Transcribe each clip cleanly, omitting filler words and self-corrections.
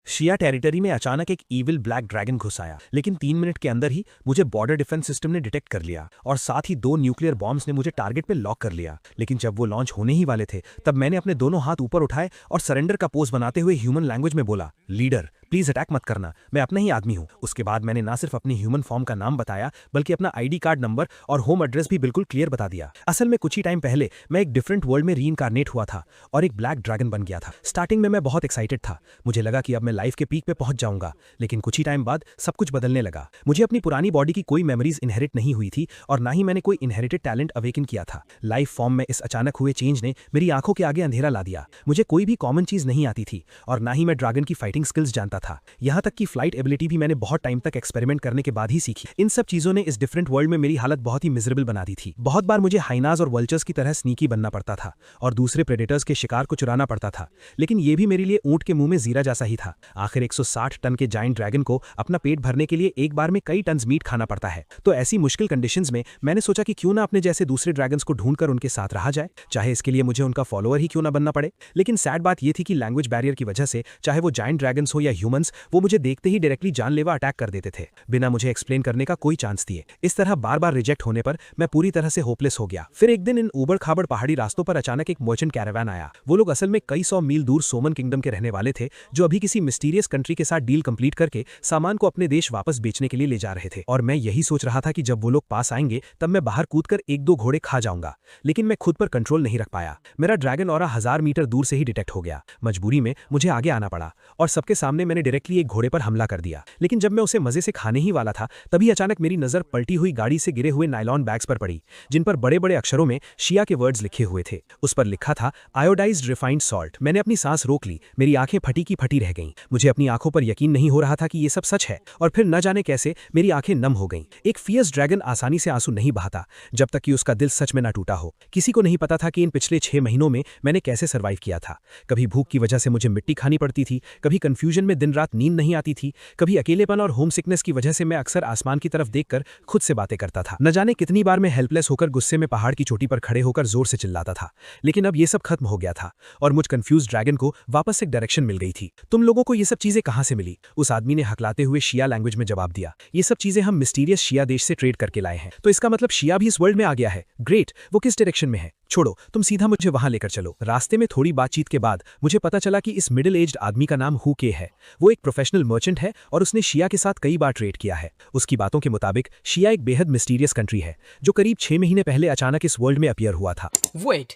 शिया territory में अचानक एक ईविल ब्लैक ड्रैगन घुस आया, लेकिन 3 मिनट के अंदर ही मुझे बॉर्डर डिफेंस सिस्टम ने डिटेक्ट कर लिया और साथ ही 2 न्यूक्लियर बॉम्ब्स ने मुझे टारगेट पे लॉक कर लिया। लेकिन जब वो लॉन्च होने ही वाले थे, तब मैंने अपने दोनों हाथ ऊपर उठाए और सरेंडर का पोज बनाते हुए ह्यूमन लैंग्वेज में बोला, लीडर प्लीज अटैक मत करना, मैं अपना ही आदमी हूँ। उसके बाद मैंने ना सिर्फ अपनी ह्यूमन फॉर्म का नाम बताया, बल्कि अपना आईडी कार्ड नंबर और होम एड्रेस भी बिल्कुल क्लियर बता दिया। असल में कुछ ही टाइम पहले मैं एक डिफरेंट वर्ल्ड में रीइंकार्नेट हुआ था और एक ब्लैक ड्रैगन बन गया था। स्टार्टिंग में मैं बहुत एक्साइटेड था, मुझे लगा कि अब मैं लाइफ के पीक पे पहुंच जाऊंगा। लेकिन कुछ ही टाइम बाद सब कुछ बदलने लगा। मुझे अपनी पुरानी बॉडी की कोई मेमोरीज इनहेरिट नहीं हुई थी और ना ही मैंने कोई इनहेरिटेड टैलेंट अवेकन किया था। लाइफ फॉर्म में इस अचानक हुए चेंज ने मेरी आंखों के आगे अंधेरा ला दिया। मुझे कोई भी कॉमन चीज नहीं आती थी और ना ही मैं ड्रैगन की फाइटिंग स्किल्स जानता था। यहाँ तक कि फ्लाइट एबिलिटी भी मैंने बहुत टाइम तक एक्सपेरिमेंट करने के बाद ही सीखी। इन सब चीजों ने इस डिफरेंट वर्ल्ड में मेरी हालत बहुत ही मिजरेबल बना दी थी। बहुत बार मुझे हाइनाज और वल्चर्स की तरह स्नीकी बनना पड़ता था और दूसरे प्रेडेटर्स के शिकार को चुराना पड़ता था। लेकिन ये भी मेरे लिए ऊंट के मुंह में जीरा जैसा ही था। आखिर 160 टन के जायंट ड्रैगन को अपना पेट भरने के लिए एक बार में कई टन्स मीट खाना पड़ता है। तो ऐसी मुश्किल कंडीशंस में मैंने सोचा कि क्यों ना अपने जैसे दूसरे ड्रैगन्स को ढूंढकर उनके साथ रहा जाए, चाहे इसके लिए मुझे उनका फॉलोअर ही क्यों ना बनना पड़े। लेकिन सैड बात यह थी कि लैंग्वेज बैरियर की वजह से चाहे वो जायंट ड्रैगन्स हो या ह्यूमंस, वो मुझे देखते ही डायरेक्टली जानलेवा अटैक कर देते थे, बिना मुझे एक्सप्लेन करने का कोई चांस दिए। इस तरह बार बार रिजेक्ट होने पर मैं पूरी तरह से होपलेस हो गया। फिर एक दिन इन ऊबड़ खाबड़ पहाड़ी रास्तों पर अचानक एक मर्चेंट कैरावान आया। वो लोग असल में कई 100 मील दूर सोमन किंगडम के रहने वाले थे, जो अभी किसी मिस्टीरियस कंट्री के साथ डील कंप्लीट करके सामान को अपने देश वापस बेचने के लिए ले जा रहे थे। और मैं यही सोच रहा था कि जब वो लोग पास आएंगे तब मैं बाहर कूदकर 1-2 घोड़े खा जाऊंगा। लेकिन मैं खुद पर कंट्रोल नहीं रख पाया। मेरा ड्रैगन ऑरा 1000 मीटर दूर से ही डिटेक्ट हो गया। मजबूरी में मुझे आगे आना पड़ा और सबके सामने मैंने डायरेक्टली एक घोड़े पर हमला कर दिया। लेकिन जब मैं उसे मजे से खाने ही वाला था, तभी अचानक मेरी नजर पलटी हुई गाड़ी से गिरे हुए नायलॉन बैग्स पर पड़ी, जिन पर बड़े बड़े अक्षरों में शिया के वर्ड्स लिखे हुए थे। उस पर लिखा था आयोडाइज्ड रिफाइंड सॉल्ट। मैंने अपनी सांस रोक ली, मेरी आंखें फटी की फटी रह गईं। मुझे अपनी आंखों पर यकीन नहीं हो रहा था कि ये सब सच है। और फिर न जाने कैसे मेरी आंखें नम हो गईं। एक फियर्स ड्रैगन आसानी से आंसू नहीं बहाता जब तक कि उसका दिल सच में ना टूटा हो। किसी को नहीं पता था कि इन पिछले 6 महीनों में मैंने कैसे सर्वाइव किया था। कभी भूख की वजह से मुझे मिट्टी खानी पड़ती थी, कभी कंफ्यूजन में दिन रात नींद नहीं आती थी, कभी अकेलेपन और होम सिकनेस की वजह से मैं अक्सर आसमान की तरफ देखकर खुद से बातें करता था। न जाने कितनी बार मैं हेल्पलेस होकर गुस्से में पहाड़ की चोटी पर खड़े होकर जोर से चिल्लाता था। लेकिन अब ये सब खत्म हो गया था और मुझ कंफ्यूज ड्रैगन को वापस एक डायरेक्शन मिल गई थी। तुम लोगों को ये सब चीजें कहां से मिली? उस आदमी ने हकलाते हुए शिया लैंग्वेज में जवाब दिया, ये सब चीजें हम मिस्टीरियस शिया देश से ट्रेड करके लाए हैं। तो इसका मतलब शिया भी इस वर्ल्ड में आ गया है। ग्रेट, वो किस डायरेक्शन में है? छोड़ो, तुम सीधा मुझे वहां लेकर चलो। रास्ते में थोड़ी बातचीत के बाद मुझे पता चला कि इस मिडिल एज्ड आदमी का नाम हु के है। वो एक प्रोफेशनल मर्चेंट है और उसने शिया के साथ कई बार ट्रेड किया है। उसकी बातों के मुताबिक शिया एक बेहद मिस्टीरियस कंट्री है, जो करीब 6 महीने पहले अचानक इस वर्ल्ड में अपीयर हुआ था। वेट,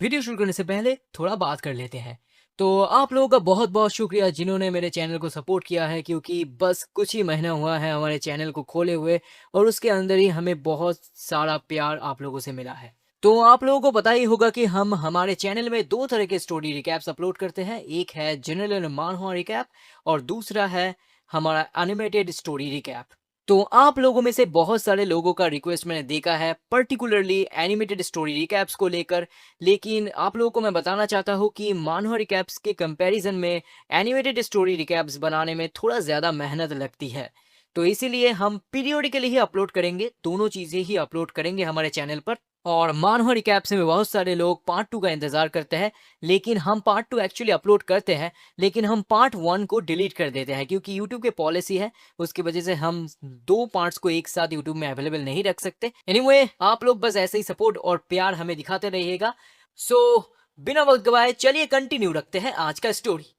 वीडियो शुरू करने से पहले थोड़ा बात कर लेते हैं। तो आप लोगों का बहुत बहुत शुक्रिया जिन्होंने मेरे चैनल को सपोर्ट किया है, क्योंकि बस कुछ ही महीना हुआ है हमारे चैनल को खोले हुए और उसके अंदर ही हमें बहुत सारा प्यार आप लोगों से मिला है। तो आप लोगों को पता ही होगा कि हम हमारे चैनल में 2 तरह के स्टोरी रिकैप्स अपलोड करते हैं। एक है जनरल मानहवा रिकैप और दूसरा है हमारा एनिमेटेड स्टोरी रिकैप। तो आप लोगों में से बहुत सारे लोगों का रिक्वेस्ट मैंने देखा है, पर्टिकुलरली एनिमेटेड स्टोरी रिकैप्स को लेकर। लेकिन आप लोगों को मैं बताना चाहता हूँ कि मानहवा रिकैप्स के कंपैरिजन में एनिमेटेड स्टोरी रिकैप्स बनाने में थोड़ा ज़्यादा मेहनत लगती है। तो इसीलिए हम पीरियोडिकली ही अपलोड करेंगे, दोनों चीज़ें ही अपलोड करेंगे हमारे चैनल पर। और मानहवा रिकैप्स में बहुत सारे लोग पार्ट 2 का इंतज़ार करते हैं, लेकिन हम पार्ट 2 एक्चुअली अपलोड करते हैं, लेकिन हम पार्ट 1 को डिलीट कर देते हैं क्योंकि यूट्यूब की पॉलिसी है। उसकी वजह से हम 2 पार्ट्स को एक साथ यूट्यूब में अवेलेबल नहीं रख सकते। एनीवे, आप लोग बस ऐसे ही सपोर्ट और प्यार हमें दिखाते रहिएगा। सो बिना वक्त गवाए चलिए कंटिन्यू रखते हैं आज का स्टोरी।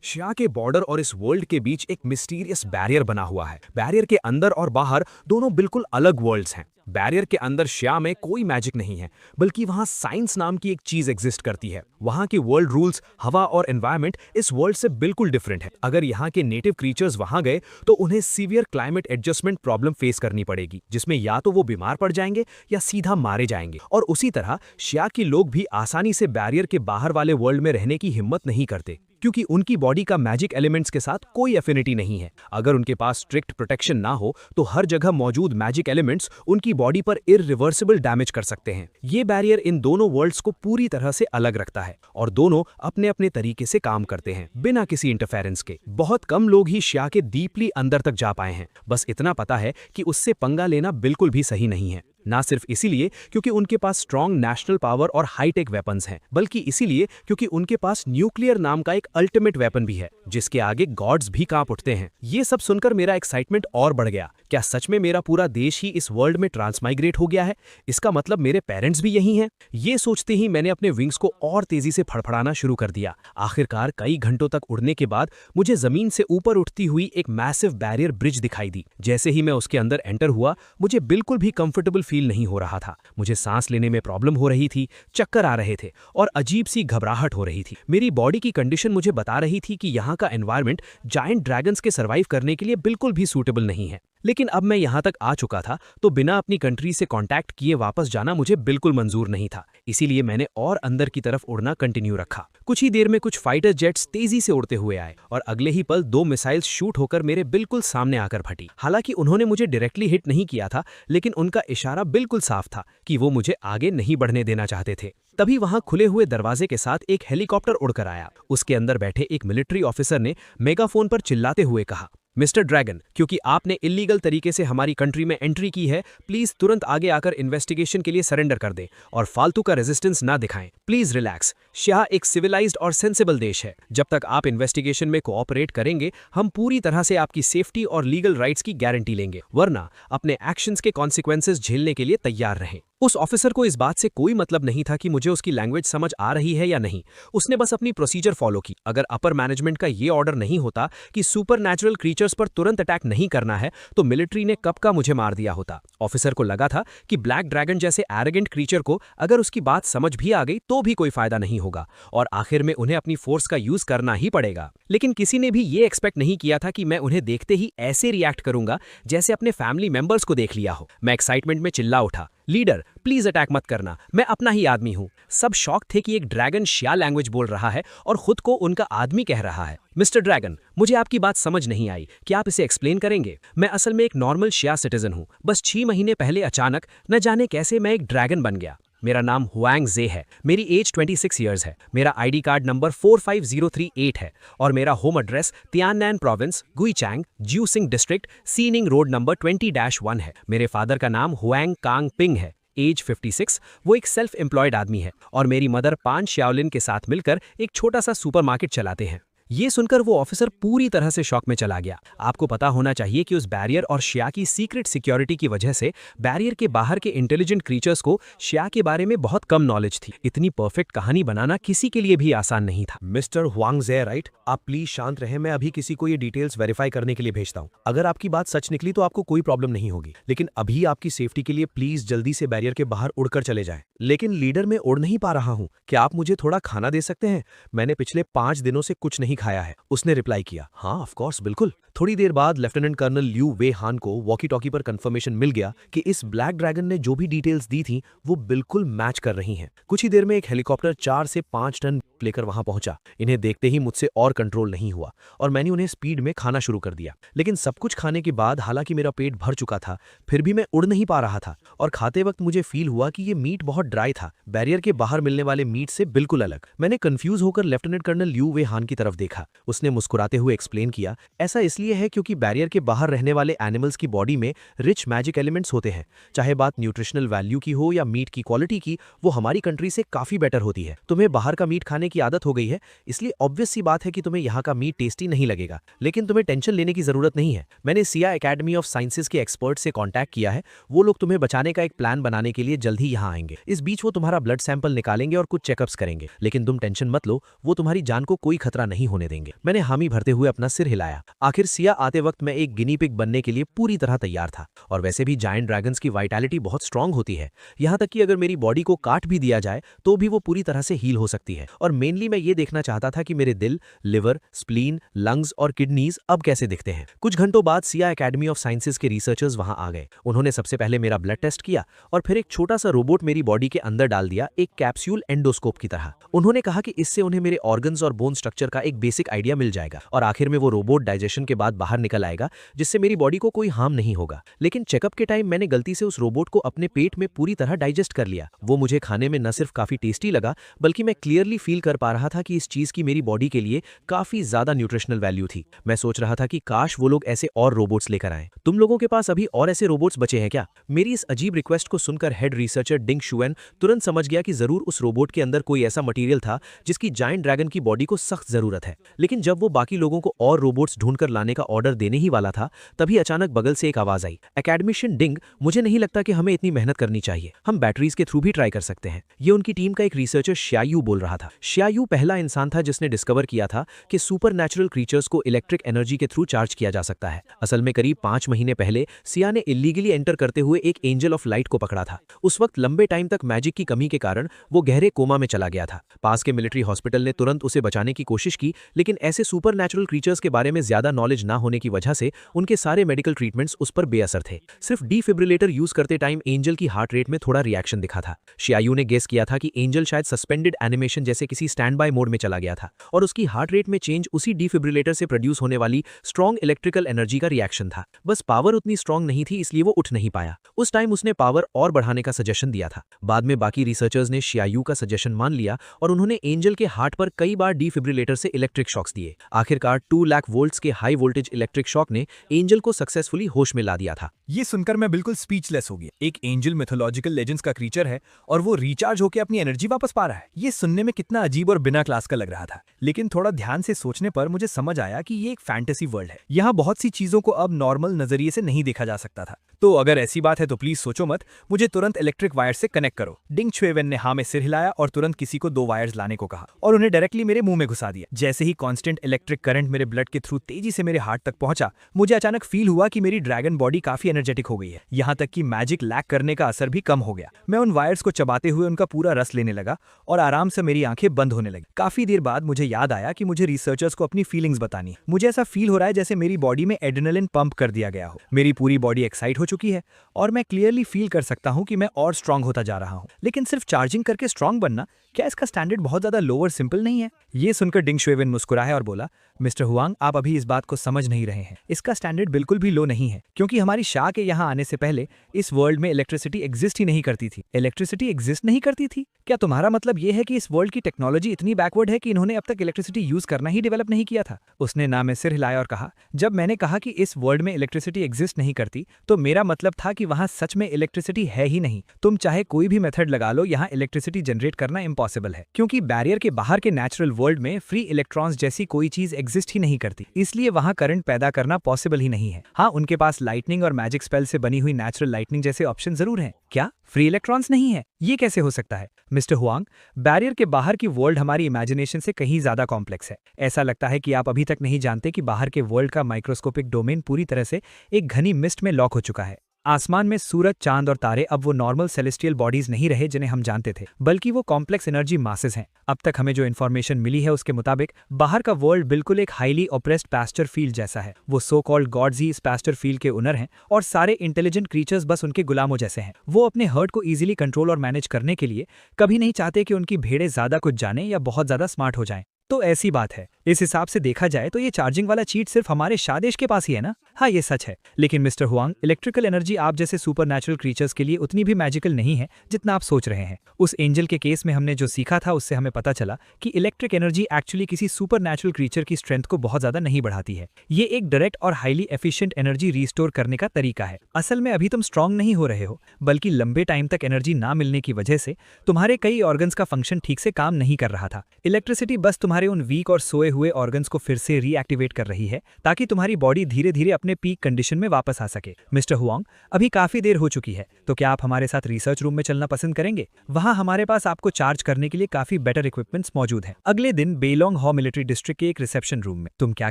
शिया के बॉर्डर और इस वर्ल्ड के बीच एक मिस्टीरियस बैरियर बना हुआ है। बैरियर के अंदर और बाहर दोनों बिल्कुल अलग वर्ल्ड्स हैं। बैरियर के अंदर शिया में कोई मैजिक नहीं है, बल्कि वहां साइंस नाम की एक चीज एग्जिस्ट करती है। वहां के वर्ल्ड रूल्स, हवा और एनवायरनमेंट इस वर्ल्ड से बिल्कुल डिफरेंट है। अगर यहाँ के नेटिव क्रीचर्स वहां गए तो उन्हें severe climate adjustment problem face करनी पड़ेगी, जिसमें या तो वो बीमार पड़ जाएंगे या सीधा मारे जाएंगे। और उसी तरह शिया के लोग भी आसानी से बैरियर के बाहर वाले वर्ल्ड में रहने की हिम्मत नहीं करते, क्योंकि उनकी बॉडी का मैजिक एलिमेंट्स के साथ कोई एफिनिटी नहीं है। अगर उनके पास स्ट्रिक्ट प्रोटेक्शन ना हो तो हर जगह मौजूद मैजिक एलिमेंट्स उनकी बॉडी पर इररिवर्सिबल डैमेज कर सकते हैं। ये बैरियर इन दोनों वर्ल्ड्स को पूरी तरह से अलग रखता है और दोनों अपने अपने तरीके से काम करते हैं, बिना किसी इंटरफेरेंस के। बहुत कम लोग ही शिया के डीपली अंदर तक जा पाए हैं। बस इतना पता है कि उससे पंगा लेना बिल्कुल भी सही नहीं है। ना सिर्फ इसीलिए क्योंकि उनके पास स्ट्रॉन्ग नेशनल पावर और हाईटेक वेपन्स हैं, बल्कि इसीलिए क्योंकि उनके पास न्यूक्लियर नाम का एक अल्टीमेट वेपन भी है जिसके आगे गॉड्स भी कांप उठते हैं। ये सब सुनकर मेरा एक्साइटमेंट और बढ़ गया। क्या सच में मेरा पूरा देश ही इस वर्ल्ड में ट्रांसमाइग्रेट हो गया है? इसका मतलब मेरे पेरेंट्स भी यही हैं। ये सोचते ही मैंने अपने विंग्स को और तेजी से फड़फड़ाना शुरू कर दिया। आखिरकार कई घंटों तक उड़ने के बाद मुझे जमीन से ऊपर उठती हुई एक मैसिव बैरियर ब्रिज दिखाई दी। जैसे ही मैं उसके अंदर एंटर हुआ, मुझे बिल्कुल भी कंफर्टेबल फील नहीं हो रहा था। मुझे सांस लेने में प्रॉब्लम हो रही थी, चक्कर आ रहे थे और अजीब सी घबराहट हो रही थी। मेरी बॉडी की कंडीशन मुझे बता रही थी कि यहाँ का एनवायरनमेंट जायंट ड्रैगन्स के सर्वाइव करने के लिए बिल्कुल भी सूटेबल नहीं है। लेकिन अब मैं यहाँ तक आ चुका था तो बिना अपनी कंट्री से कांटेक्ट किए वापस जाना मुझे बिल्कुल मंजूर नहीं था। इसीलिए मैंने और अंदर की तरफ उड़ना कंटिन्यू रखा। कुछ ही देर में कुछ फाइटर जेट्स तेजी से उड़ते हुए आए और अगले ही पल 2 मिसाइल्स शूट होकर मेरे बिल्कुल सामने आकर फटी। हालांकि उन्होंने मुझे डायरेक्टली हिट नहीं किया था, लेकिन उनका इशारा बिल्कुल साफ था कि वो मुझे आगे नहीं बढ़ने देना चाहते थे। तभी वहां खुले हुए दरवाजे के साथ एक हेलीकॉप्टर उड़कर आया। उसके अंदर बैठे एक मिलिट्री ऑफिसर ने मेगाफोन पर चिल्लाते हुए कहा, मिस्टर ड्रैगन, क्योंकि आपने इलीगल तरीके से हमारी कंट्री में एंट्री की है, प्लीज तुरंत आगे आकर इन्वेस्टिगेशन के लिए सरेंडर कर दें और फालतू का रेजिस्टेंस ना दिखाएं। Please relax. शाह एक सिविलाइज्ड और सेंसिबल देश है। जब तक आप इन्वेस्टिगेशन में कोऑपरेट करेंगे, हम पूरी तरह से आपकी सेफ्टी और लीगल राइट्स की गारंटी लेंगे, वरना अपने एक्शंस के कॉन्सिक्वेंसेस झेलने के लिए तैयार रहें। उस ऑफिसर को इस बात से कोई मतलब नहीं था कि मुझे उसकी लैंग्वेज समझ आ रही है या नहीं। उसने बस अपनी प्रोसीजर फॉलो की। अगर अपर मैनेजमेंट का ये ऑर्डर नहीं होता कि सुपरनैचुरल क्रीचर्स पर तुरंत अटैक नहीं करना है, तो मिलिट्री ने कब का मुझे मार दिया होता। ऑफिसर को लगा था कि ब्लैक ड्रैगन जैसे एरोगेंट क्रीचर को अगर उसकी बात समझ भी आ गई तो भी कोई फायदा नहीं होगा और आखिर में उन्हें अपनी फोर्स का यूज करना ही पड़ेगा। लेकिन किसी ने भी ये एक्सपेक्ट नहीं किया था कि मैं उन्हें देखते ही ऐसे रिएक्ट करूंगा जैसे अपने फैमिली मेंबर्स को देख लिया हो। मैं एक्साइटमेंट में चिल्ला उठा, लीडर प्लीज अटैक मत करना, मैं अपना ही आदमी हूं। सब शॉक थे कि एक ड्रैगन शिया लैंग्वेज बोल रहा है और खुद को उनका आदमी कह रहा है। मिस्टर ड्रैगन, मुझे आपकी बात समझ नहीं आई, क्या आप इसे एक्सप्लेन करेंगे? मैं असल में एक नॉर्मल शिया सिटीजन हूं। बस 6 महीने पहले अचानक न जाने कैसे मैं एक ड्रैगन बन गया। मेरा नाम हुआंग जे है, मेरी एज 26 इयर्स है, मेरा आईडी कार्ड नंबर 45038 है और मेरा होम एड्रेस तियाननैन प्रोविंस, गुईचैंग, ज्यूसिंग डिस्ट्रिक्ट, सीनिंग रोड नंबर 20-1 है। मेरे फादर का नाम हुआंग कांग पिंग है, एज 56, वो एक सेल्फ एम्प्लॉयड आदमी है और मेरी मदर पान शाओलिन के साथ मिलकर एक छोटा सा सुपरमार्केट चलाते हैं। ये सुनकर वो ऑफिसर पूरी तरह से शॉक में चला गया। आपको पता होना चाहिए कि उस बैरियर और शिया की सीक्रेट सिक्योरिटी की वजह से बैरियर के बाहर के इंटेलिजेंट क्रीचर्स को शिया के बारे में बहुत कम नॉलेज थी। इतनी परफेक्ट कहानी बनाना किसी के लिए भी आसान नहीं था। मिस्टर हुआंग जे, राइट? आप प्लीज शांत रहें, मैं अभी किसी को ये डिटेल्स वेरीफाई करने के लिए भेजता हूँ। अगर आपकी बात सच निकली तो आपको कोई प्रॉब्लम नहीं होगी, लेकिन अभी आपकी सेफ्टी के लिए प्लीज जल्दी से बैरियर के बाहर उड़कर चले जाएं। लेकिन लीडर, मैं उड़ नहीं पा रहा हूँ, क्या आप मुझे थोड़ा खाना दे सकते हैं? मैंने पिछले 5 दिनों से कुछ नहीं खाया है। उसने रिप्लाई किया, हाँ ऑफ कोर्स, बिल्कुल। थोड़ी देर बाद लेफ्टिनेंट कर्नल लियू वे हान को वॉकी टॉकी पर कंफर्मेशन मिल गया कि इस ब्लैक ड्रैगन ने जो भी डिटेल्स दी थी वो बिल्कुल मैच कर रही हैं। कुछ ही देर में एक हेलीकॉप्टर 4 से 5 टन लेकर वहां पहुंचा। इन्हें देखते ही मुझसे और कंट्रोल नहीं हुआ और मैंने उन्हें स्पीड में खाना शुरू कर दिया। लेकिन सब कुछ खाने के बाद हालांकि मेरा पेट भर चुका था, फिर भी मैं उड़ नहीं पा रहा था और खाते वक्त मुझे फील हुआ कि ये मीट बहुत ड्राई था, बैरियर के बाहर मिलने वाले मीट से बिल्कुल अलग। मैंने कंफ्यूज होकर लेफ्टिनेंट कर्नल लियू वे हान की तरफ देखा। उसने मुस्कुराते हुए एक्सप्लेन किया, ऐसा इसलिए है क्योंकि बैरियर के बाहर रहने वाले एनिमल्स की बॉडी में रिच मैजिक एलिमेंट्स होते हैं। चाहे बात न्यूट्रिशनल वैल्यू की हो या मीट की क्वालिटी की, वो हमारी कंट्री से काफी बेटर होती है। तुम्हें बाहर का मीट खाने की आदत हो गई है, इसलिए ऑब्वियस सी बात है कि तुम्हें यहाँ का मीट टेस्टी नहीं लगेगा। लेकिन तुम्हें टेंशन लेने की जरूरत नहीं है। मैंने सिया एकेडमी ऑफ साइंसेज के एक्सपर्ट से कॉन्टैक्ट किया है। वो लोग तुम्हें बचाने का एक प्लान बनाने के लिए जल्द ही यहाँ आएंगे। इस बीच वो तुम्हारा ब्लड सैंपल निकालेंगे और कुछ चेकअप्स करेंगे। लेकिन तुम टेंशन मत लो, वो तुम्हारी जान को कोई खतरा नहीं होने देंगे। मैंने हामी भरते हुए अपना सिर हिलाया। आखिर सिया आते वक्त मैं एक गिनी पिग बनने के लिए पूरी तरह तैयार था। और वैसे भी जायंट ड्रैगन्स की वाइटैलिटी बहुत स्ट्रांग होती है, यहाँ तक कि अगर मेरी बॉडी को काट भी दिया जाए तो भी वो पूरी तरह से हील हो सकती है। और मेनली मैं ये देखना चाहता था कि मेरे दिल, लिवर, स्प्लीन, लंग्स और किडनीज अब कैसे दिखते हैं। कुछ घंटों बाद सिया एकेडमी ऑफ साइंसेज के रिसर्चर्स वहां आ गए। उन्होंने सबसे पहले मेरा ब्लड टेस्ट किया और फिर एक छोटा सा रोबोट मेरी बॉडी के अंदर डाल दिया, एक कैप्सूल एंडोस्कोप की तरह। उन्होंने कहा कि इससे उन्हें मेरे ऑर्गन्स और बोन स्ट्रक्चर का एक बेसिक आइडिया मिल जाएगा और आखिर में वो रोबोट डाइजेशन के बाद बाहर निकल आएगा, जिससे मेरी बॉडी को कोई हार्म नहीं होगा। लेकिन चेकअप के टाइम मैंने गलती से उस रोबोट को अपने पेट में पूरी तरह डाइजेस्ट कर लिया। वो मुझे खाने में न सिर्फ काफी टेस्टी लगा, बल्कि मैं क्लियरली फील कर पा रहा था कि इस चीज की मेरी बॉडी के लिए काफी ज्यादा न्यूट्रिशनल वैल्यू थी। मैं सोच रहा था कि काश वो लोग ऐसे और रोबोट्स लेकर आएं। तुम लोगों के पास अभी और ऐसे रोबोट्स बचे हैं क्या? मेरी इस अजीब रिक्वेस्ट को सुनकर हेड रिसर्चर डिंग शुएन तुरंत समझ गया कि जरूर उस रोबोट के अंदर कोई ऐसा मटेरियल था जिसकी जायंट ड्रैगन की बॉडी को सख्त जरूरत है। लेकिन जब वो बाकी लोगों को और रोबोट्स ढूंढकर लाने का ऑर्डर देने ही वाला था, तभी अचानक बगल से एक आवाज आई, एकेडमिशियन डिंग, मुझे नहीं लगता कि हमें इतनी मेहनत करनी चाहिए, हम बैटरीज के थ्रू भी ट्राई कर सकते हैं। ये उनकी टीम का एक रिसर्चर श्यायू बोल रहा था। श्यायू पहला इंसान था जिसने डिस्कवर किया था कि सुपर नेचुरल क्रीचर्स को इलेक्ट्रिक एनर्जी के थ्रू चार्ज किया जा सकता है। असल में करीब 5 महीने पहले सिया ने इलीगली एंटर करते हुए एक एंजल ऑफ लाइट को पकड़ा था। उस वक्त लंबे टाइम तक मैजिक की कमी के कारण वो गहरे कोमा में चला गया था। पास के मिलिट्री हॉस्पिटल ने तुरंत उसे बचाने की कोशिश की, लेकिन ऐसे सुपर नेचुरल क्रीचर्स के बारे में ज्यादा नॉलेज ना होने की वजह से उनके सारे मेडिकल ट्रीटमेंट्स उस पर बेअसर थे। सिर्फ डिफिब्रिलेटर यूज करते टाइम एंजल की हार्ट रेट में थोड़ा रिएक्शन दिखा था। शियायू ने गेस किया था कि एंजल शायद सस्पेंडेड एनिमेशन जैसे किसी स्टैंड बाय मोड में चला गया था और उसकी हार्ट रेट में चेंज उसी डिफिब्रिलेटर से प्रोड्यूस होने वाली स्ट्रॉन्ग इलेक्ट्रिकल एनर्जी का रिएक्शन था। बस पावर उतनी स्ट्रॉन्ग नहीं थी, इसलिए वो उठ नहीं पाया। उस टाइम उसने पावर और बढ़ाने का सजेशन दिया था। बाद में बाकी रिसर्चर्स ने शियायू का सजेशन मान लिया और उन्होंने एंजल के हार्ट पर कई बार डिफिब्रिलेटर से इलेक्ट्रिक शॉक्स दिए। आखिरकार 2 लाख वोल्ट्स के हाई वोल्टेज इलेक्ट्रिक शॉक ने एंजल को सक्सेसफुली होश में ला दिया था। ये सुनकर मैं बिल्कुल स्पीचलेस हो गया। एक एंजल मिथोलॉजिकल लेजेंड्स का क्रीचर है और वो रिचार्ज होकर अपनी एनर्जी वापस पा रहा है। ये सुनने में कितना अजीब और बिना क्लास का लग रहा था, लेकिन थोड़ा ध्यान से सोचने पर मुझे समझ आया कि ये एक फैंटेसी वर्ल्ड है। यहाँ बहुत सी चीजों को अब नॉर्मल नजरिए से नहीं देखा जा सकता था। तो अगर ऐसी बात है तो प्लीज सोचो मत, मुझे तुरंत इलेक्ट्रिक वायर से कनेक्ट करो। डिंग शुएवेन ने हाँ में सिर हिलाया और तुरंत किसी को 2 वायर्स लाने को कहा और उन्हें डायरेक्टली मेरे मुंह में घुसा दिया। जैसे ही कांस्टेंट इलेक्ट्रिक करंट मेरे ब्लड के थ्रू तेजी से मेरे हार्ट तक पहुंचा, मुझे अचानक फील हुआ कि मेरी ड्रैगन बॉडी काफी एनर्जेटिक हो गई है। यहाँ तक कि मैजिक लैक करने का असर भी कम हो गया। मैं उन वायर्स को चबाते हुए उनका पूरा रस लेने लगा और आराम से मेरी आंखें बंद होने लगी। काफी देर बाद मुझे याद आया कि मुझे रिसर्चर्स को अपनी फीलिंग्स बतानी है। मुझे ऐसा फील हो रहा है जैसे मेरी बॉडी में एड्रेनलिन पंप कर दिया गया हो। मेरी पूरी बॉडी एक्साइट हो चुकी है और मैं क्लियरली फील कर सकता हूं कि मैं और स्ट्रांग होता जा रहा हूं। लेकिन सिर्फ चार्जिंग करके स्ट्रांग बनना, क्या इसका स्टैंडर्ड बहुत ज्यादा लोअर सिंपल नहीं है? ये सुनकर डिंग शुएवेन मुस्कुराया और बोला, मिस्टर हुआंग, आप अभी इस बात को समझ नहीं रहे हैं। इसका स्टैंडर्ड बिल्कुल भी लो नहीं है, क्योंकि हमारी शाह के यहाँ आने से पहले इस वर्ल्ड में इलेक्ट्रिसिटी एग्जिस्ट ही नहीं करती थी। इलेक्ट्रिसिटी एग्जिस्ट नहीं करती थी? क्या तुम्हारा मतलब ये है कि इस वर्ल्ड की टेक्नोलॉजी इतनी बैकवर्ड है कि इन्होंने अब तक इलेक्ट्रिसिटी यूज करना ही डेवलप नहीं किया था? उसने ना में सिर हिलाया और कहा, जब मैंने कहा कि इस वर्ल्ड में इलेक्ट्रिसिटी एग्जिस्ट नहीं करती, तो मेरा मतलब था कि वहां सच में इलेक्ट्रिसिटी है ही नहीं। तुम चाहे कोई भी मेथड लगा लो, यहाँ इलेक्ट्रिसिटी जनरेट करना इम्पॉसिबल है, क्योंकि बैरियर के बाहर के नेचुरल वर्ल्ड में फ्री इलेक्ट्रॉन्स जैसी कोई चीज एग्जिस्ट ही नहीं करती, इसलिए वहां करंट पैदा करना पॉसिबल ही नहीं है। हाँ, उनके पास लाइटनिंग और मैजिक स्पेल से बनी हुई नेचुरल लाइटनिंग जैसे ऑप्शन जरूर हैं। क्या फ्री इलेक्ट्रॉन्स नहीं है? ये कैसे हो सकता है? मिस्टर हुआंग, बैरियर के बाहर की वर्ल्ड हमारी इमेजिनेशन से कहीं ज्यादा कॉम्प्लेक्स है। ऐसा लगता है कि आप अभी तक नहीं जानते कि बाहर के वर्ल्ड का माइक्रोस्कोपिक डोमेन पूरी तरह से एक घनी मिस्ट में लॉक हो चुका है। आसमान में सूरज, चांद और तारे अब वो नॉर्मल सेलेस्टियल बॉडीज नहीं रहे जिन्हें हम जानते थे, बल्कि वो कॉम्प्लेक्स एनर्जी मासेस हैं। अब तक हमें जो इन्फॉर्मेशन मिली है उसके मुताबिक बाहर का वर्ल्ड बिल्कुल एक हाईली ऑप्रेस्ड पास्चर फील्ड जैसा है। वो सो कॉल्ड गॉड्स ही इस पास्चर फील्ड के ओनर हैं और सारे इंटेलिजेंट क्रीचर्स बस उनके गुलामों जैसे हैं। वो अपने हर्ट को इजीली कंट्रोल और मैनेज करने के लिए कभी नहीं चाहते कि उनकी भेड़ें ज्यादा कुछ जाने या बहुत ज्यादा स्मार्ट हो जाएं। तो ऐसी बात है। इस हिसाब से देखा जाए तो ये चार्जिंग वाला चीट सिर्फ हमारे शादेश के पास ही है ना? हाँ, ये सच है। लेकिन मिस्टर हुआंग, इलेक्ट्रिकल एनर्जी आप जैसे सुपर नेचुरल क्रीचर्स के लिए उतनी भी मैजिकल नहीं है जितना आप सोच रहे हैं। उस एंजल के केस में हमने जो सीखा था उससे हमें पता चला कि इलेक्ट्रिक एनर्जी एक्चुअली किसी सुपर नेचुरल क्रीचर की स्ट्रेंथ को बहुत ज्यादा नहीं बढ़ाती है। ये एक डायरेक्ट और हाईली एफिशिएंट एनर्जी रिस्टोर करने का तरीका है। असल में अभी तुम स्ट्रांग नहीं हो रहे हो, बल्कि लंबे टाइम तक एनर्जी ना मिलने की वजह से तुम्हारे कई ऑर्गन्स का फंक्शन ठीक से काम नहीं कर रहा था। इलेक्ट्रिसिटी बस तुम्हारे उन वीक और सोए हुए ऑर्गन्स को फिर से रीएक्टिवेट कर रही है ताकि तुम्हारी बॉडी धीरे धीरे अपने पीक कंडीशन में वापस आ सके। मिस्टर हुआंग, अभी काफी देर हो चुकी है, तो क्या आप हमारे साथ रिसर्च रूम में चलना पसंद करेंगे? वहां हमारे पास आपको चार्ज करने के लिए काफी बेटर इक्विपमेंट्स मौजूद हैं। अगले दिन बेलोंग हॉ मिलिट्री डिस्ट्रिक्ट के एक रिसेप्शन रूम में। तुम क्या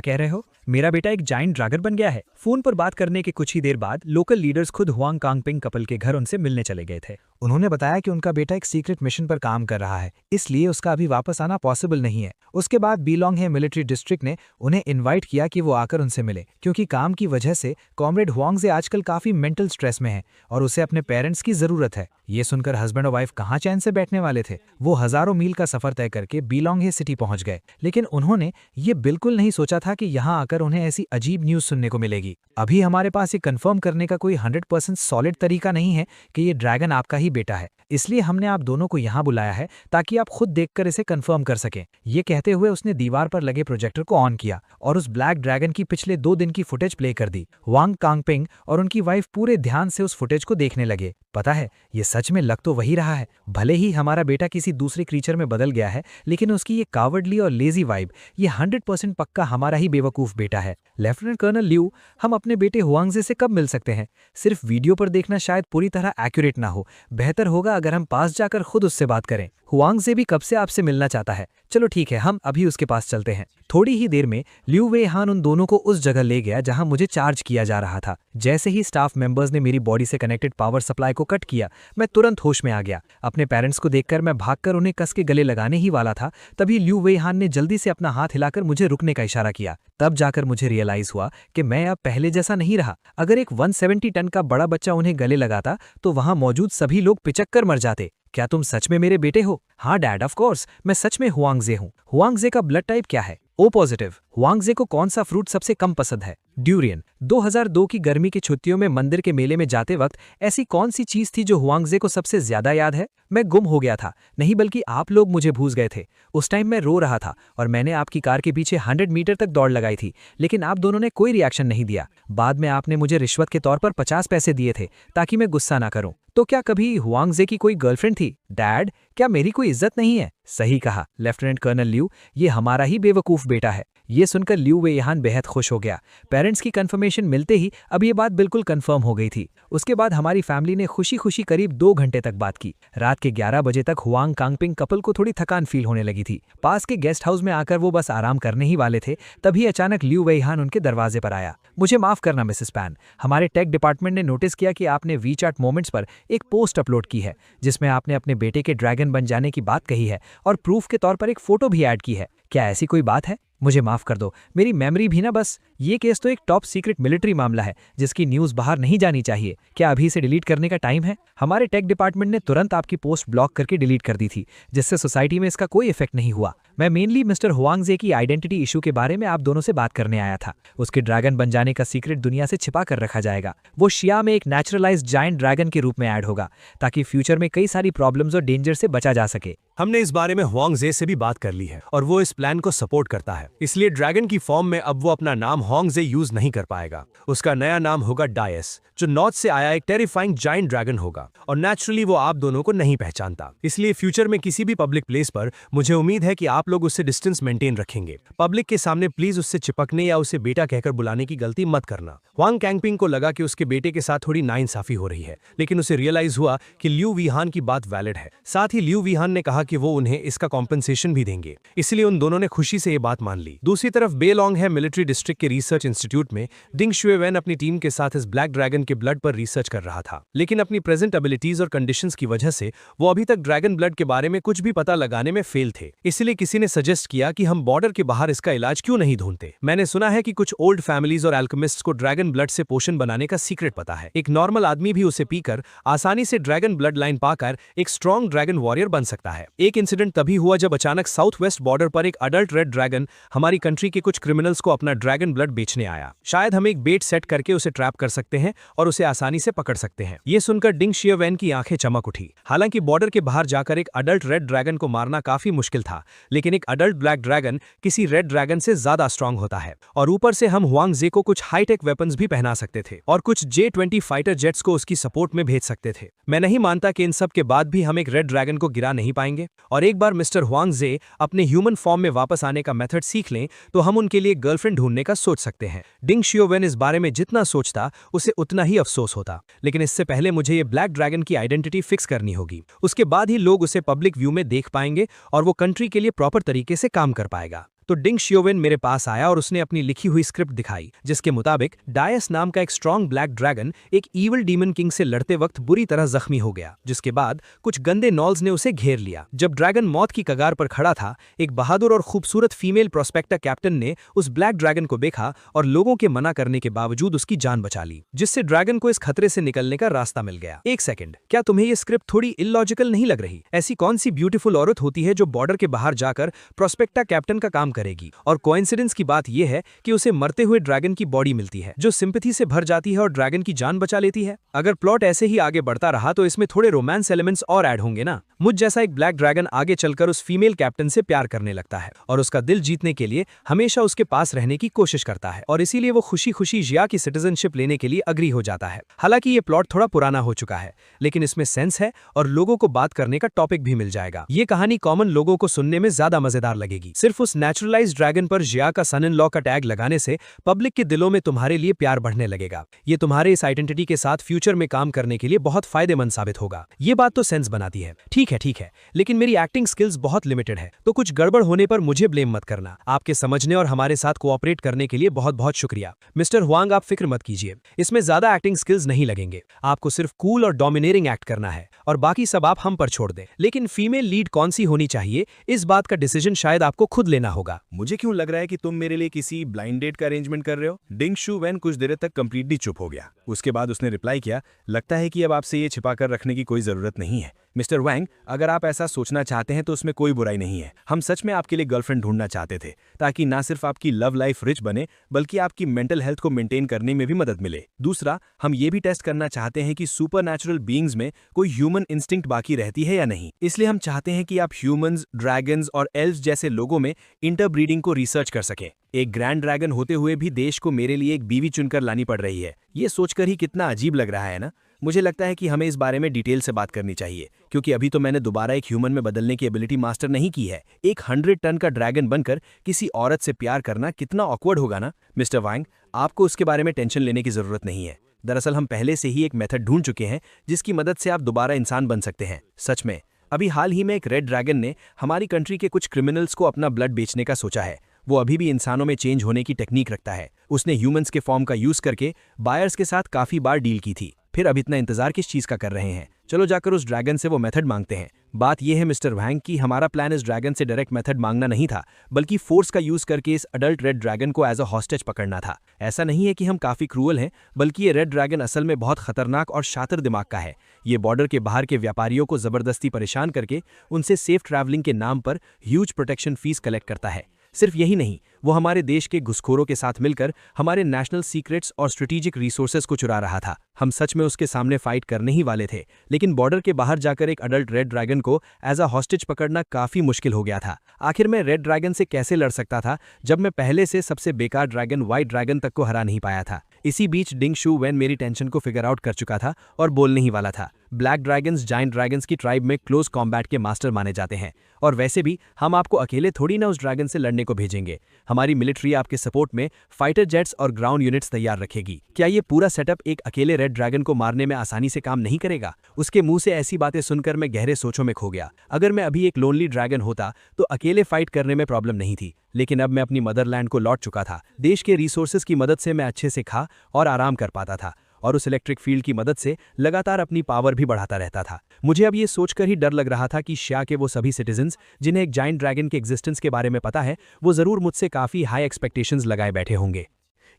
कह रहे हो? मेरा बेटा एक जायंट ड्रैगन बन गया है। फोन पर बात करने के कुछ ही देर बाद लोकल लीडर्स खुद हुआंग कांगपिंग कपल के घर उनसे मिलने चले गए थे। उन्होंने बताया कि उनका बेटा एक सीक्रेट मिशन पर काम कर रहा है, इसलिए उसका अभी वापस आना पॉसिबल नहीं है। उसके बाद बीलोंग है मिलिट्री डिस्ट्रिक्ट ने उन्हें इनवाइट किया कि वो आकर उनसे मिले, क्योंकि काम की वजह से कॉमरेड हुआंगजे आजकल काफी मेंटल स्ट्रेस में है और उसे अपने पेरेंट्स की जरूरत है। ये सुनकर हस्बैंड और वाइफ कहाँ चैन से बैठने वाले थे। वो हजारों मील का सफर तय करके बीलोंग है सिटी पहुंच गए, लेकिन उन्होंने ये बिल्कुल नहीं सोचा था कि यहाँ आकर उन्हें ऐसी अजीब न्यूज सुनने को मिलेगी। अभी हमारे पास ये कंफर्म करने का कोई 100% सॉलिड तरीका नहीं है कि ये ड्रैगन आपका ही बेटा है, इसलिए हमने आप दोनों को यहाँ बुलाया है ताकि आप खुद देखकर इसे कंफर्म कर सकें। ये कहते हुए उसने दीवार पर लगे प्रोजेक्टर को ऑन किया और उस ब्लैक ड्रैगन की पिछले 2 दिन की फुटेज प्ले कर दी। वांग कांगपिंग और उनकी वाइफ पूरे ध्यान से उस फुटेज को देखने लगे। पता है, ये सच में लग तो वही रहा है। भले ही हमारा बेटा किसी दूसरे क्रीचर में बदल गया है, लेकिन उसकी ये कावर्डली और लेजी वाइब, ये 100% पक्का हमारा ही बेवकूफ बेटा है। लेफ्टिनेंट कर्नल लिू, हम अपने बेटे हुआंगजे से कब मिल सकते हैं? सिर्फ वीडियो पर देखना शायद पूरी तरह एक्यूरेट ना हो, बेहतर होगा अगर हम पास जाकर खुद उससे बात करें। हुआंगजे भी कब से आपसे मिलना चाहता है। चलो ठीक है, हम अभी उसके पास चलते हैं। थोड़ी ही देर में लिू वे हान उन दोनों को उस जगह ले गया जहां मुझे चार्ज किया जा रहा था। जैसे ही स्टाफ मेंबर्स ने मेरी बॉडी से कनेक्टेड पावर सप्लाई को कट किया, मैं तुरंत होश में आ गया। अपने पेरेंट्स को देखकर मैं भागकर उन्हें कस के गले लगाने ही वाला था, तभी लिू वे हान ने जल्दी से अपना हाथ हिलाकर मुझे रुकने का इशारा किया। तब जाकर मुझे रियलाइज हुआ कि मैं अब पहले जैसा नहीं रहा। अगर एक 170 टन का बड़ा बच्चा उन्हें गले लगाता तो वहां मौजूद सभी लोग पिचक कर मर जाते। क्या तुम सच में मेरे बेटे हो? हाँ डैड, ऑफ कोर्स, मैं सच में हुआंगजे हूँ। हुआंगजे का ब्लड टाइप क्या है? O positive. हुआंगजे को कौन सा फ्रूट सबसे कम पसंद है? ड्यूरियन। 2002 की गर्मी की छुट्टियों में मंदिर के मेले में जाते वक्त ऐसी कौन सी चीज थी जो हुआंगजे को सबसे ज्यादा याद है? मैं गुम हो गया था, नहीं बल्कि आप लोग मुझे भूल गए थे। उस टाइम मैं रो रहा था और मैंने आपकी कार के पीछे 100 मीटर तक दौड़ लगाई थी, लेकिन आप दोनों ने कोई रिएक्शन नहीं दिया। बाद में आपने मुझे रिश्वत के तौर पर 50 पैसे दिए थे ताकि मैं गुस्सा ना करूं। तो क्या कभी हुआंगजे की कोई गर्लफ्रेंड थी? डैड, क्या मेरी कोई इज्जत नहीं है? सही कहा लेफ्टिनेंट कर्नल लिू, ये हमारा ही बेवकूफ बेटा है। ये सुनकर लिू वेहान बेहद खुश हो गया। पेरेंट्स की कंफर्मेशन मिलते ही अब ये बात बिल्कुल कंफर्म हो गई थी। उसके बाद हमारी फैमिली ने खुशी खुशी करीब 2 घंटे तक बात की। रात के 11 बजे तक हुआंग कांगपिंग कपल को थोड़ी थकान फील होने लगी थी। पास के गेस्ट हाउस में आकर वो बस आराम करने ही वाले थे, तभी अचानक लिू वेहान उनके दरवाजे पर आया। मुझे माफ करना मिसेस पैन, हमारे टेक डिपार्टमेंट ने नोटिस किया कि आपने वीचैट मोमेंट्स पर एक पोस्ट अपलोड की है जिसमें आपने अपने बेटे के ड्रैगन बन जाने की बात कही है और प्रूफ के तौर पर एक फोटो भी ऐड की है। क्या ऐसी कोई बात है? मुझे माफ कर दो, मेरी मेमोरी भी ना बस। ये केस तो एक टॉप सीक्रेट मिलिट्री मामला है जिसकी न्यूज़ बाहर नहीं जानी चाहिए। क्या अभी से डिलीट करने का टाइम है? हमारे टेक डिपार्टमेंट ने तुरंत आपकी पोस्ट ब्लॉक करके डिलीट कर दी थी, जिससे सोसाइटी में इसका कोई इफेक्ट नहीं हुआ। मैं मेनली मिस्टर हुआंगजे की आइडेंटिटी इशू के बारे में आप दोनों से बात करने आया था। उसके ड्रैगन बन जाने का सीक्रेट दुनिया से छिपा कर रखा जाएगा। वो शिया में एक नेचुरलाइज्ड जायंट ड्रैगन के रूप में ऐड होगा ताकि फ्यूचर में कई सारी प्रॉब्लम्स और डेंजर से बचा जा सके। हमने इस बारे में हुआंगजे से भी बात कर ली है और वो इस प्लान को सपोर्ट करता है। इसलिए ड्रैगन की फॉर्म में अब वो अपना नाम हुआंगजे यूज नहीं कर पाएगा। उसका नया नाम होगा डायस, जो नॉर्थ से आया एक टेरिफाइंग जायंट ड्रैगन होगा और नेचुरली वो आप दोनों को नहीं पहचानता। इसलिए फ्यूचर में किसी भी पब्लिक प्लेस पर मुझे उम्मीद है कि आप लोग उससे डिस्टेंस मेंटेन रखेंगे। पब्लिक के सामने प्लीज उससे चिपकने या उसे बेटा कहकर बुलाने की गलती मत करना। हुआंग कांगपिंग को लगा कि उसके बेटे के साथ थोड़ी नाइंसाफी हो रही है, लेकिन उसे रियलाइज हुआ कि लियू वीहान की बात वैलिड है। साथ ही लियू वीहान ने कहा कि वो उन्हें इसका कॉम्पनसेशन भी देंगे, इसलिए उन दोनों ने खुशी से ये बात मान ली। दूसरी तरफ बेलोंग है मिलिट्री डिस्ट्रिक्ट के रिसर्च इंस्टीट्यूट में डिंग शुएवेन अपनी टीम के साथ इस ब्लैक ड्रैगन के ब्लड पर रिसर्च कर रहा था, लेकिन अपनी प्रेजेंट एबिलिटीज और कंडीशंस की वजह से वो अभी तक ड्रैगन ब्लड के बारे में कुछ भी पता लगाने में फेल थे। इसलिए किसी ने सजेस्ट किया कि हम बॉर्डर के बाहर इसका इलाज क्यों नहीं ढूंढते। मैंने सुना है कि कुछ ओल्ड फैमिलीज और एल्केमिस्ट्स को ड्रैगन ब्लड से पोषण बनाने का सीक्रेट पता है। एक नॉर्मल आदमी भी उसे पीकर आसानी से ड्रैगन ब्लड लाइन पाकर एक स्ट्रॉन्ग ड्रैगन वॉरियर बन सकता है। एक इंसिडेंट तभी हुआ जब अचानक साउथ वेस्ट बॉर्डर पर एक अडल्ट रेड ड्रैगन हमारी कंट्री के कुछ क्रिमिनल्स को अपना ड्रैगन ब्लड बेचने आया। शायद हम एक बेट सेट करके उसे ट्रैप कर सकते हैं और उसे आसानी से पकड़ सकते हैं। ये सुनकर डिंग शियावेन की आंखें चमक उठी। हालांकि बॉर्डर के बाहर जाकर एक अडल्ट रेड ड्रैगन को मारना काफी मुश्किल था, लेकिन एक अडल्ट ब्लैक ड्रैगन किसी रेड ड्रैगन से ज्यादा स्ट्रांग होता है और ऊपर से हम हुआंगजे को कुछ हाईटेक वेपन्स भी पहना सकते थे और कुछ J-20 फाइटर जेट्स को उसकी सपोर्ट में भेज सकते थे। मैं नहीं मानता कि इन सब के बाद भी हम एक रेड ड्रैगन को गिरा नहीं पाएंगे और एक बार मिस्टर हुआंगजे अपने ह्यूमन फॉर्म में वापस आने का मेथड सीख लें तो हम उनके लिए गर्लफ्रेंड ढूंढने का सोच सकते हैं। डिंग शियावेन इस बारे में जितना सोचता उसे उतना ही अफसोस होता, लेकिन इससे पहले मुझे ये ब्लैक ड्रैगन की आइडेंटिटी फिक्स करनी होगी। उसके बाद ही लोग उसे पब्लिक व्यू में देख पाएंगे और वो कंट्री के लिए प्रॉपर तरीके से काम कर पाएगा। तो डिंग शियोवेन मेरे पास आया और उसने अपनी लिखी हुई स्क्रिप्ट दिखाई, जिसके मुताबिक डायस नाम का एक स्ट्रॉन्ग ब्लैक ड्रैगन एक ईवल डीमन किंग से लड़ते वक्त बुरी तरह जख्मी हो गया, जिसके बाद कुछ गंदे नॉल्स ने उसे घेर लिया। जब ड्रैगन मौत की कगार पर खड़ा था, एक बहादुर और खूबसूरत फीमेल प्रोस्पेक्टर कैप्टन ने उस ब्लैक ड्रैगन को देखा और लोगों के मना करने के बावजूद उसकी जान बचा ली, जिससे ड्रैगन को इस खतरे से निकलने का रास्ता मिल गया। एक सेकंड, क्या तुम्हें ये स्क्रिप्ट थोड़ी इलॉजिकल नहीं लग रही? ऐसी कौन सी ब्यूटीफुल औरत होती है जो बॉर्डर के बाहर जाकर प्रोस्पेक्टा कैप्टन का काम करेगी? और कोइंसिडेंस की बात यह है कि उसे मरते हुए ड्रैगन की बॉडी मिलती है जो सिंपैथी से भर जाती है और ड्रैगन की जान बचा लेती है। अगर प्लॉट ऐसे ही आगे बढ़ता रहा तो इसमें थोड़े रोमांस एलिमेंट्स और ऐड होंगे ना। मुझ जैसा एक ब्लैक ड्रैगन आगे चलकर उस फीमेल कैप्टन से प्यार करने लगता है और उसका दिल जीतने के लिए हमेशा उसके पास रहने की कोशिश करता है, और इसीलिए वो खुशी खुशी जिया की सिटीजनशिप लेने के लिए अग्री हो जाता है। हालांकि ये प्लॉट थोड़ा पुराना हो चुका है, लेकिन इसमें सेंस है और लोगों को बात करने का टॉपिक भी मिल जाएगा। ये कहानी कॉमन लोगों को सुनने में ज्यादा मजेदार लगेगी। सिर्फ उस नेचुरलाइज्ड ड्रैगन पर जिया का सन इन लॉ का टैग लगाने से पब्लिक के दिलों में तुम्हारे लिए प्यार बढ़ने लगेगा। ये तुम्हारे इस आइडेंटिटी के साथ फ्यूचर में काम करने के लिए बहुत फायदेमंद साबित होगा। ये बात तो सेंस बनाती है। ठीक है, लेकिन मेरी एक्टिंग स्किल्स बहुत लिमिटेड है, तो कुछ गड़बड़ होने पर मुझे ब्लेम मत करना। आपके समझने और हमारे साथ कोऑपरेट करने के लिए बहुत बहुत शुक्रिया। मिस्टर हुआंग, आप फिक्र मत कीजिए, इसमें ज्यादा एक्टिंग स्किल्स नहीं लगेंगे। आपको सिर्फ कूल और डोमिनेटिंग एक्ट करना है और बाकी सब आप हम पर छोड़ दें। लेकिन फीमेल लीड कौन सी होनी चाहिए, इस बात का डिसीजन शायद आपको खुद लेना होगा। मुझे क्यों लग रहा है कि तुम मेरे लिए किसी ब्लाइंड डेट का अरेंजमेंट कर रहे हो? डिंग शू वैन कुछ देर तक कंप्लीटली चुप हो गया। उसके बाद उसने रिप्लाई किया, लगता है कि अब आपसे ये छिपाकर रखने की कोई जरूरत नहीं है। मिस्टर वैंग, अगर आप ऐसा सोचना चाहते हैं तो उसमें कोई बुराई नहीं है। हम सच में आपके लिए गर्लफ्रेंड ढूंढना चाहते थे, ताकि ना सिर्फ आपकी लव लाइफ रिच बने बल्कि आपकी मेंटल हेल्थ को मेंटेन करने में भी मदद मिले। दूसरा, हम ये भी टेस्ट करना चाहते हैं कि सुपरनैचुरल बीइंग्स में कोई ह्यूमन इंस्टिंक्ट बाकी रहती है या नहीं। इसलिए हम चाहते हैं कि आप ह्यूमंस, ड्रैगन्स और एल्व्स जैसे लोगों में इंटरब्रीडिंग को रिसर्च कर सकें। एक ग्रैंड ड्रैगन होते हुए भी देश को मेरे लिए एक बीवी चुनकर लानी पड़ रही है। ये सोचकर ही कितना अजीब लग रहा है ना। मुझे लगता है कि हमें इस बारे में डिटेल से बात करनी चाहिए, क्योंकि अभी तो मैंने दोबारा एक ह्यूमन में बदलने की एबिलिटी मास्टर नहीं की है। एक 100 टन का ड्रैगन बनकर किसी औरत से प्यार करना कितना ऑकवर्ड होगा ना। मिस्टर वांग, आपको उसके बारे में टेंशन लेने की जरूरत नहीं है। दरअसल हम पहले से ही एक मेथड ढूंढ चुके हैं जिसकी मदद से आप दोबारा इंसान बन सकते हैं। सच में, अभी हाल ही में एक रेड ड्रैगन ने हमारी कंट्री के कुछ क्रिमिनल्स को अपना ब्लड बेचने का सोचा है। वो अभी भी इंसानों में चेंज होने की टेक्निक रखता है। उसने ह्यूमंस के फॉर्म का यूज करके बायर्स के साथ काफी बार डील की थी। फिर अब इतना इंतजार किस चीज का कर रहे हैं? चलो जाकर उस ड्रैगन से वो मेथड मांगते हैं। बात यह है मिस्टर वैंग कि हमारा प्लान इस ड्रैगन से डायरेक्ट मेथड मांगना नहीं था, बल्कि फोर्स का यूज करके इस अडल्ट रेड ड्रैगन को एज अ हॉस्टेज पकड़ना था। ऐसा नहीं है कि हम काफी क्रूअल हैं, बल्कि ये रेड ड्रैगन असल में बहुत खतरनाक और शातिर दिमाग का है। ये बॉर्डर के बाहर के व्यापारियों को जबरदस्ती परेशान करके उनसे सेफ ट्रैवलिंग के नाम पर ह्यूज प्रोटेक्शन फीस कलेक्ट करता है। सिर्फ यही नहीं, वो हमारे देश के घुसखोरों के साथ मिलकर हमारे नेशनल सीक्रेट्स और स्ट्रेटेजिक रिसोर्सेज को चुरा रहा था। हम सच में उसके सामने फाइट करने ही वाले थे, लेकिन बॉर्डर के बाहर जाकर एक अडल्ट रेड ड्रैगन को एज अ हॉस्टेज पकड़ना काफी मुश्किल हो गया था। आखिर मैं रेड ड्रैगन से कैसे लड़ सकता था जब मैं पहले से सबसे बेकार ड्रैगन व्हाइट ड्रैगन तक को हरा नहीं पाया था। इसी बीच डिंग शू वैन मेरी टेंशन को फिगर आउट कर चुका था और बोलने ही वाला था। ब्लैक ड्रैगन्स जायंट ड्रैगन्स की ट्राइब में क्लोज कॉम्बैट के मास्टर माने जाते हैं, और वैसे भी हम आपको अकेले थोड़ी ना उस ड्रैगन से लड़ने को भेजेंगे। हमारी मिलिट्री आपके सपोर्ट में फाइटर जेट्स और ग्राउंड यूनिट्स तैयार रखेगी। क्या ये पूरा सेटअप एक अकेले रेड ड्रैगन को मारने में आसानी से काम नहीं करेगा? उसके मुंह से ऐसी बातें सुनकर मैं गहरे सोचों में खो गया। अगर मैं अभी एक लोनली ड्रैगन होता तो अकेले फाइट करने में प्रॉब्लम नहीं थी, लेकिन अब मैं अपनी मदरलैंड को लौट चुका था। देश के रिसोर्सेज की मदद से मैं अच्छे से खा और आराम कर पाता था, और उस इलेक्ट्रिक फील्ड की मदद से लगातार अपनी पावर भी बढ़ाता रहता था। मुझे अब ये सोचकर ही डर लग रहा था कि शिया के वो सभी सिटीजन्स जिन्हें एक जायंट ड्रैगन के एग्जिस्टेंस के बारे में पता है, वो जरूर मुझसे काफी हाई एक्सपेक्टेशंस लगाए बैठे होंगे।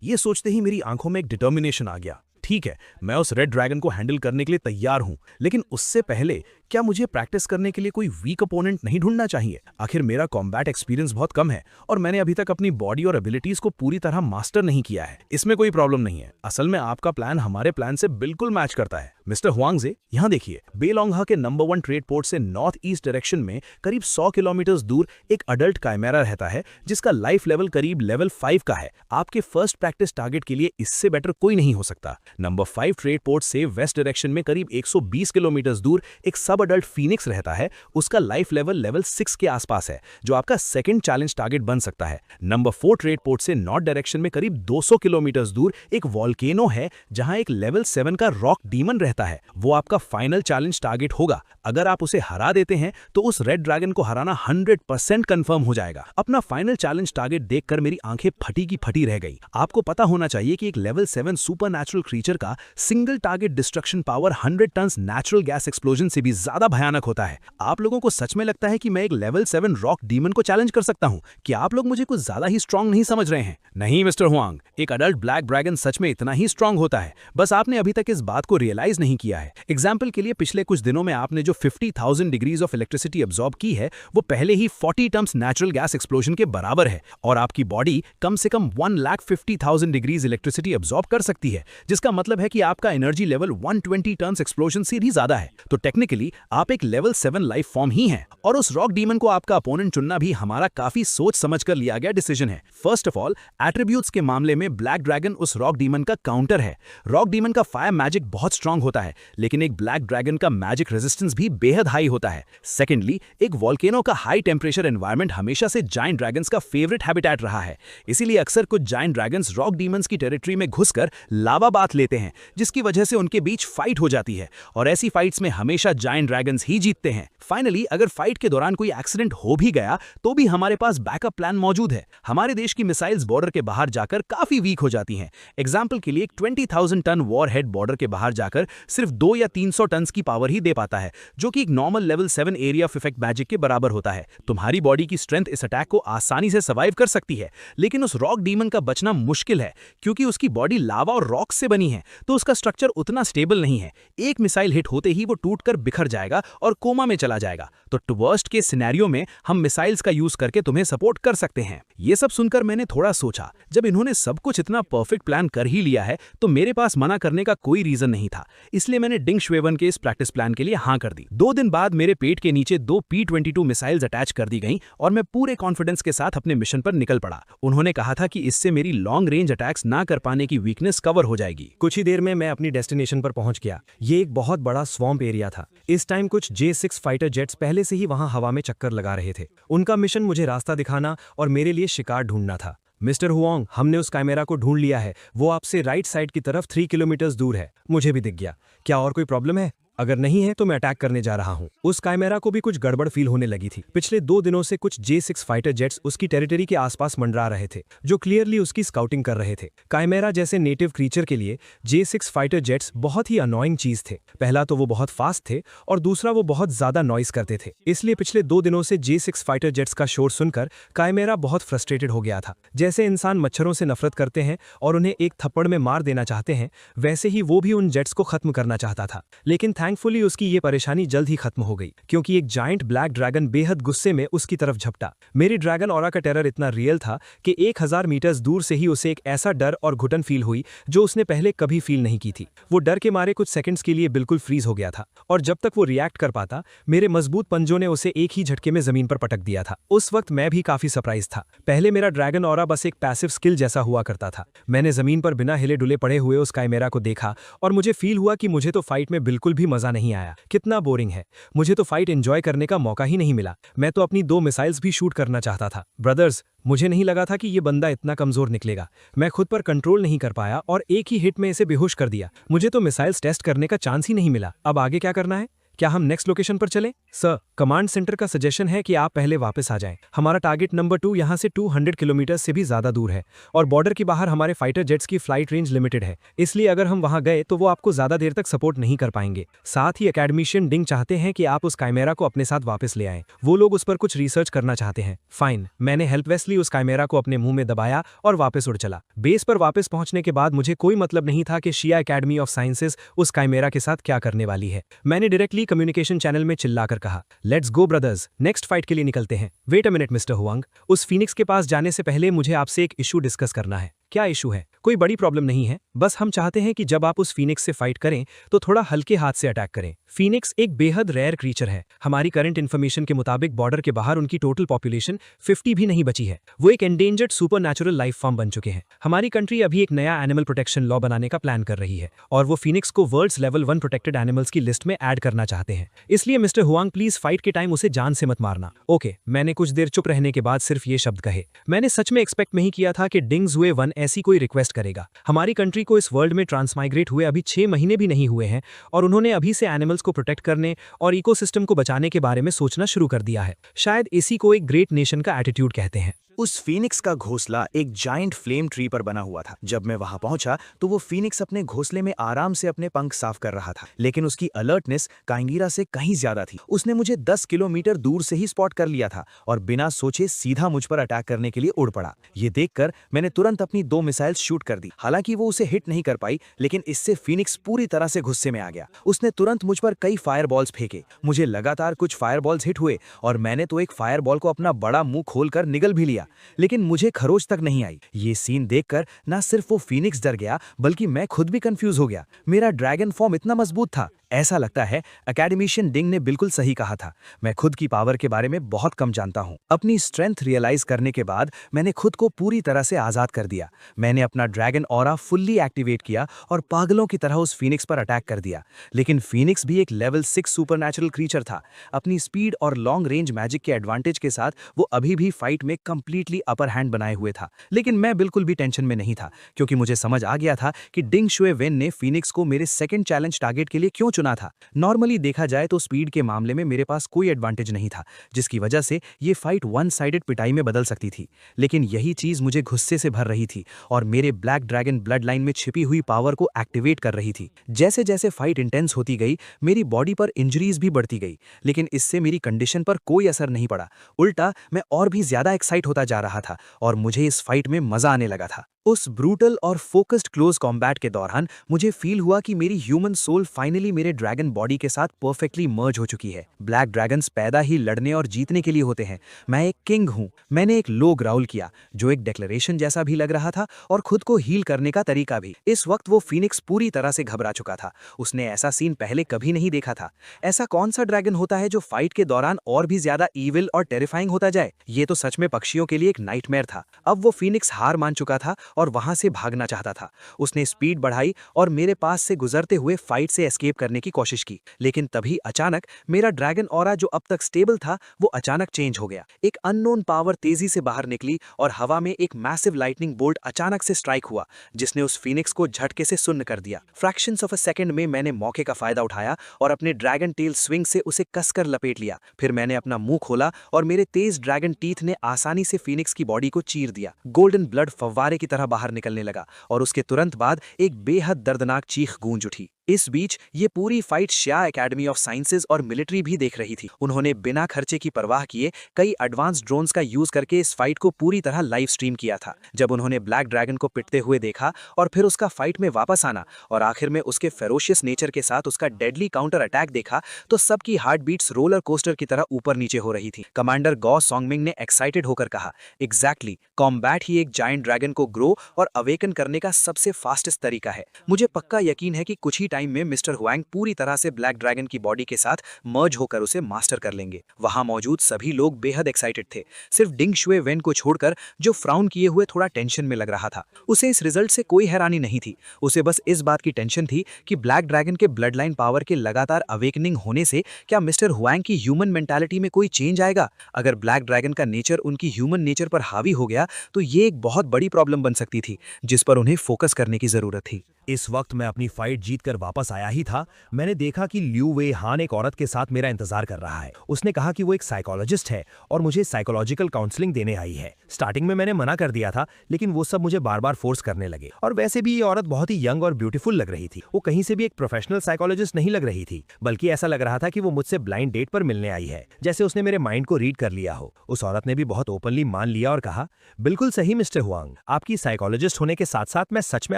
ये सोचते ही मेरी आंखों में एक डिटर्मिनेशन आ गया। ठीक है, मैं उस रेड ड्रैगन को हैंडल करने के लिए तैयार हूं, लेकिन उससे पहले क्या मुझे प्रैक्टिस करने के लिए कोई वीक अपोनेंट नहीं ढूंढना चाहिए? आखिर मेरा कॉम्बैट एक्सपीरियंस बहुत कम है और मैंने अभी तक अपनी बॉडी और एबिलिटीज को पूरी तरह मास्टर नहीं किया है। इसमें कोई प्रॉब्लम नहीं है। असल में आपका प्लान हमारे प्लान से बिल्कुल मैच करता है। मिस्टर हुआंगजे, यहाँ देखिए, बेलोंगहा के नंबर 1 ट्रेड पोर्ट से नॉर्थ ईस्ट डायरेक्शन में करीब 100 किलोमीटर दूर एक अडल्ट काइमेरा रहता है जिसका लाइफ लेवल करीब लेवल 5 का है। आपके फर्स्ट प्रैक्टिस टारगेट के लिए इससे बेटर कोई नहीं हो सकता। नंबर 5 ट्रेड पोर्ट से वेस्ट डायरेक्शन में करीब 120 किलोमीटर दूर एक सब अडल्ट फीनिक्स रहता है। उसका लाइफ लेवल 6 के आसपास है, जो आपका सेकंड चैलेंज टारगेट बन सकता है। नंबर 4 ट्रेड पोर्ट से नॉर्थ डायरेक्शन में करीब 200 किलोमीटर दूर एक वॉल्केनो है जहां एक लेवल 7 का रॉक डीमन रहता है। रहता है, वो आपका फाइनल चैलेंज टारगेट होगा। अगर आप उसे हरा देते हैं तो उस रेड ड्रैगन को हराना 100% कंफर्म हो जाएगा। अपना फाइनल चैलेंज टारगेट देखकर मेरी आंखें फटी की फटी रह गई। आपको पता होना चाहिए कि एक लेवल 7 सुपरनैचुरल क्रीचर का single target destruction power 100 ton natural gas explosion से भी ज्यादा भयानक होता है। आप लोगों को सच में लगता है कि मैं एक लेवल 7 रॉक डीमन को चैलेंज कर सकता हूं? क्या आप लोग मुझे कुछ ज्यादा ही स्ट्रांग नहीं समझ रहे हैं? नहीं मिस्टर हुआंग, एक अडल्ट ब्लैक ड्रैगन सच में इतना ही स्ट्रांग होता है, बस आपने अभी तक इस बात को रियलाइज नहीं किया है। एग्जाम्पल के लिए पिछले कुछ दिनों में आपने जो 50,000 डिग्रीज ऑफ इलेक्ट्रिसिटी अब्सॉर्ब की है वो पहले ही 40 टन्स नेचुरल गैस एक्सप्लोजन के बराबर है, और आपकी बॉडी कम से कम 1,50,000 डिग्रीज इलेक्ट्रिसिटी अब्सॉर्ब कर सकती है, जिसका मतलब है कि आपका एनर्जी लेवल 120 टन्स एक्सप्लोजन से भी ज्यादा है। तो टेक्निकली आप एक लेवल 7 लाइफ फॉर्म ही हैं, और उस रॉक डीमन को आपका अपोनेंट चुनना भी हमारा काफी सोच समझ कर लिया गया डिसीजन है। फर्स्ट ऑफ ऑल, एट्रीब्यूट्स के मामले में ब्लैक ड्रैगन उस रॉक डीमन का काउंटर है। रॉक डीमन का फायर मैजिक बहुत स्ट्रांग होता है, लेकिन एक ब्लैक ड्रैगन का मैजिक रेजिस्टेंस भी बेहद हाई होता है। सेकेंडली, एक वॉल्केनो का हाई टेम्परेचर एनवायरनमेंट हमेशा से जायंट ड्रैगन्स का फेवरेट हैबिटेट रहा है। इसीलिए अक्सर कुछ जायंट ड्रैगन्स रॉक डीमंस की टेरिटरी में घुसकर लावा बाथ लेते हैं, जिसकी वजह से उनके बीच फाइट हो जाती है, और ऐसी फाइट्स में हमेशा जायंट ड्रैगन्स ही जीतते हैं। फाइनली, अगर फाइट के दौरान कोई एक्सीडेंट हो भी गया तो भी हमारे पास बैकअप प्लान मौजूद है। हमारे देश की मिसाइल्स बॉर्डर के बाहर जाकर काफी वीक हो जाती हैं। एग्जाम्पल के लिए एक 20,000 टन वॉर हेड बॉर्डर के बाहर जाकर सिर्फ 2 या 300 टन की पावर ही दे पाता है, जो कि एक normal level 7 area of effect magic के बराबर होता है। तुम्हारी बॉडी की स्ट्रेंथ इस अटैक को आसानी से सर्वाइव कर सकती है, लेकिन उस रॉक डीमन का बचना मुश्किल है, क्योंकि उसकी बॉडी लावा और रॉक से बनी है, तो उसका स्ट्रक्चर उतना स्टेबल नहीं है। एक मिसाइल हिट होते ही वो टूटकर बिखर जाएगा और कोमा में चला जाएगा। तो वर्स्ट केस सिनेरियो में हम मिसाइल्स का यूज करके तुम्हें सपोर्ट कर सकते हैं। ये सब सुनकर मैंने थोड़ा सोचा, जब इन्होंने सब कुछ इतना परफेक्ट प्लान कर ही लिया है तो मेरे पास मना करने का कोई रीजन नहीं था। इसलिए मैंने डिंग शुएवन के इस प्रैक्टिस प्लान के लिए हाँ कर दी। 2 दिन बाद मेरे पेट के नीचे 2 P-22 मिसाइल्स अटैच कर दी गईं और मैं पूरे कॉन्फिडेंस के साथ अपने मिशन पर निकल पड़ा। उन्होंने कहा था कि इससे मेरी लॉन्ग रेंज अटैक्स ना कर पाने की वीकनेस कवर हो जाएगी। कुछ ही देर में मैं अपनी डेस्टिनेशन पर पहुंच गया। ये एक बहुत बड़ा स्वॉम्प एरिया था। इस टाइम कुछ J-6 फाइटर जेट्स पहले से ही वहां हवा में चक्कर लगा रहे थे। उनका मिशन मुझे रास्ता दिखाना और मेरे लिए शिकार ढूंढना था। मिस्टर हुआंग, हमने उस कैमरा को ढूंढ लिया है। वो आपसे राइट साइड की तरफ 3 किलोमीटर दूर है। मुझे भी दिख गया। क्या और कोई प्रॉब्लम है? अगर नहीं है तो मैं अटैक करने जा रहा हूं। उस कैमरा को भी कुछ गड़बड़ फील होने लगी थी। पिछले 2 दिनों से कुछ J-6 फाइटर जेट्स उसकी टेरिटरी के आसपास मंडरा रहे थे, जो क्लियरली उसकी स्काउटिंग कर रहे थे। कैमरा जैसे नेटिव क्रीचर के लिए J-6 फाइटर जेट्स बहुत ही अनोइंग चीज थे। पहला तो वो बहुत फास्ट थे और दूसरा वो बहुत ज्यादा नॉइस करते थे। इसलिए पिछले 2 दिनों से J-6 फाइटर जेट्स का शोर सुनकर कैमरा बहुत फ्रस्ट्रेटेड हो गया था। जैसे इंसान मच्छरों से नफरत करते हैं और उन्हें एक थप्पड़ में मार देना चाहते हैं, वैसे ही वो भी उन जेट्स को खत्म करना चाहता था। लेकिन थैंकफुली उसकी ये परेशानी जल्द ही खत्म हो गई, क्योंकि एक जायंट ब्लैक ड्रैगन बेहद गुस्से में उसकी तरफ झपटा। मेरी ड्रैगन ऑरा का टेरर इतना रियल था कि 1000 मीटर्स दूर से ही उसे एक ऐसा डर और घुटन फील हुई जो उसने पहले कभी फील नहीं की थी। वो डर के मारे कुछ सेकंड्स के लिए बिल्कुल फ्रीज हो गया था, और जब तक वो रिएक्ट कर पाता, मेरे मजबूत पंजों ने उसे एक ही झटके में जमीन पर पटक दिया था। उस वक्त मैं भी काफी सरप्राइज था। पहले मेरा ड्रैगन ऑरा बस एक पैसिव स्किल जैसा हुआ करता था। मैंने जमीन पर बिना हिले डुले पड़े हुए उस कैमरा को देखा और मुझे फील हुआ कि मुझे तो फाइट में बिल्कुल भी मजा नहीं आया। कितना बोरिंग है। मुझे तो फाइट एंजॉय करने का मौका ही नहीं मिला। मैं तो अपनी 2 मिसाइल्स भी शूट करना चाहता था। ब्रदर्स, मुझे नहीं लगा था कि ये बंदा इतना कमजोर निकलेगा। मैं खुद पर कंट्रोल नहीं कर पाया और एक ही हिट में इसे बेहोश कर दिया। मुझे तो मिसाइल्स टेस्ट करने का चांस ही नहीं मिला। अब आगे क्या करना है? क्या हम नेक्स्ट लोकेशन पर चलें? सर, कमांड सेंटर का सजेशन है कि आप पहले वापस आ जाएं। हमारा टारगेट नंबर 2 यहां से 200 किलोमीटर से भी ज्यादा दूर है और बॉर्डर के बाहर हमारे फाइटर जेट्स की फ्लाइट रेंज लिमिटेड है। इसलिए अगर हम वहां गए तो वो आपको ज्यादा देर तक सपोर्ट नहीं कर पाएंगे। साथ ही एकेडमिशियन डिंग चाहते हैं कि आप उस कैमरा को अपने साथ वापस ले आएं। वो लोग उस पर कुछ रिसर्च करना चाहते हैं। फाइन, मैंने हेल्पलेसली उस कैमरा को अपने मुंह में दबाया और वापस उड़ चला। बेस पर वापस पहुंचने के बाद मुझे कोई मतलब नहीं था कि शिया एकेडमी ऑफ साइंसेज उस कैमरा के साथ क्या करने वाली है। मैंने डायरेक्टली कम्युनिकेशन चैनल में चिल्लाकर कहा, let's go brothers, next fight के लिए निकलते हैं। Wait a minute mister Huang, उस फीनिक्स के पास जाने से पहले मुझे आपसे एक इशू डिस्कस करना है। क्या इशू है? कोई बड़ी प्रॉब्लम नहीं है, बस हम चाहते हैं कि जब आप उस फीनिक्स से फाइट करें तो थोड़ा हल्के हाथ से अटैक करें। फीनिक्स एक बेहद रेयर क्रीचर है। हमारी करंट इन्फॉर्मेशन के मुताबिक बॉर्डर के बाहर उनकी टोटल पॉपुलेशन 50 भी नहीं बची है। वो एक एंडेंजर्ड सुपरनैचुरल लाइफ फॉर्म बन चुके हैं। हमारी कंट्री अभी एक नया एनिमल प्रोटेक्शन लॉ बनाने का प्लान कर रही है और वो फीनिक्स को वर्ल्ड्स लेवल 1 प्रोटेक्टेड एनिमल्स की लिस्ट में ऐड करना चाहते हैं। इसलिए मिस्टर हुआंग, प्लीज फाइट के टाइम उसे जान से मत मारना। ओके, मैंने कुछ देर चुप रहने के बाद सिर्फ ये शब्द कहे। मैंने सच में एक्सपेक्ट नहीं किया था कि डिंग जुए 1 ऐसी कोई रिक्वेस्ट करेगा। हमारी कंट्री को इस वर्ल्ड में ट्रांसमाइग्रेट हुए अभी 6 महीने भी नहीं हुए हैं और उन्होंने अभी से एनिमल्स को प्रोटेक्ट करने और इकोसिस्टम को बचाने के बारे में सोचना शुरू कर दिया है। शायद इसी को एक ग्रेट नेशन का एटीट्यूड कहते हैं। उस फीनिक्स का घोंसला एक जायंट फ्लेम ट्री पर बना हुआ था। जब मैं वहां पहुंचा तो वो फीनिक्स अपने घोंसले में आराम से अपने पंख साफ कर रहा था, लेकिन उसकी अलर्टनेस काइंगीरा से कहीं ज्यादा थी। उसने मुझे 10 किलोमीटर दूर से ही स्पॉट कर लिया था और बिना सोचे सीधा मुझ पर अटैक करने के लिए उड़ पड़ा। ये देखकर मैंने तुरंत अपनी 2 मिसाइल्स शूट कर दी। हालांकि वो उसे हिट नहीं कर पाई, लेकिन इससे फीनिक्स पूरी तरह से गुस्से में आ गया। उसने तुरंत मुझ पर कई फायरबॉल्स फेंके। मुझे लगातार कुछ फायरबॉल्स हिट हुए और मैंने तो एक फायरबॉल को अपना बड़ा मुंह खोलकर निगल भी लिया, लेकिन मुझे खरोच तक नहीं आई। ये सीन देखकर ना सिर्फ वो फीनिक्स डर गया, बल्कि मैं खुद भी कंफ्यूज हो गया। मेरा ड्रैगन फॉर्म इतना मजबूत था। ऐसा लगता है एकेडमिशियन डिंग ने बिल्कुल सही कहा था। मैं खुद की पावर के बारे में बहुत कम जानता हूं। अपनी स्ट्रेंथ रियलाइज करने के बाद मैंने खुद को पूरी तरह से आजाद कर दिया। मैंने अपना ड्रैगन ऑरा फुल्ली एक्टिवेट किया और पागलों की तरह उस फीनिक्स पर अटैक कर दिया। लेकिन फीनिक्स भी एक लेवल 6 सुपरनैचुरल क्रीचर था। अपनी स्पीड और लॉन्ग रेंज मैजिक के एडवांटेज के साथ वो अभी भी फाइट में कंप्लीटली अपर हैंड बनाए हुए था। लेकिन मैं बिल्कुल भी टेंशन में नहीं था, क्योंकि मुझे समझ आ गया था कि डिंग शुए वेन ने फीनिक्स को मेरे सेकंड चैलेंज टारगेट के लिए क्यों चुना था। नॉर्मली देखा जाए तो स्पीड के मामले में मेरे पास कोई एडवांटेज नहीं था, जिसकी वजह से ये फाइट वन साइडेड पिटाई में बदल सकती थी। लेकिन यही चीज मुझे गुस्से से भर रही थी और मेरे ब्लैक ड्रैगन ब्लड लाइन में छिपी हुई पावर को एक्टिवेट कर रही थी। जैसे जैसे फाइट इंटेंस होती गई, मेरी बॉडी पर इंजरीज भी बढ़ती गई, लेकिन इससे मेरी कंडीशन पर कोई असर नहीं पड़ा। उल्टा मैं और भी ज्यादा एक्साइट होता जा रहा था और मुझे इस फाइट में मजा आने लगा था। उस ब्रूटल और फोकस्ड क्लोज कॉम्बैट के दौरान मुझे फील हुआ कि मेरी ह्यूमन सोल फाइनली मेरे ड्रैगन बॉडी के साथ परफेक्टली मर्ज हो चुकी है। ब्लैक ड्रैगन्स पैदा ही लड़ने और जीतने के लिए होते हैं। मैं एक किंग हूं। मैंने एक लो ग्राउल किया, जो एक डिक्लेरेशन जैसा भी लग रहा था और खुद को हील करने का तरीका भी। इस वक्त वो फीनिक्स पूरी तरह से घबरा चुका था। उसने ऐसा सीन पहले कभी नहीं देखा था। ऐसा कौन सा ड्रैगन होता है जो फाइट के दौरान और भी ज्यादा ईविल और टेरिफाइंग होता जाए? ये तो सच में पक्षियों के लिए एक नाइटमेयर था। अब वो फीनिक्स हार मान चुका था और वहां से भागना चाहता था। उसने स्पीड बढ़ाई और मेरे पास से गुजरते हुए फाइट से एस्केप करने की कोशिश की, लेकिन तभी अचानक मेरा ड्रैगन ऑरा जो अब तक स्टेबल था, वो अचानक चेंज हो गया। एक अननोन पावर तेजी से बाहर निकली और हवा में एक मैसिव लाइटनिंग बोल्ट अचानक से स्ट्राइक हुआ, जिसने उस फीनिक्स को झटके से सुन्न कर दिया। फ्रैक्शंस ऑफ अ सेकंड में मैंने मौके का फायदा उठाया और अपने ड्रैगन टेल स्विंग से उसे कसकर लपेट लिया। फिर मैंने अपना मुंह खोला और मेरे तेज ड्रैगन टीथ ने आसानी से फीनिक्स की बॉडी को चीर दिया। गोल्डन ब्लड फव्वारे की तरह बाहर निकलने लगा और उसके तुरंत बाद एक बेहद दर्दनाक चीख गूंज उठी। इस बीच ये पूरी fight Xia academy of sciences और मिलिट्री भी देख रही थी। उन्होंने बिना खर्चे की परवाह किए कई एडवांस ड्रोन्स का यूज करके इस फाइट को पूरी तरह लाइव स्ट्रीम किया था। जब उन्होंने ब्लैक ड्रैगन को पिटते हुए देखा और फिर उसका फाइट में वापस आना और आखिर में उसके फेरोशियस नेचर के साथ उसका डेडली काउंटर अटैक देखा, तो सबकी हार्ट बीट्स रोलर कोस्टर की तरह ऊपर नीचे हो रही थी। कमांडर गॉ सॉन्गमिंग ने एक्साइटेड होकर कहा, एग्जैक्टली, कॉम्बैट ही एक जायंट ड्रैगन को ग्रो और अवेकन करने का सबसे फास्टेस्ट तरीका है। मुझे पक्का यकीन है कि कुछ ही टाइम में मिस्टर हुआंग पूरी तरह से ब्लैक ड्रैगन की बॉडी के साथ मर्ज होकर उसे मास्टर कर लेंगे। वहां मौजूद सभी लोग बेहद एक्साइटेड थे, सिर्फ डिंग शुए वेन को छोड़कर, जो फ्राउन किए हुए थोड़ा टेंशन में लग रहा था। उसे इस रिजल्ट से कोई हैरानी नहीं थी। उसे बस इस बात की टेंशन थी कि ब्लैक ड्रैगन के ब्लड लाइन पावर के लगातार अवेकनिंग होने से क्या मिस्टर हुआंग की ह्यूमन मेंटालिटी में कोई चेंज आएगा। अगर ब्लैक ड्रैगन का नेचर उनकी ह्यूमन नेचर पर हावी हो गया तो ये एक बहुत बड़ी प्रॉब्लम बन सकती थी, जिस पर उन्हें फोकस करने की जरूरत थी। इस वक्त मैं अपनी फाइट जीतकर वापस आया ही था, मैंने देखा कि ल्यू वे हान एक औरत के साथ मेरा इंतजार कर रहा है। उसने कहा कि वो एक साइकोलॉजिस्ट है और मुझे साइकोलॉजिकल काउंसलिंग देने आई है। स्टार्टिंग में मैंने मना कर दिया था, लेकिन वो सब मुझे बार बार फोर्स करने लगे। और वैसे भी ये औरत बहुत ही यंग और ब्यूटीफुल लग रही थी। वो कहीं से भी एक प्रोफेशनल साइकोलॉजिस्ट नहीं लग रही थी, बल्कि ऐसा लग रहा था कि वो मुझसे ब्लाइंड डेट पर मिलने आई है, जैसे उसने मेरे माइंड को रीड कर लिया हो। उस औरत ने भी बहुत ओपनली मान लिया और कहा, बिल्कुल सही मिस्टर हुआंग, आपकी साइकोलॉजिस्ट होने के साथ साथ मैं सच में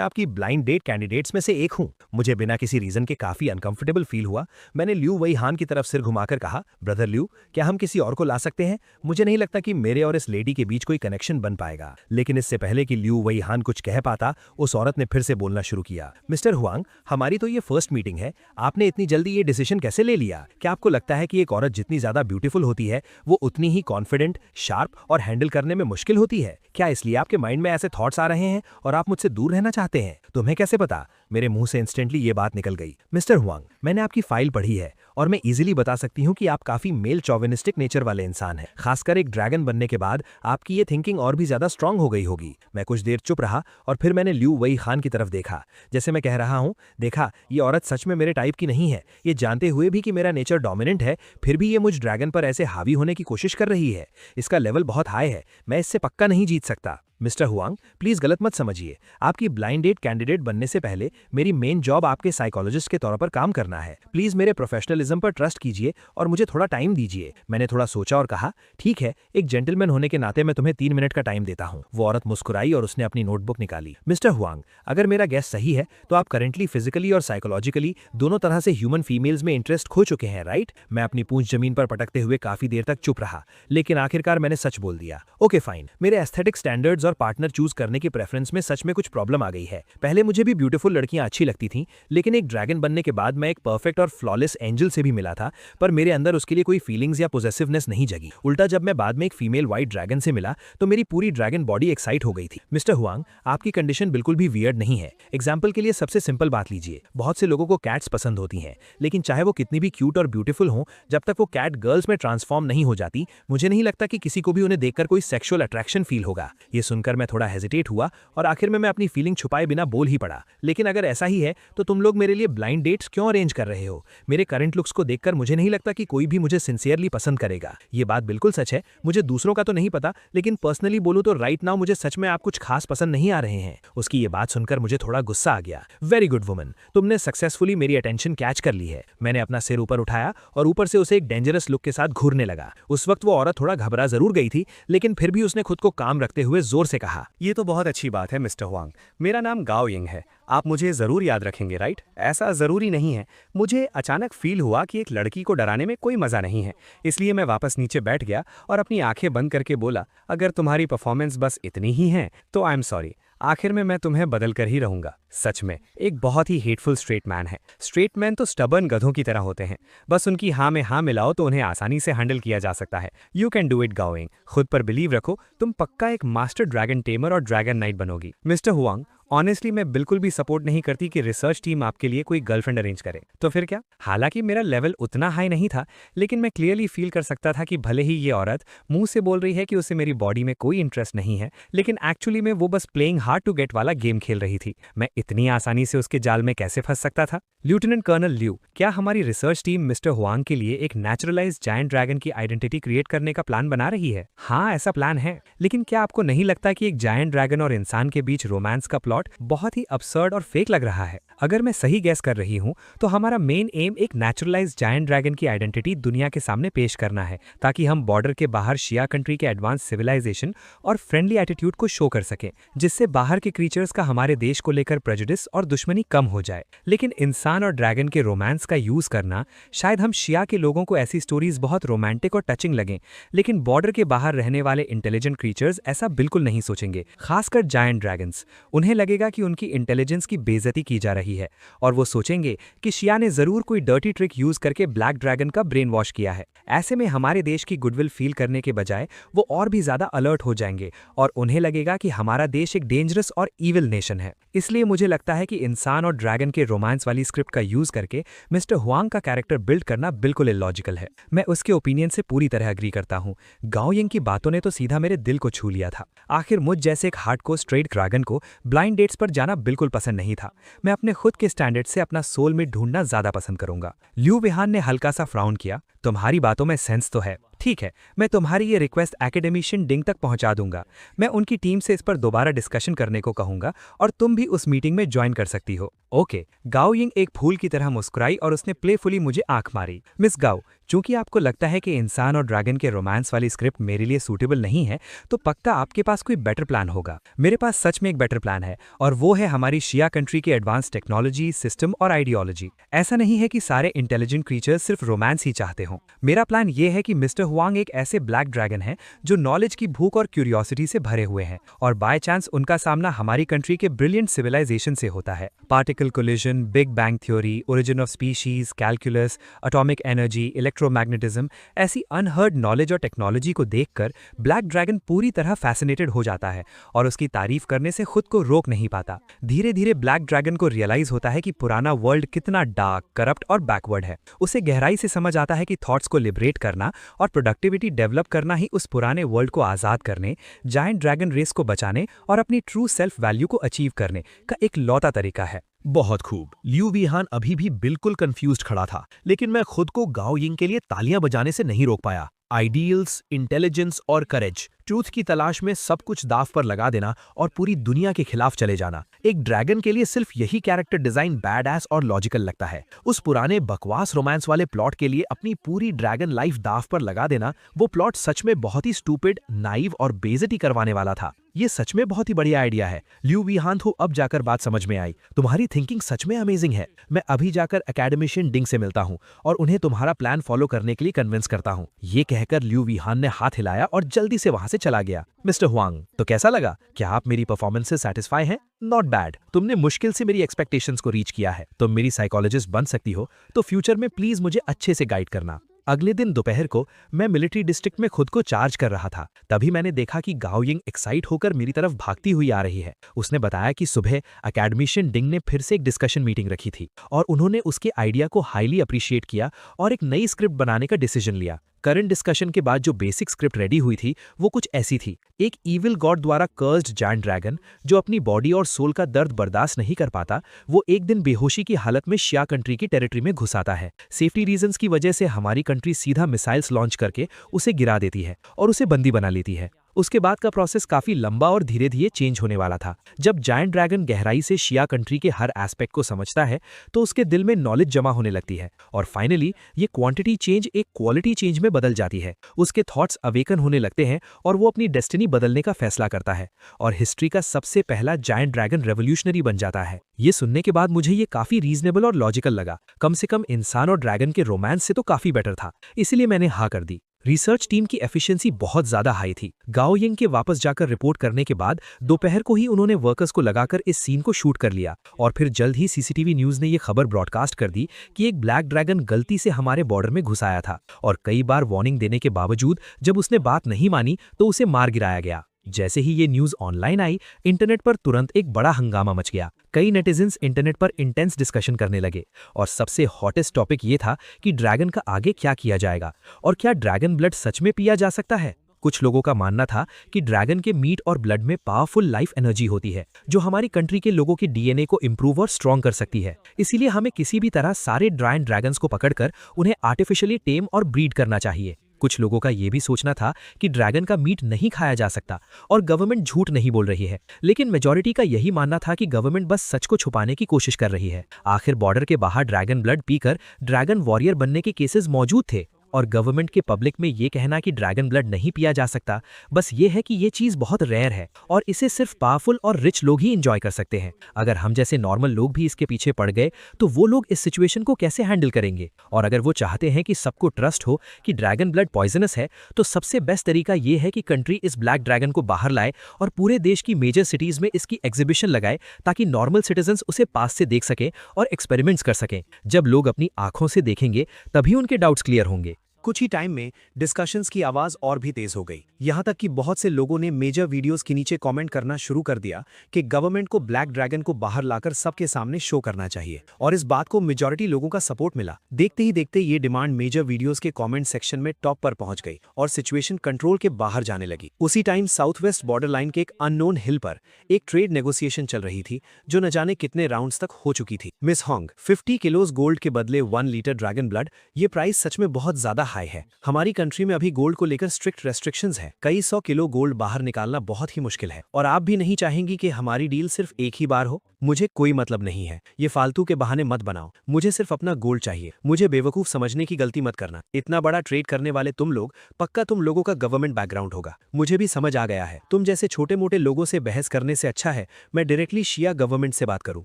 आपकी ब्लाइंड डेट कैंडिडेट्स में से एक हूं। मुझे बिना किसी रीजन के काफी अनकंफर्टेबल फील हुआ। मैंने ल्यू वई हान की तरफ सिर घुमाकर कहा, ब्रदर ल्यू, क्या हम किसी और को ला सकते हैं? मुझे नहीं लगता कि मेरे और इस लेडी के बीच कोई कनेक्शन बन पाएगा। लेकिन इससे पहले कि ल्यू वई हान कुछ कह पाता, उस औरत ने फिर से बोलना शुरू किया, मिस्टर हुआंग, हमारी तो ये फर्स्ट मीटिंग है, आपने इतनी जल्दी ये डिसीजन कैसे ले लिया? क्या आपको लगता है कि एक औरत जितनी ज्यादा ब्यूटीफुल होती है वो उतनी ही कॉन्फिडेंट, शार्प और हैंडल करने में मुश्किल होती है? क्या इसलिए आपके माइंड में ऐसे थॉट्स आ रहे हैं और आप मुझसे दूर रहना चाहते हैं? तुम्हें कैसे पता पता, मेरे मुंह से इंस्टेंटली ये बात निकल गई। मिस्टर हुआंग, मैंने आपकी फाइल पढ़ी है और मैं इजीली बता सकती हूँ कि आप काफी मेल चॉविनिस्टिक नेचर वाले इंसान हैं। खासकर एक ड्रैगन बनने के बाद आपकी ये थिंकिंग और भी ज्यादा स्ट्रांग हो गई होगी। मैं कुछ देर चुप रहा और फिर मैंने ल्यू वई खान की तरफ देखा। जैसे मैं कह रहा हूँ, देखा ये औरत सच में मेरे टाइप की नहीं है। ये जानते हुए भी कि मेरा नेचर डोमिनेंट है, फिर भी ये मुझ ड्रैगन पर ऐसे हावी होने की कोशिश कर रही है। इसका लेवल बहुत हाई है, मैं इससे पक्का नहीं जीत सकता। मिस्टर हुआंग, प्लीज गलत मत समझिए। आपकी ब्लाइंड डेट कैंडिडेट बनने से पहले मेरी मेन जॉब आपके साइकोलॉजिस्ट के तौर पर काम करना है। प्लीज मेरे प्रोफेशनलिज्म पर ट्रस्ट कीजिए और मुझे थोड़ा टाइम दीजिए। मैंने थोड़ा सोचा और कहा, ठीक है, एक जेंटलमैन होने के नाते मैं तुम्हें 3 मिनट का टाइम देता हूँ। वो औरत मुस्कुराई और उसने अपनी नोटबुक निकाली। मिस्टर हुआंग, अगर मेरा गैस सही है तो आप करेंटली फिजिकली और साइकोलॉजिकली दोनों तरह से ह्यूमन फीमेल्स में इंटरेस्ट खो चुके हैं, राइट? मैं अपनी पूंछ जमीन पर पटकते हुए काफी देर तक चुप रहा, लेकिन आखिरकार मैंने सच बोल दिया। ओके फाइन, मेरे एस्थेटिक स्टैंडर्ड्स और पार्टनर चूज करने की प्रेफरेंस में सच में कुछ प्रॉब्लम आ गई है। पहले मुझे भी ब्यूटीफुल लड़कियां अच्छी लगती थीं, लेकिन एक ड्रैगन बनने के बाद मैं एक परफेक्ट और फ्लॉलेस एंजल से भी मिला था, पर मेरे अंदर उसके लिए कोई फीलिंग्स या पोजेसिवनेस नहीं जगी। उल्टा जब मैं बाद में एक फीमेल व्हाइट ड्रैगन से मिला तो मेरी पूरी ड्रैगन बॉडी एक्साइट हो गई थी। मिस्टर हुआंग, आपकी कंडीशन बिल्कुल भी वियर्ड नहीं है। एग्जाम्पल के लिए सबसे सिंपल बात लीजिए, बहुत से लोगों को कैट्स पसंद होती हैं, लेकिन चाहे वो कितनी भी क्यूट और ब्यूटीफुल हों, जब तक वो कैट गर्ल्स में ट्रांसफॉर्म नहीं हो जाती, मुझे नहीं लगता कि किसी को भी उन्हें देखकर कोई सेक्सुअल अट्रैक्शन फील होगा। ये सुनकर मैं थोड़ा हेजिटेट हुआ और आखिर में मैं अपनी फीलिंग छुपाए बिना बोल ही पड़ा, लेकिन अगर ऐसा ही है तो तुम लोग मेरे लिए ब्लाइंड डेट्स क्यों अरेंज कर रहे हो? मेरे करंट लुक्स को देखकर मुझे नहीं लगता कि कोई भी मुझे सिंसियरली पसंद करेगा। ये बात बिल्कुल सच है, मुझे दूसरों का तो नहीं पता, लेकिन पर्सनली बोलूं तो राइट नाउ मुझे सच में आप कुछ खास पसंद नहीं आ रहे हैं। उसकी ये बात सुनकर मुझे थोड़ा गुस्सा आ गया। वेरी गुड वुमन, तुमने सक्सेसफुली मेरी अटेंशन कैच कर ली है। मैंने अपना सिर ऊपर उठाया और ऊपर से उसे एक डेंजरस लुक के साथ घूरने लगा। उस वक्त वो औरत थोड़ा घबरा जरूर गई थी, लेकिन फिर भी उसने खुद को काम रखते हुए जोर से कहा, ये तो बहुत अच्छी बात है मिस्टर हुआंग, मेरा नाम गाओ यिंग है। आप मुझे जरूर याद रखेंगे, राइट? ऐसा जरूरी नहीं है। मुझे अचानक फील हुआ कि एक लड़की को डराने में कोई मजा नहीं है, इसलिए मैं वापस नीचे बैठ गया और अपनी आंखें बंद करके बोला, अगर तुम्हारी परफॉर्मेंस बस इतनी ही है तो आई एम सॉरी, आखिर में मैं तुम्हें बदल कर ही रहूंगा। सच में एक बहुत ही हेटफुल स्ट्रेट मैन है। स्ट्रेट मैन तो स्टबर्न गधों की तरह होते हैं, बस उनकी हाँ में हाँ मिलाओ तो उन्हें आसानी से हैंडल किया जा सकता है। You can do it Gao Ying, खुद पर बिलीव रखो, तुम पक्का एक मास्टर ड्रैगन टेमर और ड्रैगन नाइट बनोगी। मिस्टर हुआंग, ऑनेस्टली मैं बिल्कुल भी सपोर्ट नहीं करती कि रिसर्च टीम आपके लिए कोई गर्लफ्रेंड अरेंज करे, तो फिर क्या? हालांकि मेरा लेवल उतना हाई नहीं था, लेकिन मैं क्लियरली फील कर सकता था कि भले ही ये औरत मुंह से बोल रही है कि उसे मेरी बॉडी में कोई इंटरेस्ट नहीं है, लेकिन एक्चुअली में वो बस प्लेइंग हार्ड टू गेट वाला गेम खेल रही थी। मैं इतनी आसानी से उसके जाल में कैसे फंस सकता था? लेफ्टिनेंट कर्नल ल्यू, क्या हमारी रिसर्च टीम मिस्टर हुआंग के लिए एक नेचुरलाइज्ड जायंट ड्रैगन की आइडेंटिटी क्रिएट करने का प्लान बना रही है? हाँ, ऐसा प्लान है, लेकिन क्या आपको नहीं लगता कि एक जायंट ड्रैगन और इंसान के बीच रोमांस का प्लॉट बहुत ही absurd और फेक लग रहा है? अगर मैं सही गैस कर रही हूं तो हमारा मेन एम एक नेचुरलाइज्ड जायंट ड्रैगन की आइडेंटिटी दुनिया के सामने पेश करना है, ताकि हम बॉर्डर के बाहर शिया कंट्री के एडवांस सिविलाइजेशन और फ्रेंडली एटीट्यूड को शो कर सकें, जिससे बाहर के क्रीचर्स का हमारे देश को लेकर प्रेजुडिस और दुश्मनी कम हो जाए। लेकिन इंसान और ड्रैगन के रोमांस का यूज करना, शायद हम शिया के लोगों को ऐसी स्टोरीज बहुत रोमांटिक और टचिंग लगें, लेकिन बॉर्डर के बाहर रहने वाले इंटेलिजेंट क्रीचर्स ऐसा बिल्कुल नहीं सोचेंगे, खासकर जायंट ड्रैगन्स। उन्हें लगेगा कि उनकी इंटेलिजेंस की बेइज्जती की जा रही है और वो सोचेंगे कि शिया ने जरूर कोई डर्टी ट्रिक यूज करके ब्लैक ड्रैगन का ब्रेन वॉश किया है। ऐसे में हमारे देश की गुडविल फील करने के बजाय वो और भी ज्यादा अलर्ट हो जाएंगे और उन्हें लगेगा कि हमारा देश एक डेंजरस और ईविल नेशन है। इसलिए मुझे लगता है कि इंसान और ड्रैगन के रोमांस वाली स्क्रिप्ट का यूज करके मिस्टर हुआंग का कैरेक्टर बिल्ड करना बिल्कुल इलॉजिकल है। मैं उसके ओपिनियन से पूरी तरह अग्री करता हूँ। गाओ यिंग की बातों ने तो सीधा मेरे दिल को छू लिया था। आखिर मुझ जैसे एक हार्डकोर स्ट्रेट ड्रैगन को ब्लाइंड डेट्स पर जाना बिल्कुल पसंद नहीं था। मैं अपने खुद के स्टैंडर्ड से अपना सोलमेट ढूंढना ज्यादा पसंद करूंगा। ल्यू विहान ने हल्का सा फ्राउन किया। तुम्हारी बातों में सेंस तो है, ठीक है, मैं तुम्हारी ये रिक्वेस्ट एकेडमिशियन डिंग तक पहुंचा दूंगा। मैं उनकी टीम से इस पर दोबारा डिस्कशन करने को कहूंगा और तुम भी उस मीटिंग में ज्वाइन कर सकती हो। ओके। गाओ यिंग एक फूल की तरह मुस्कुराई और उसने प्लेफुली मुझे आंख मारी। मिस गाओ, चूंकि आपको लगता है कि इंसान और ड्रैगन के रोमांस वाली स्क्रिप्ट मेरे लिए सूटेबल नहीं है, तो पक्का आपके पास कोई बेटर प्लान होगा। मेरे पास सच में एक बेटर प्लान है और वो है हमारी शिया कंट्री की एडवांस टेक्नोलॉजी, सिस्टम और आइडियोलॉजी। ऐसा नहीं है कि सारे इंटेलिजेंट क्रीचर्स सिर्फ रोमांस ही चाहते हों। मेरा प्लान ये है कि मिस्टर हुआंग एक ऐसे ब्लैक ड्रैगन हैं जो नॉलेज की भूख और क्यूरियोसिटी से भरे हुए हैं, और बाय चांस उनका सामना हमारी कंट्री के ब्रिलियंट सिविलाइजेशन से होता है। Particle collision, big bang theory, origin of species, calculus, atomic energy, electromagnetism, ऐसी अनहर्ड नॉलेज और टेक्नोलॉजी को देखकर ब्लैक ड्रैगन पूरी तरह फैसिनेटेड हो जाता है और उसकी तारीफ करने से खुद को रोक नहीं पाता। धीरे धीरे ब्लैक ड्रैगन को रियलाइज होता है कि पुराना वर्ल्ड कितना डार्क, करप्ट और बैकवर्ड है। उसे गहराई से समझ आता है कि थॉट्स को लिबरेट करना और प्रोडक्टिविटी डेवलप करना ही उस पुराने वर्ल्ड को आज़ाद करने, जायंट ड्रैगन रेस को बचाने और अपनी ट्रू सेल्फ वैल्यू को अचीव करने का एक लौता तरीका है। बहुत खूब। लियू वीहान अभी भी बिल्कुल कंफ्यूज्ड खड़ा था, लेकिन मैं खुद को गाओ यिंग के लिए तालियां बजाने से नहीं रोक पाया। आइडियल्स, इंटेलिजेंस और करेज, ट्रूथ की तलाश में सब कुछ दाव पर लगा देना और पूरी दुनिया के खिलाफ चले जाना, एक ड्रैगन के लिए सिर्फ यही कैरेक्टर डिजाइन बैड एस और लॉजिकल लगता है। उस पुराने बकवास रोमांस वाले प्लॉट के लिए अपनी पूरी ड्रैगन लाइफ दाव पर लगा देना, वो प्लॉट सच में बहुत ही स्टूपिड, नाइव और बेइज्जती करवाने वाला था। ये सच में बहुत ही बढ़िया आइडिया है। लियू वीहान को अब जाकर बात समझ में आई। तुम्हारी थिंकिंग सच में अमेजिंग है। मैं अभी जाकर एकेडमिशियन डिंग से मिलता हूँ और उन्हें तुम्हारा प्लान फॉलो करने के लिए कन्विंस करता हूँ। ये कहकर लियू वीहान ने हाथ हिलाया और जल्दी से वहां से चला गया। मिस्टर हुआंग, तो कैसा लगा? क्या आप मेरी परफॉर्मेंस से सेटिस्फाई हैं? Not bad. तुमने मुश्किल से मेरी एक्सपेक्टेशंस को रीच किया है। तुम मेरी साइकोलॉजिस्ट बन सकती हो, तो फ्यूचर में प्लीज मुझे अच्छे से गाइड करना। अगले दिन दोपहर को मैं मिलिट्री डिस्ट्रिक्ट में खुद को चार्ज कर रहा था। तभी मैंने देखा कि गाओ यिंग एक्साइट होकर मेरी तरफ भागती हुई आ रही है। उसने बताया कि सुबह एकेडमिशियन डिंग ने फिर से एक डिस्कशन मीटिंग रखी थी और उन्होंने उसके आइडिया को हाईली अप्रिशिएट किया और एक नई स्क्रिप्ट बनाने का डिसीजन लिया। करंट डिस्कशन के बाद जो बेसिक स्क्रिप्ट रेडी हुई थी वो कुछ ऐसी थी। एक इविल गॉड द्वारा कर्स्ड जायंट ड्रैगन जो अपनी बॉडी और सोल का दर्द बर्दाश्त नहीं कर पाता, वो एक दिन बेहोशी की हालत में शिया कंट्री की टेरिटरी में घुस आता है। सेफ्टी रीजंस की वजह से हमारी कंट्री सीधा मिसाइल्स लॉन्च करके उसे गिरा देती है और उसे बंदी बना लेती है। उसके बाद का प्रोसेस काफी लंबा और धीरे धीरे चेंज होने वाला था। जब जायंट ड्रैगन गहराई से शिया कंट्री के हर एस्पेक्ट को समझता है तो उसके दिल में नॉलेज जमा होने लगती है और फाइनली ये क्वांटिटी चेंज एक क्वालिटी चेंज में बदल जाती है। उसके थॉट्स अवेकन होने लगते हैं और वो अपनी डेस्टिनी बदलने का फैसला करता है और हिस्ट्री का सबसे पहला जायंट ड्रैगन रेवोल्यूशनरी बन जाता है। ये सुनने के बाद मुझे ये काफी रीजनेबल और लॉजिकल लगा। कम से कम इंसान और ड्रैगन के रोमांस से तो काफी बेटर था, इसलिए मैंने हाँ कर दी। रिसर्च टीम की एफिशिएंसी बहुत ज्यादा हाई थी। गाओ यिंग के वापस जाकर रिपोर्ट करने के बाद दोपहर को ही उन्होंने वर्कर्स को लगाकर इस सीन को शूट कर लिया और फिर जल्द ही सीसीटीवी न्यूज ने ये खबर ब्रॉडकास्ट कर दी कि एक ब्लैक ड्रैगन गलती से हमारे बॉर्डर में घुस आया था और कई बार वार्निंग देने के बावजूद जब उसने बात नहीं मानी तो उसे मार गिराया गया। जैसे ही ये न्यूज ऑनलाइन आई, इंटरनेट पर तुरंत एक बड़ा हंगामा मच गया। कई नेटिजन्स इंटरनेट पर इंटेंस डिस्कशन करने लगे और सबसे हॉटेस्ट टॉपिक ये था कि ड्रैगन का आगे क्या किया जाएगा और क्या ड्रैगन ब्लड सच में पिया जा सकता है। कुछ लोगों का मानना था कि ड्रैगन के मीट और ब्लड में पावरफुल लाइफ एनर्जी होती है जो हमारी कंट्री के लोगों के डीएनए को इंप्रूव और स्ट्रॉन्ग कर सकती है। इसीलिए हमें किसी भी तरह सारे ड्राइन ड्रैगन्स को पकड़कर उन्हें आर्टिफिशियली टेम और ब्रीड करना चाहिए। कुछ लोगों का यह भी सोचना था कि ड्रैगन का मीट नहीं खाया जा सकता और गवर्नमेंट झूठ नहीं बोल रही है, लेकिन मेजॉरिटी का यही मानना था कि गवर्नमेंट बस सच को छुपाने की कोशिश कर रही है। आखिर बॉर्डर के बाहर ड्रैगन ब्लड पीकर ड्रैगन वॉरियर बनने के केसेस मौजूद थे और गवर्नमेंट के पब्लिक में ये कहना कि ड्रैगन ब्लड नहीं पिया जा सकता बस ये है कि ये चीज बहुत रेयर है और इसे सिर्फ पावरफुल और रिच लोग ही एंजॉय कर सकते हैं। अगर हम जैसे नॉर्मल लोग भी इसके पीछे पड़ गए तो वो लोग इस सिचुएशन को कैसे हैंडल करेंगे? और अगर वो चाहते हैं कि सबको ट्रस्ट हो कि ड्रैगन ब्लड पॉइजनस है तो सबसे बेस्ट तरीका ये है कि कंट्री इस ब्लैक ड्रैगन को बाहर लाए और पूरे देश की मेजर सिटीज में इसकी एग्जीबिशन लगाए ताकि नॉर्मल सिटीजन्स उसे पास से देख सकें और एक्सपेरिमेंट्स कर सकें। जब लोग अपनी आंखों से देखेंगे तभी उनके डाउट्स क्लियर होंगे। कुछ ही टाइम में डिस्कशंस की आवाज और भी तेज हो गई, यहाँ तक कि बहुत से लोगों ने मेजर वीडियोस के नीचे कमेंट करना शुरू कर दिया कि गवर्नमेंट को ब्लैक ड्रैगन को बाहर लाकर सबके सामने शो करना चाहिए और इस बात को मेजॉरिटी लोगों का सपोर्ट मिला। देखते ही देखते ये डिमांड मेजर वीडियोस के कमेंट सेक्शन में टॉप पर पहुंच गई और सिचुएशन कंट्रोल के बाहर जाने लगी। उसी time south west border line के एक अननोन हिल पर एक ट्रेड नेगोशिएशन चल रही थी जो न जाने कितने राउंड्स तक हो चुकी थी। मिस होंग, 50 किलोज गोल्ड के बदले 1 लीटर ड्रैगन ब्लड, ये प्राइस सच में बहुत ज्यादा हाई है। हमारी कंट्री में अभी गोल्ड को लेकर स्ट्रिक्ट रेस्ट्रिक्शंस है। कई 100 किलो गोल्ड बाहर निकालना बहुत ही मुश्किल है और आप भी नहीं चाहेंगी कि हमारी डील सिर्फ एक ही बार हो। मुझे कोई मतलब नहीं है, ये फालतू के बहाने मत बनाओ, मुझे सिर्फ अपना गोल्ड चाहिए, मुझे बेवकूफ समझने की गलती मत करना। इतना बड़ा ट्रेड करने वाले तुम लोग, पक्का तुम लोगों का गवर्नमेंट बैकग्राउंड होगा। मुझे भी समझ आ गया है, तुम जैसे छोटे मोटे लोगों से बहस करने से अच्छा है मैं डायरेक्टली शिया गवर्नमेंट से बात करूं।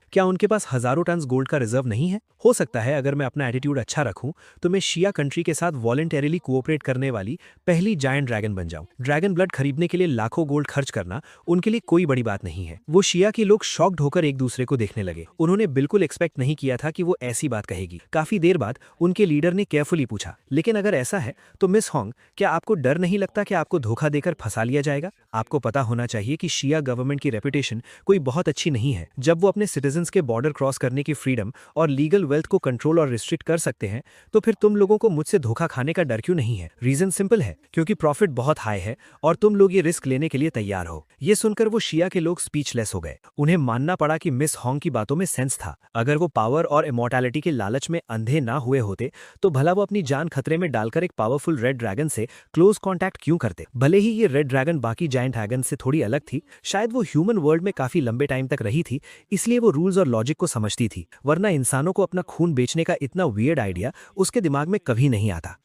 क्या उनके पास हजारों टन गोल्ड का रिजर्व नहीं है? हो सकता है अगर मैं अपना एटीट्यूड अच्छा रखूं तो मैं शिया कंट्री के साथ वॉलंटरीली कोऑपरेट करने वाली पहली जायंट ड्रैगन बन जाऊं। ड्रैगन ब्लड खरीदने के लिए लाखों गोल्ड खर्च करना उनके लिए कोई बड़ी बात नहीं है। वो शिया के लोग शॉक्ड होकर एक दूसरे को देखने लगे। उन्होंने बिल्कुल एक्सपेक्ट नहीं किया था कि वो ऐसी बात कहेगी। काफी देर बाद उनके लीडर ने केयरफुली पूछा, लेकिन अगर ऐसा है तो मिस होंग, क्या आपको डर नहीं लगता कि आपको धोखा देकर फंसा लिया जाएगा? आपको पता होना चाहिए कि शिया गवर्नमेंट की रेपुटेशन कोई बहुत अच्छी नहीं है। जब वो अपने सिटीजन्स के बॉर्डर क्रॉस करने की फ्रीडम और लीगल वेल्थ को कंट्रोल और रिस्ट्रिक्ट कर सकते हैं, तो फिर तुम लोगों को मुझसे धोखा खाने का डर क्यों नहीं है? रीजन सिंपल है, क्योंकि प्रॉफिट बहुत हाई है और तुम लोग ये रिस्क लेने के लिए तैयार हो। ये सुनकर वो शिया के लोग स्पीचलेस हो गए। उन्हें मानना पड़ा कि मिस होंग की बातों में सेंस था। अगर वो पावर और इमॉर्टैलिटी के लालच में अंधे ना हुए होते तो भला वो अपनी जान खतरे में डालकर एक पावरफुल रेड ड्रैगन से क्लोज कॉन्टैक्ट क्यों करते? भले ही ये रेड ड्रैगन बाकी जायंट ड्रैगन से थोड़ी अलग थी, शायद वो ह्यूमन वर्ल्ड में काफी लंबे टाइम तक रही थी, इसलिए वो रूल्स और लॉजिक को समझती थी, वरना इंसानों को अपना खून बेचने का इतना वियर्ड आइडिया उसके दिमाग में कभी नहीं आता।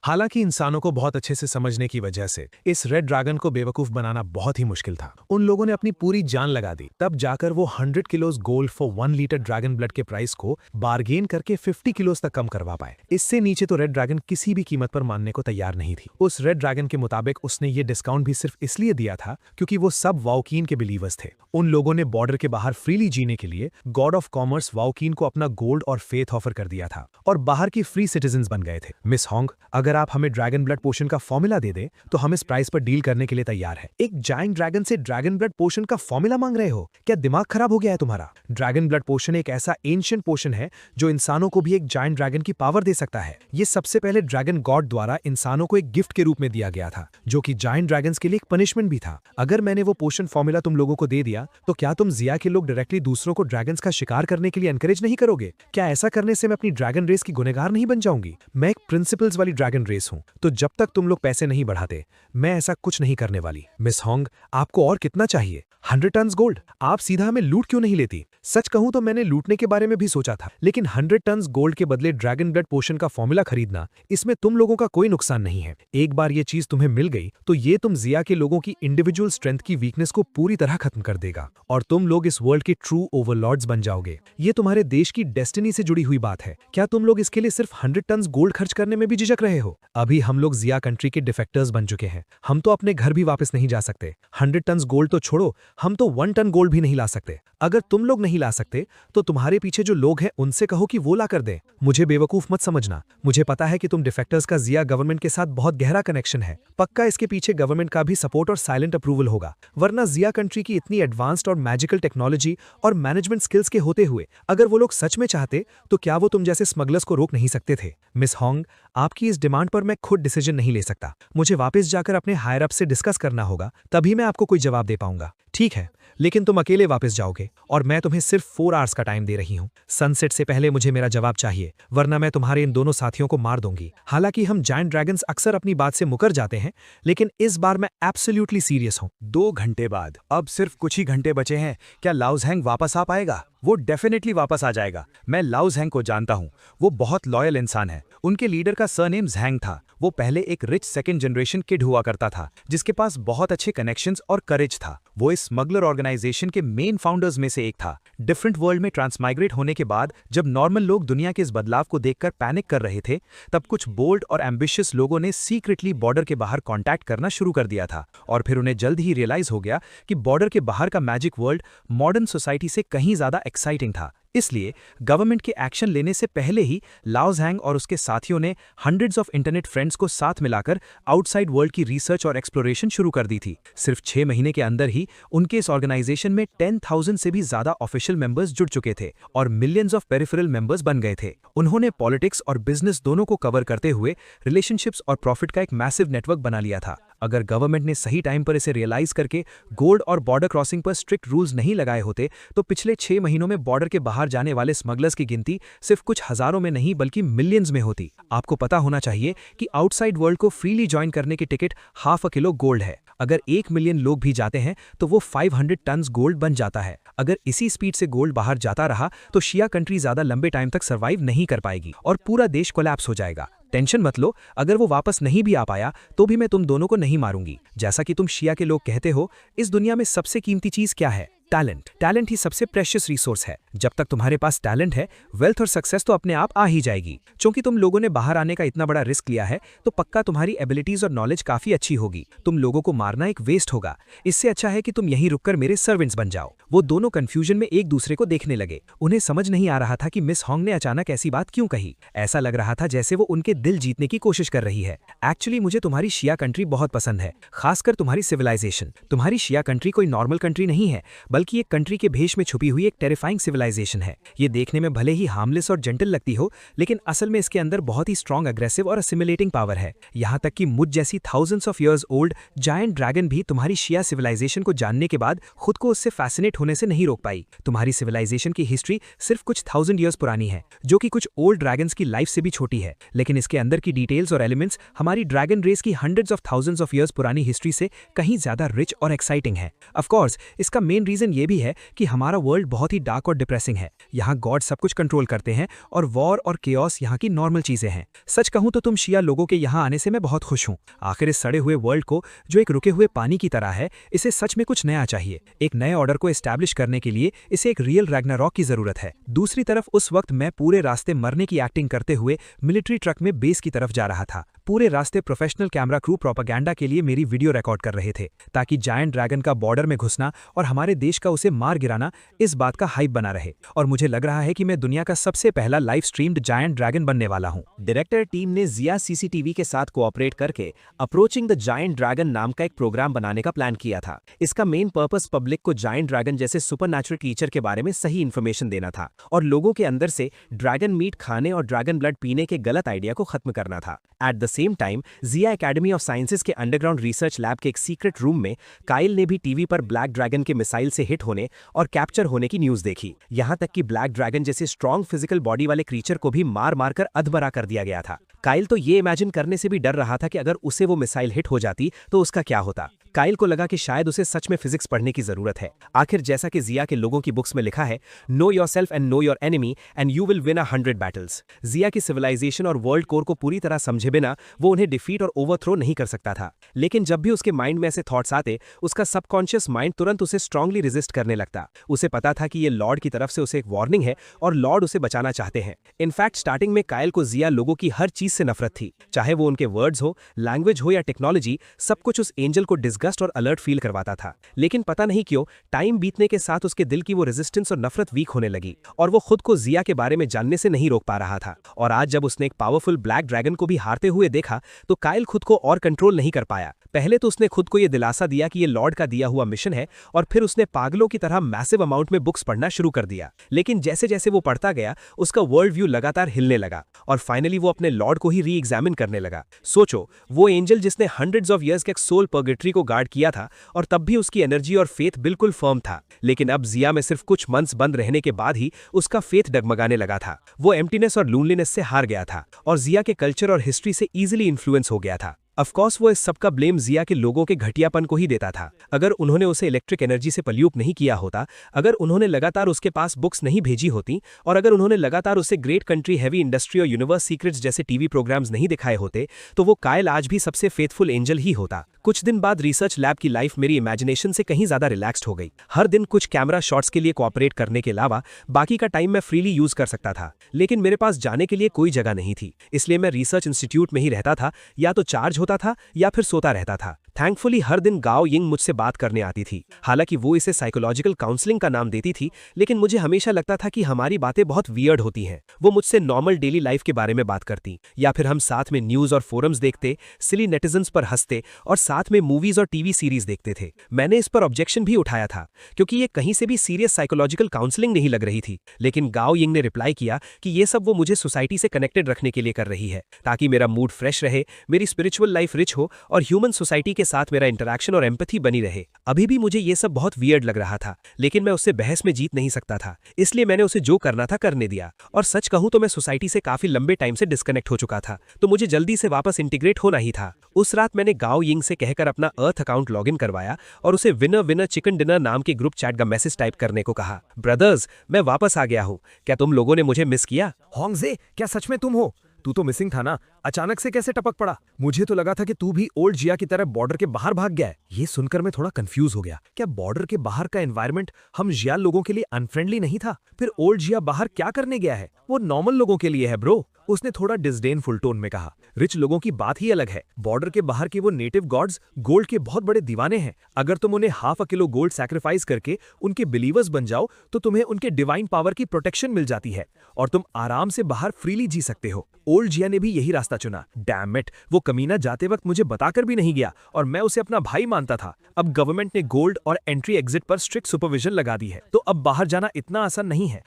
हालांकि इंसानों को बहुत अच्छे से समझने की वजह से इस रेड ड्रैगन को बेवकूफ बनाना बहुत ही मुश्किल था। उन लोगों ने अपनी पूरी जान लगा दी, तब जाकर वो 100 kilos gold for 1 litre dragon blood के प्राइस को बार्गेन करके 50 किलोज तक कम करवा पाए। इससे नीचे तो रेड ड्रैगन किसी भी कीमत पर मानने को तैयार नहीं थी। उस रेड ड्रैगन के मुताबिक उसने ये डिस्काउंट भी सिर्फ इसलिए दिया था क्योंकि वो सब वाओकीन के बिलीवर्स थे। उन लोगों ने बॉर्डर के बाहर फ्रीली जीने के लिए गॉड ऑफ कॉमर्स वाओकीन को अपना गोल्ड और फेथ ऑफर कर दिया था और बाहर की फ्री सिटीजन्स बन गए थे। मिस होंग, अगर आप हमें ड्रैगन ब्लड पोशन का फॉर्मूला दे दे तो हम इस प्राइस पर डील करने के लिए तैयार है। एक जायंट ड्रैगन से ड्रैगन ब्लड पोशन का फॉर्मूला मांग रहे हो? क्या दिमाग खराब हो गया है तुम्हारा? ड्रैगन ब्लड पोशन एक ऐसा एंशिएंट पोशन है जो इंसानों को भी एक जायंट ड्रैगन की पावर दे सकता है। ये सबसे पहले ड्रैगन गॉड द्वारा इंसानों को एक गिफ्ट के रूप में दिया गया था, जो कि जायंट ड्रैगन्स के लिए एक पनिशमेंट भी था। अगर मैंने वो पोशन फॉर्मूला तुम लोगों को दे दिया तो क्या तुम जिया के लोग डायरेक्टली दूसरों को ड्रैगन्स का शिकार करने के लिए एनकरेज नहीं करोगे? क्या ऐसा करने से मैं अपनी ड्रैगन रेस की गुनहगार नहीं बन जाऊंगी? मैं एक प्रिंसिपल्स वाली ड्रैगन रेस हूं, तो जब तक तुम लोग पैसे नहीं बढ़ाते मैं ऐसा कुछ नहीं करने वाली। मिस होंग, आपको और कितना चाहिए? 100 टन गोल्ड? आप सीधा हमें लूट क्यों नहीं लेती? सच कहूं तो मैंने लूटने के बारे में भी सोचा था, लेकिन 100 टन गोल्ड के बदले ड्रैगन ब्लड पोशन का फॉर्मूला खरीदना, इसमें तुम लोगों का कोई नुकसान नहीं है। एक बार ये चीज तुम्हें मिल गई तो ये तुम जिया के लोगों की इंडिविजुअल स्ट्रेंथ की वीकनेस को पूरी तरह खत्म कर देगा और तुम लोग इस वर्ल्ड के ट्रू ओवरलॉर्ड्स बन जाओगे। ये तुम्हारे देश की डेस्टिनी से जुड़ी हुई बात है। क्या तुम लोग इसके लिए सिर्फ 100 टन गोल्ड खर्च करने में भी झिझक रहे हो? अभी हम लोग जिया कंट्री के डिफेक्टर्स बन चुके हैं। हम तो अपने घर भी वापस नहीं जा सकते। 100 टन गोल्ड तो छोड़ो, हम तो 1 टन गोल्ड भी नहीं ला सकते। अगर तुम लोग नहीं ला सकते तो तुम्हारे पीछे जो लोग हैं उनसे कहो कि वो ला कर दें। मुझे बेवकूफ मत समझना। मुझे पता है कि तुम डिफेक्टर्स का जिया गवर्नमेंट के साथ बहुत गहरा कनेक्शन है। पक्का इसके पीछे गवर्नमेंट का भी सपोर्ट और साइलेंट अप्रूवल होगा, वरना जिया कंट्री की इतनी एडवांस्ड और मैजिकल टेक्नोलॉजी और मैनेजमेंट स्किल्स के होते हुए अगर वो लोग सच में चाहते तो क्या वो तुम जैसे स्मगलर्स को रोक नहीं सकते थे? मिस होंग, आपकी इस डिमांड पर मैं खुद डिसीजन नहीं ले सकता। मुझे वापस जाकर अपने हायर अप से डिस्कस करना होगा, तभी मैं आपको कोई जवाब दे पाऊंगा। ठीक है, लेकिन तुम अकेले वापस जाओगे और मैं तुम्हें सिर्फ 4 आवर्स का टाइम दे रही हूं। सनसेट से पहले मुझे मेरा जवाब चाहिए, वरना मैं तुम्हारे इन दोनों साथियों को मार दूंगी। हालांकि हम जायंट ड्रैगन्स अक्सर अपनी बात से मुकर जाते हैं, लेकिन इस बार मैं एब्सोल्युटली सीरियस हूं। 2 घंटे बाद, अब सिर्फ कुछ ही घंटे बचे हैं। क्या लाओ ज़ैंग वापस आ पाएगा? वो डेफिनेटली वापस आ जाएगा। मैं लाओ ज़ैंग को जानता हूँ, वो बहुत लॉयल इंसान है। उनके लीडर का सरनेम ज़ैंग था। वो पहले एक रिच सेकंड जनरेशन किड हुआ करता था, जिसके पास बहुत अच्छे कनेक्शंस और करेज था। वो इस स्मगलर ऑर्गेनाइजेशन के मेन फाउंडर्स में से एक था। डिफरेंट वर्ल्ड में ट्रांसमाइग्रेट होने के बाद जब नॉर्मल लोग दुनिया के इस बदलाव को देखकर पैनिक कर रहे थे, तब कुछ बोल्ड और एम्बिशियस लोगों ने सीक्रेटली बॉर्डर के बाहर कॉन्टैक्ट करना शुरू कर दिया था। और फिर उन्हें जल्द ही रियलाइज हो गया कि बॉर्डर के बाहर का मैजिक वर्ल्ड मॉडर्न सोसाइटी से कहीं ज्यादा एक्साइटिंग था। इसलिए गवर्नमेंट के एक्शन लेने से पहले ही लाओ ज़ैंग और उसके साथियों ने हंड्रेड्स ऑफ इंटरनेट फ्रेंड्स को साथ मिलाकर आउटसाइड वर्ल्ड की रिसर्च और एक्सप्लोरेशन शुरू कर दी थी। सिर्फ 6 महीने के अंदर ही उनके इस ऑर्गेनाइजेशन में 10,000 से भी ज्यादा ऑफिशियल मेंबर्स जुड़ चुके थे और मिलियंस ऑफ पेरिफेरल मेंबर्स बन गए थे। उन्होंने पॉलिटिक्स और बिजनेस दोनों को कवर करते हुए रिलेशनशिप्स और प्रॉफिट का एक मैसिव नेटवर्क बना लिया था। अगर गवर्नमेंट ने सही टाइम पर इसे रियलाइज करके गोल्ड और बॉर्डर क्रॉसिंग पर स्ट्रिक्ट रूल्स नहीं लगाए होते तो पिछले 6 महीनों में बॉर्डर के बाहर जाने वाले स्मगलर्स की गिनती सिर्फ कुछ हजारों में नहीं बल्कि मिलियंस में होती। आपको पता होना चाहिए कि आउटसाइड वर्ल्ड को फ्रीली ज्वाइन करने की टिकट ½ किलो गोल्ड है अगर 1 मिलियन लोग भी जाते हैं तो वो 500 टन्स गोल्ड बन जाता है। अगर इसी स्पीड से गोल्ड बाहर जाता रहा तो शिया कंट्री ज्यादा लंबे टाइम तक सर्वाइव नहीं कर पाएगी और पूरा देश कोलैप्स हो जाएगा। टेंशन मत लो, अगर वो वापस नहीं भी आ पाया तो भी मैं तुम दोनों को नहीं मारूंगी। जैसा कि तुम शिया के लोग कहते हो, इस दुनिया में सबसे कीमती चीज क्या है? टैलेंट। टैलेंट ही सबसे प्रेशियस रिसोर्स है। जब तक तुम्हारे पास टैलेंट है, वेल्थ और सक्सेस तो अपने आप आ ही जाएगी। क्योंकि तुम लोगों ने बाहर आने का इतना बड़ा रिस्क लिया है तो पक्का तुम्हारी एबिलिटीज और नॉलेज काफी अच्छी होगी। तुम लोगों को मारना एक वेस्ट होगा। इससे अच्छा है कि तुम यहीं रुककर मेरे सर्वेंट्स बन जाओ। वो दोनों कंफ्यूजन में एक दूसरे को देखने लगे। उन्हें समझ नहीं आ रहा था कि मिस हॉन्ग ने अचानक ऐसी बात क्यों कही। ऐसा लग रहा था जैसे वो उनके दिल जीतने की कोशिश कर रही है। एक्चुअली मुझे तुम्हारी शिया कंट्री बहुत पसंद है, खासकर तुम्हारी सिविलाइजेशन। तुम्हारी शिया कंट्री कोई नॉर्मल कंट्री नहीं है, बल्कि एक कंट्री के भेष में छुपी हुई एक टेरिफाइंग सिविलाइजेशन है। ये देखने में भले ही हार्मलेस और जेंटल लगती हो, लेकिन असल में इसके अंदर बहुत ही स्ट्रॉन्ग, अग्रेसिव और असिमिलेटिंग पावर है। यहाँ तक कि मुझ जैसी thousands of years old giant dragon भी तुम्हारी शिया सिविलाइजेशन को जानने के बाद खुद को उससे फैसिनेट होने से नहीं रोक पाई। तुम्हारी सिविलाइजेशन की हिस्ट्री सिर्फ कुछ 1000 ईयर्स पुरानी है, जो कि कुछ ओल्ड ड्रैगन्स की लाइफ से भी छोटी है, लेकिन इसके अंदर की डिटेल्स और एलिमेंट्स हमारी ड्रैगन रेस की hundreds of thousands of years पुरानी हिस्ट्री से कहीं ज्यादा रिच और एक्साइटिंग है। ऑफ कोर्स इसका मेन रीजन ये भी है कि हमारा वर्ल्ड बहुत ही डार्क और डिप्रेसिंग है। यहाँ गॉड सब कुछ कंट्रोल करते हैं और वॉर और केओस यहाँ की नॉर्मल चीजें हैं। सच कहूं तो तुम शिया लोगों के यहाँ आने से मैं बहुत खुश हूँ। आखिर इस सड़े हुए वर्ल्ड को, जो एक रुके हुए पानी की तरह है, इसे सच में कुछ नया चाहिए। एक नए ऑर्डर को एस्टैब्लिश करने के लिए इसे एक रियल रैग्नारॉक की जरूरत है। दूसरी तरफ उस वक्त मैं पूरे रास्ते मरने की एक्टिंग करते हुए मिलिट्री ट्रक में बेस की तरफ जा रहा था। पूरे रास्ते प्रोफेशनल कैमरा क्रू प्रोपेगेंडा के लिए मेरी वीडियो रिकॉर्ड कर रहे थे, ताकि जायंट ड्रैगन का बॉर्डर में घुसना और हमारे देश का उसे मार गिराना इस बात का हाइप बना रहे। और मुझे लग रहा है कि मैं दुनिया का सबसे पहला लाइव स्ट्रीम्ड जायंट ड्रैगन बनने वाला हूं। डायरेक्टर टीम ने जिया सीसीटीवी के साथ कोऑपरेट करके अप्रोचिंग द जायंट ड्रैगन नाम का एक प्रोग्राम बनाने का प्लान किया था। इसका मेन पर्पस पब्लिक को जायंट ड्रैगन जैसे सुपरनैचुरल क्रीचर के बारे में सही इन्फॉर्मेशन देना था और लोगों के अंदर से ड्रैगन मीट खाने और ड्रैगन ब्लड पीने के गलत आइडिया को खत्म करना था। At the same time Jia academy of sciences के अंडरग्राउंड रिसर्च लैब के एक सीक्रेट रूम में काइल ने भी टीवी पर ब्लैक ड्रैगन के मिसाइल से हिट होने और कैप्चर होने की न्यूज देखी। यहां तक कि ब्लैक ड्रैगन जैसे स्ट्रॉन्ग फिजिकल बॉडी वाले क्रीचर को भी मार मारकर अधमरा कर दिया गया था। काइल तो ये इमेजिन करने से भी डर रहा था कि अगर उसे वो मिसाइल हिट हो जाती तो उसका क्या होता। काइल को लगा कि शायद उसे सच में फिजिक्स पढ़ने की जरूरत है। आखिर जैसा कि जिया के लोगों की बुक्स में लिखा है, know yourself and know your enemy and you will win 100 battles. जिया की सिविलाइजेशन और वर्ल्ड कोर को पूरी तरह समझे बिना वो उन्हें डिफीट और ओवरथ्रो नहीं कर सकता था। लेकिन जब भी उसके माइंड में ऐसे थॉट्स आते, उसका सबकॉन्शियस माइंड तुरंत उसे स्ट्रांगली रेजिस्ट करने लगता। उसे पता था कि ये लॉर्ड की तरफ से उसे एक वार्निंग है और लॉर्ड उसे बचाना चाहते हैं। इनफैक्ट स्टार्टिंग में काइल को जिया लोगों की हर चीज से नफरत थी, चाहे वो उनके वर्ड्स हो, लैंग्वेज हो या टेक्नोलॉजी। सब कुछ उस एंजल को डिस्गस्ट और अलर्ट फील करवाता था। लेकिन पता नहीं क्यों टाइम बीतने के साथ उसके दिल की वो रेजिस्टेंस और नफरत वीक होने लगी और वो खुद को जिया के बारे में जानने से नहीं रोक पा रहा था। और आज जब उसने एक पावरफुल ब्लैक ड्रैगन को भी हारते हुए देखा तो काइल खुद को और कंट्रोल नहीं कर पाया। पहले तो उसने खुद को यह दिलासा दिया कि ये लॉर्ड का दिया हुआ मिशन है और फिर उसने पागलों की तरह मैसिव अमाउंट में बुक्स पढ़ना शुरू कर दिया। लेकिन जैसे जैसे वो पढ़ता गया उसका वर्ल्ड व्यू लगातार हिलने लगा और फाइनली वो अपने लॉर्ड को ही री एग्जामिन करने लगा। सोचो, वो एंजल जिसने हंड्रेड्स ऑफ ईयर्स के सोल पर्गेटरी को गार्ड किया था और तब भी उसकी एनर्जी और फेथ बिल्कुल फर्म था। लेकिन अब जिया में सिर्फ कुछ मंथ्स बंद रहने के बाद ही उसका फेथ डगमगाने लगा था। वो एम्प्टीनेस और लोनलीनेस से हार गया था और जिया के कल्चर और हिस्ट्री से इजीली इन्फ्लुएंस हो गया था। ऑफ कोर्स वो इस सब का ब्लेम जिया के लोगों के घटियापन को ही देता था। अगर उन्होंने उसे इलेक्ट्रिक एनर्जी से पल्यूट नहीं किया होता, अगर उन्होंने लगातार उसके पास बुक्स नहीं भेजी होती और अगर उन्होंने लगातार उसे ग्रेट कंट्री, हैवी इंडस्ट्री और यूनिवर्स सीक्रेट्स जैसे टीवी प्रोग्राम्स नहीं दिखाए होते, तो वो काइल आज भी सबसे फेथफुल एंजल ही होता। कुछ दिन बाद रिसर्च लैब की लाइफ मेरी इमेजिनेशन से कहीं ज्यादा रिलैक्स्ड हो गई। हर दिन कुछ कैमरा शॉट्स के लिए कोऑपरेट करने के अलावा बाकी का टाइम मैं फ्रीली यूज कर सकता था। लेकिन मेरे पास जाने के लिए कोई जगह नहीं थी, इसलिए मैं रिसर्च इंस्टीट्यूट में ही रहता था। या तो चार्ज होता था या फिर सोता रहता था। थैंकफुली हर दिन गाओ यिंग मुझसे बात करने आती थी। हालांकि वो इसे साइकोलॉजिकल काउंसलिंग का नाम देती थी, लेकिन मुझे हमेशा लगता था कि हमारी बातें बहुत वियर्ड होती हैं। वो मुझसे नॉर्मल डेली लाइफ के बारे में बात करती, या फिर हम साथ में न्यूज और फोरम्स देखते, सिली नेटिजन्स पर हंसते और साथ में मूवीज और टीवी सीरीज देखते थे। मैंने इस पर ऑब्जेक्शन भी उठाया था, क्योंकि ये कहीं से भी सीरियस साइकोलॉजिकल काउंसलिंग नहीं लग रही थी। लेकिन गाओ यिंग ने रिप्लाई किया कि ये सब वो मुझे सोसाइटी से कनेक्टेड रखने के लिए कर रही है, ताकि मेरा मूड फ्रेश रहे, मेरी स्पिरिचुअल लाइफ रिच हो और ह्यूमन सोसाइटी के साथ मेरा इंटरैक्शन और एम्पैथी बनी रहे। अभी भी मुझे ये सब बहुत वियर्ड लग रहा था, लेकिन मैं उससे बहस में जीत नहीं सकता था, इसलिए मैंने उसे जो करना था करने दिया। और सच कहूं तो मैं सोसाइटी से काफी लंबे टाइम से डिस्कनेक्ट हो चुका था, तो मुझे जल्दी से वापस इंटीग्रेट होना ही था। उस रात मैंने गाओ यिंग से कहकर अपना अर्थ अकाउंट लॉगिन करवाया और उसे विनर विनर चिकन डिनर नाम के ग्रुप चैट का मैसेज टाइप करने को कहा। ब्रदर्स, मैं वापस आ गया हूँ। क्या तुम लोगों ने मुझे मिस किया? होंगजे, क्या सच में तुम हो? तू तो मिसिंग था ना, अचानक से कैसे टपक पड़ा? मुझे तो लगा था कि तू भी ओल्ड जिया की तरह बॉर्डर के बाहर भाग गया है। ये सुनकर मैं थोड़ा कंफ्यूज हो गया। क्या बॉर्डर के बाहर का एनवायरनमेंट हम जिया लोगों के लिए अनफ्रेंडली नहीं था? फिर ओल्ड जिया बाहर क्या करने गया है? वो नॉर्मल लोगों के लिए है ब्रो, उसने थोड़ा डिस्डेनफुल टोन में कहा। रिच लोगों की बात ही अलग है। बॉर्डर के बाहर के वो नेटिव गॉड्स गोल्ड के बहुत बड़े दीवाने हैं। अगर तुम उन्हें ½ किलो गोल्ड सैक्रिफाइस करके उनके बिलीवर्स बन जाओ तो तुम्हें उनके डिवाइन पावर की प्रोटेक्शन मिल जाती है और तुम आराम से बाहर फ्रीली जी सकते हो। ओल्ड जिया ने भी यही रास्ता चुना। डैम इट, वो कमीना जाते वक्त मुझे बताकर भी नहीं गया और मैं उसे अपना भाई मानता था। अब गवर्नमेंट ने गोल्ड और एंट्री एग्जिट पर स्ट्रिक्ट सुपरविजन लगा दी है, तो अब बाहर जाना इतना आसान नहीं है।